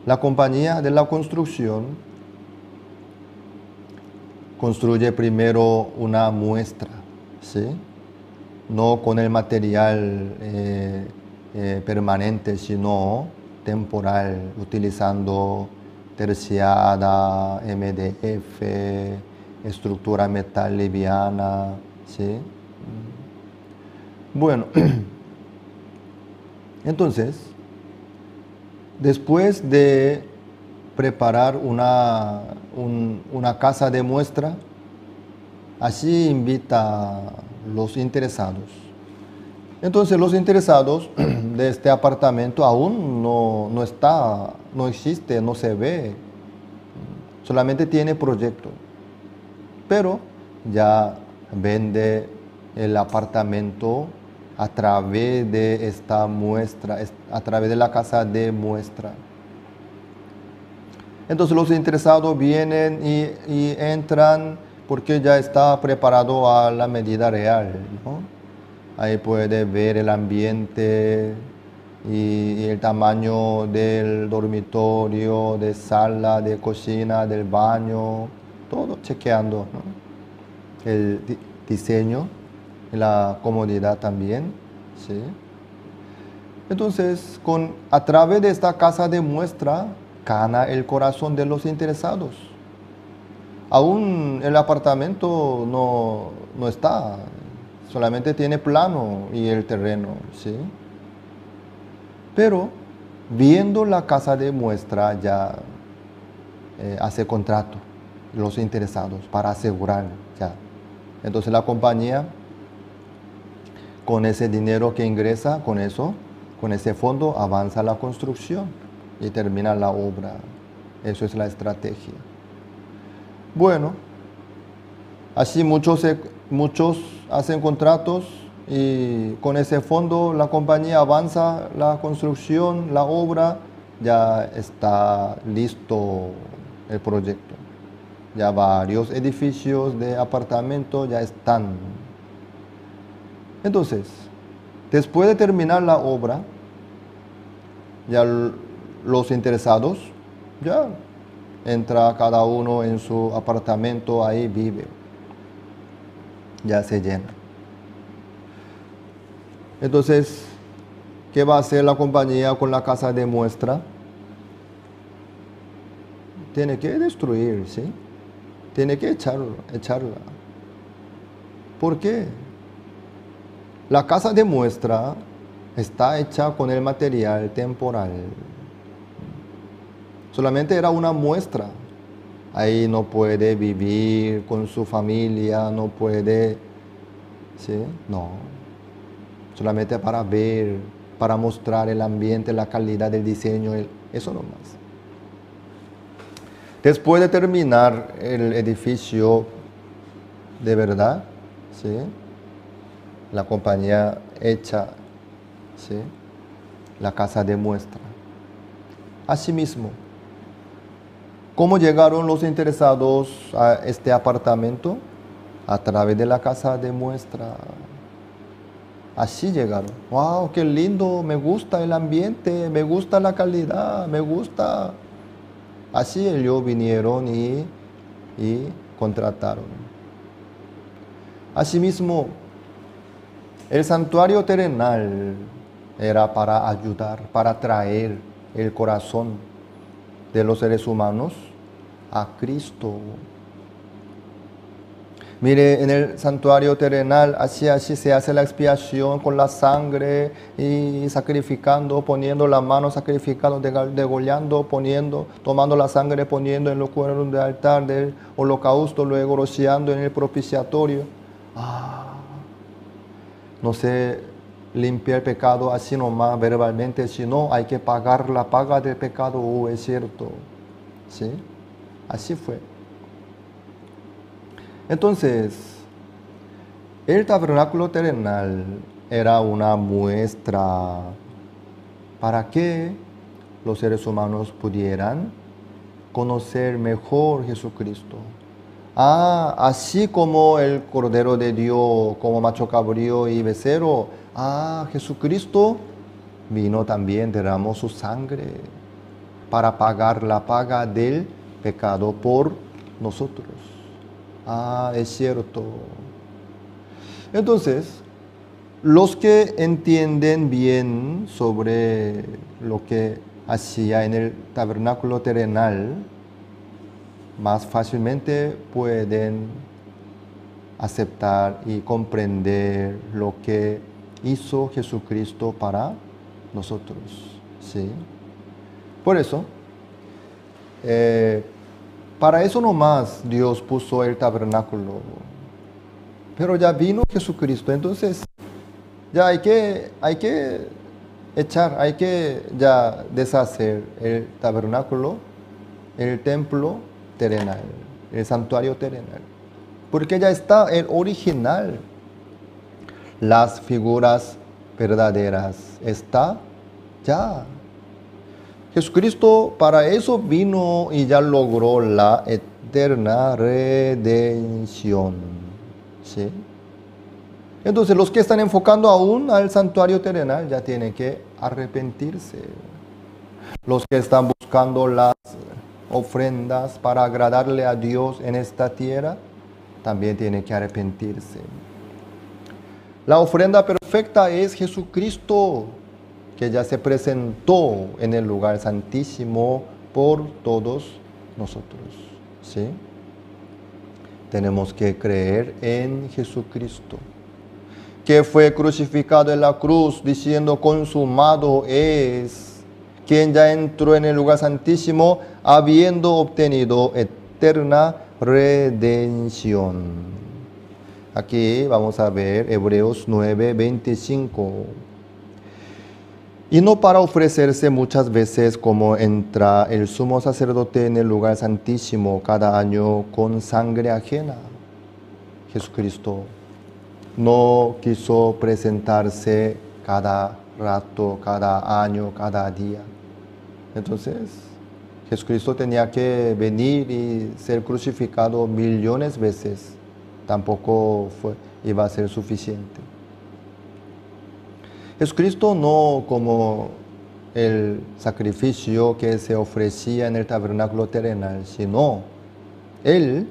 la compañía de la construcción construye primero una muestra, ¿sí? No con el material permanente, sino temporal, utilizando terciada, MDF, estructura metal liviana, ¿sí? Bueno, entonces, después de preparar una casa de muestra, así invita a los interesados. Entonces los interesados de este apartamento aún no existe, no se ve, solamente tiene proyecto, pero ya vende el apartamento a través de esta muestra, a través de la casa de muestra. Entonces los interesados vienen y entran porque ya está preparado a la medida real, ¿no? Ahí puede ver el ambiente y el tamaño del dormitorio, de sala, de cocina, del baño, todo chequeando, ¿no? El diseño, la comodidad también, ¿sí? Entonces, a través de esta casa de muestra, gana el corazón de los interesados. Aún el apartamento no está, solamente tiene plano y el terreno, ¿sí? Pero viendo la casa de muestra ya hace contrato los interesados para asegurar ya. Entonces la compañía, con ese dinero que ingresa, con ese fondo, avanza la construcción y termina la obra. Eso es la estrategia. Bueno, así muchos hacen contratos y con ese fondo la compañía avanza la construcción, la obra, ya está listo el proyecto. Ya varios edificios de apartamentos ya están. Entonces, después de terminar la obra, ya los interesados, ya entra cada uno en su apartamento, ahí vive. Ya se llena. Entonces, ¿qué va a hacer la compañía con la casa de muestra? Tiene que destruir, ¿sí? Tiene que echarla. ¿Por qué? La casa de muestra está hecha con el material temporal. Solamente era una muestra. Ahí no puede vivir con su familia, no puede, ¿sí? No. Solamente para ver, para mostrar el ambiente, la calidad del diseño, eso nomás. Después de terminar el edificio de verdad, ¿sí? La compañía echa, ¿sí? La casa de muestra. Asimismo, ¿cómo llegaron los interesados a este apartamento? A través de la casa de muestra. Así llegaron. ¡Wow! ¡Qué lindo! Me gusta el ambiente, me gusta la calidad, me gusta. Así ellos vinieron y contrataron. Asimismo, el santuario terrenal era para ayudar, para traer el corazón de los seres humanos a Cristo. Mire, en el santuario terrenal, así se hace la expiación con la sangre y sacrificando, poniendo la mano, sacrificando, degollando, tomando la sangre, poniendo en los cuernos del altar del holocausto, luego rociando en el propiciatorio. No se limpia el pecado así nomás verbalmente, sino hay que pagar la paga del pecado, es cierto. ¿Sí? Así fue. Entonces, el tabernáculo terrenal era una muestra para que los seres humanos pudieran conocer mejor Jesucristo. Así como el Cordero de Dios, como macho cabrío y becerro, Jesucristo vino también, derramó su sangre para pagar la paga del pecado por nosotros. Es cierto. Entonces, los que entienden bien sobre lo que hacía en el tabernáculo terrenal, más fácilmente pueden aceptar y comprender lo que hizo Jesucristo para nosotros. ¿Sí? Por eso, para eso nomás Dios puso el tabernáculo. Pero ya vino Jesucristo, entonces ya hay que echar, hay que ya deshacer el tabernáculo, el templo terrenal, el santuario terrenal. Porque ya está el original. Las figuras verdaderas está ya. Jesucristo para eso vino y ya logró la eterna redención. ¿Sí? Entonces los que están enfocando aún al santuario terrenal ya tienen que arrepentirse. Los que están buscando las ofrendas para agradarle a Dios en esta tierra también tienen que arrepentirse. La ofrenda perfecta es Jesucristo, que ya se presentó en el lugar santísimo por todos nosotros. ¿Sí? Tenemos que creer en Jesucristo, que fue crucificado en la cruz diciendo consumado es, quien ya entró en el lugar santísimo habiendo obtenido eterna redención. Aquí vamos a ver Hebreos 9:25. Y no para ofrecerse muchas veces como entra el sumo sacerdote en el lugar santísimo cada año con sangre ajena. Jesucristo no quiso presentarse cada rato, cada año, cada día. Entonces, Jesucristo tenía que venir y ser crucificado millones de veces. Tampoco iba a ser suficiente. Jesucristo no como el sacrificio que se ofrecía en el tabernáculo terrenal, sino Él,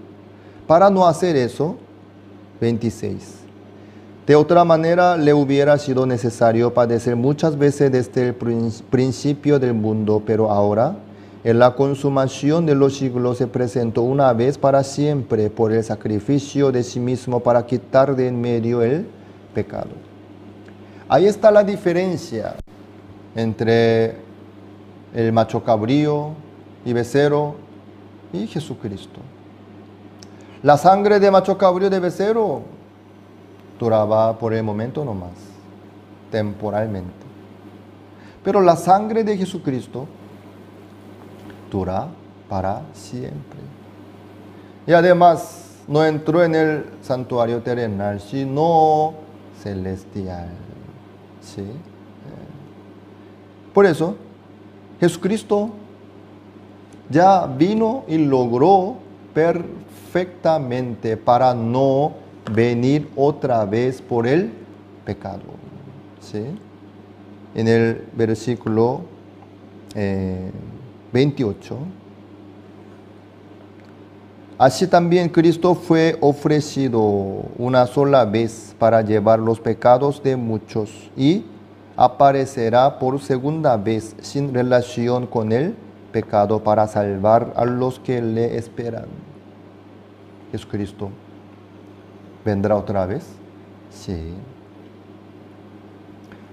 para no hacer eso, 26, De otra manera, le hubiera sido necesario padecer muchas veces desde el principio del mundo, pero ahora, en la consumación de los siglos, se presentó una vez para siempre por el sacrificio de sí mismo para quitar de en medio el pecado. Ahí está la diferencia entre el macho cabrío y becerro y Jesucristo. La sangre de macho cabrío de becerro duraba por el momento nomás, temporalmente. Pero la sangre de Jesucristo dura para siempre. Y además no entró en el santuario terrenal, sino celestial. ¿Sí? Por eso, Jesucristo ya vino y logró perfectamente para no venir otra vez por el pecado. ¿Sí? En el versículo 28. Así también Cristo fue ofrecido una sola vez para llevar los pecados de muchos y aparecerá por segunda vez sin relación con el pecado para salvar a los que le esperan. Jesucristo ¿vendrá otra vez? Sí.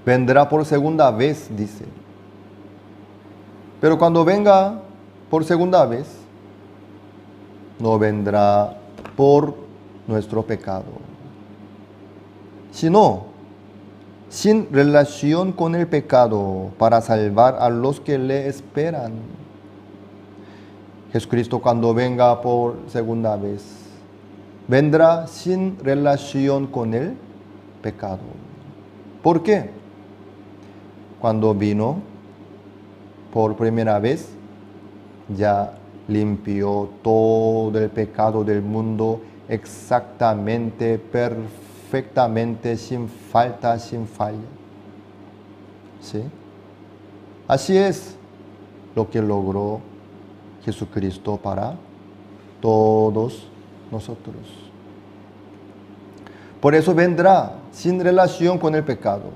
Vendrá por segunda vez, dice. Pero cuando venga por segunda vez, no vendrá por nuestro pecado, sino sin relación con el pecado para salvar a los que le esperan. Jesucristo cuando venga por segunda vez, vendrá sin relación con el pecado. ¿Por qué? Cuando vino por primera vez, ya limpió todo el pecado del mundo exactamente, perfectamente, sin falta, sin falla. ¿Sí? Así es lo que logró Jesucristo para todos nosotros. Por eso vendrá sin relación con el pecado.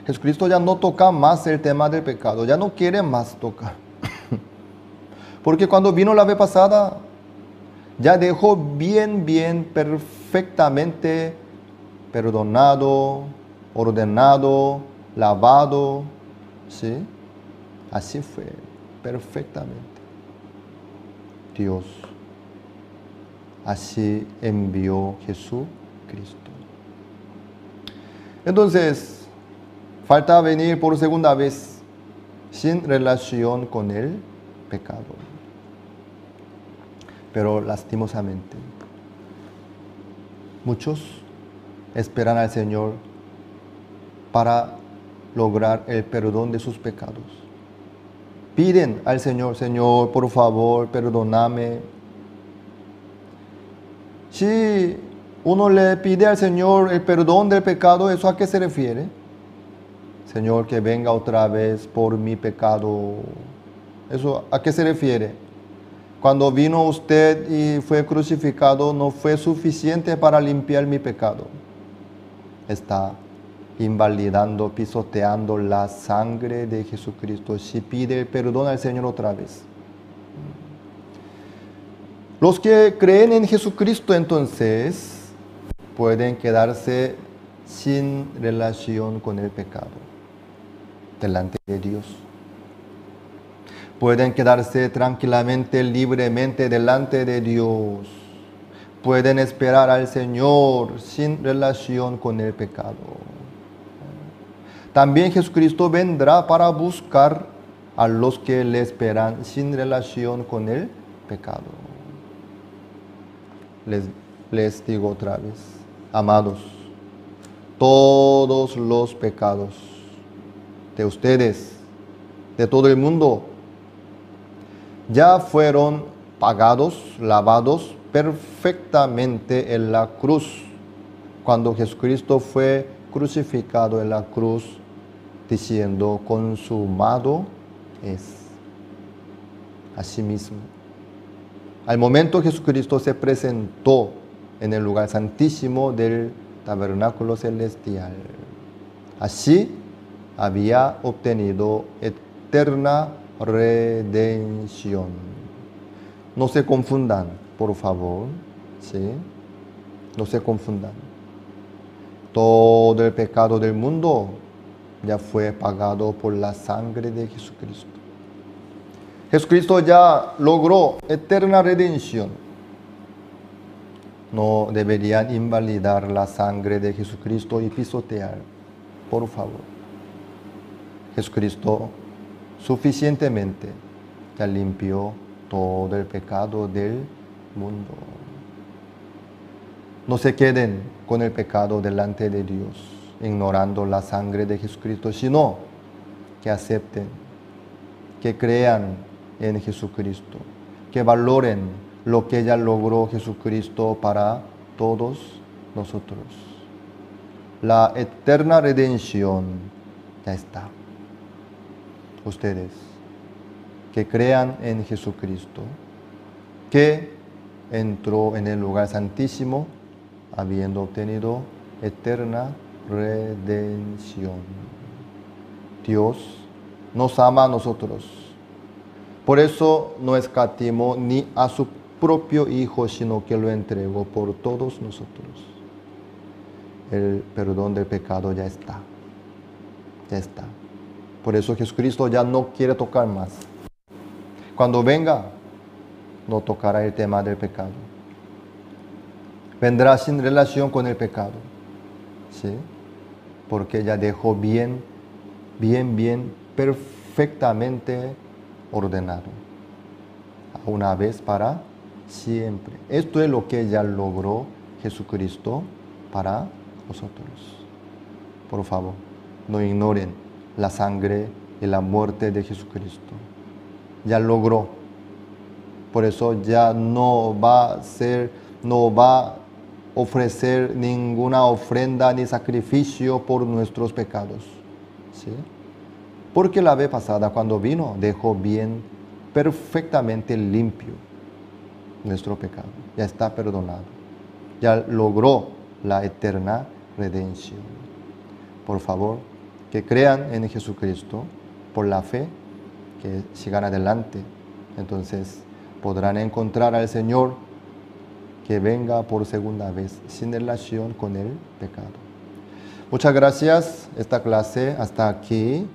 Jesucristo ya no toca más el tema del pecado, ya no quiere más tocar. Porque cuando vino la vez pasada, ya dejó bien, perfectamente perdonado, ordenado, lavado. ¿Sí? Así fue, perfectamente. Dios así envió Jesucristo. Entonces, falta venir por segunda vez sin relación con el pecado. Pero lastimosamente, muchos esperan al Señor para lograr el perdón de sus pecados. Piden al Señor, Señor, por favor, perdóname. Si uno le pide al Señor el perdón del pecado, ¿eso a qué se refiere? Señor, que venga otra vez por mi pecado. ¿Eso a qué se refiere? Cuando vino usted y fue crucificado, no fue suficiente para limpiar mi pecado. Está invalidando, pisoteando la sangre de Jesucristo. Si pide el perdón al Señor otra vez. Los que creen en Jesucristo entonces pueden quedarse sin relación con el pecado delante de Dios. Pueden quedarse tranquilamente, libremente delante de Dios. Pueden esperar al Señor sin relación con el pecado. También Jesucristo vendrá para buscar a los que le esperan sin relación con el pecado. Les digo otra vez, amados, todos los pecados de ustedes, de todo el mundo, ya fueron pagados, lavados perfectamente en la cruz, cuando Jesucristo fue crucificado en la cruz, diciendo, consumado es. Asimismo, al momento Jesucristo se presentó en el lugar santísimo del tabernáculo celestial. Así había obtenido eterna redención. No se confundan, por favor, ¿sí? No se confundan. Todo el pecado del mundo ya fue pagado por la sangre de Jesucristo. Jesucristo ya logró eterna redención. No deberían invalidar la sangre de Jesucristo y pisotear, por favor. Jesucristo suficientemente ya limpió todo el pecado del mundo. No se queden con el pecado delante de Dios, ignorando la sangre de Jesucristo, sino que acepten, que crean en Jesucristo, que valoren lo que ya logró Jesucristo para todos nosotros. La eterna redención ya está. Ustedes que crean en Jesucristo, que entró en el lugar santísimo, habiendo obtenido eterna redención. Dios nos ama a nosotros. Por eso no escatimó ni a su propio Hijo, sino que lo entregó por todos nosotros. El perdón del pecado ya está. Ya está. Por eso Jesucristo ya no quiere tocar más. Cuando venga, no tocará el tema del pecado. Vendrá sin relación con el pecado, ¿sí? Porque ya dejó bien, perfectamente ordenado. Una vez para siempre. Esto es lo que ya logró Jesucristo para nosotros. Por favor, no ignoren la sangre y la muerte de Jesucristo. Ya logró. Por eso ya no va a ofrecer ninguna ofrenda ni sacrificio por nuestros pecados, ¿sí? Porque la vez pasada cuando vino dejó bien perfectamente limpio nuestro pecado. Ya está perdonado. Ya logró la eterna redención. Por favor, que crean en Jesucristo por la fe, que sigan adelante. Entonces podrán encontrar al Señor que venga por segunda vez sin relación con el pecado. Muchas gracias. Esta clase hasta aquí.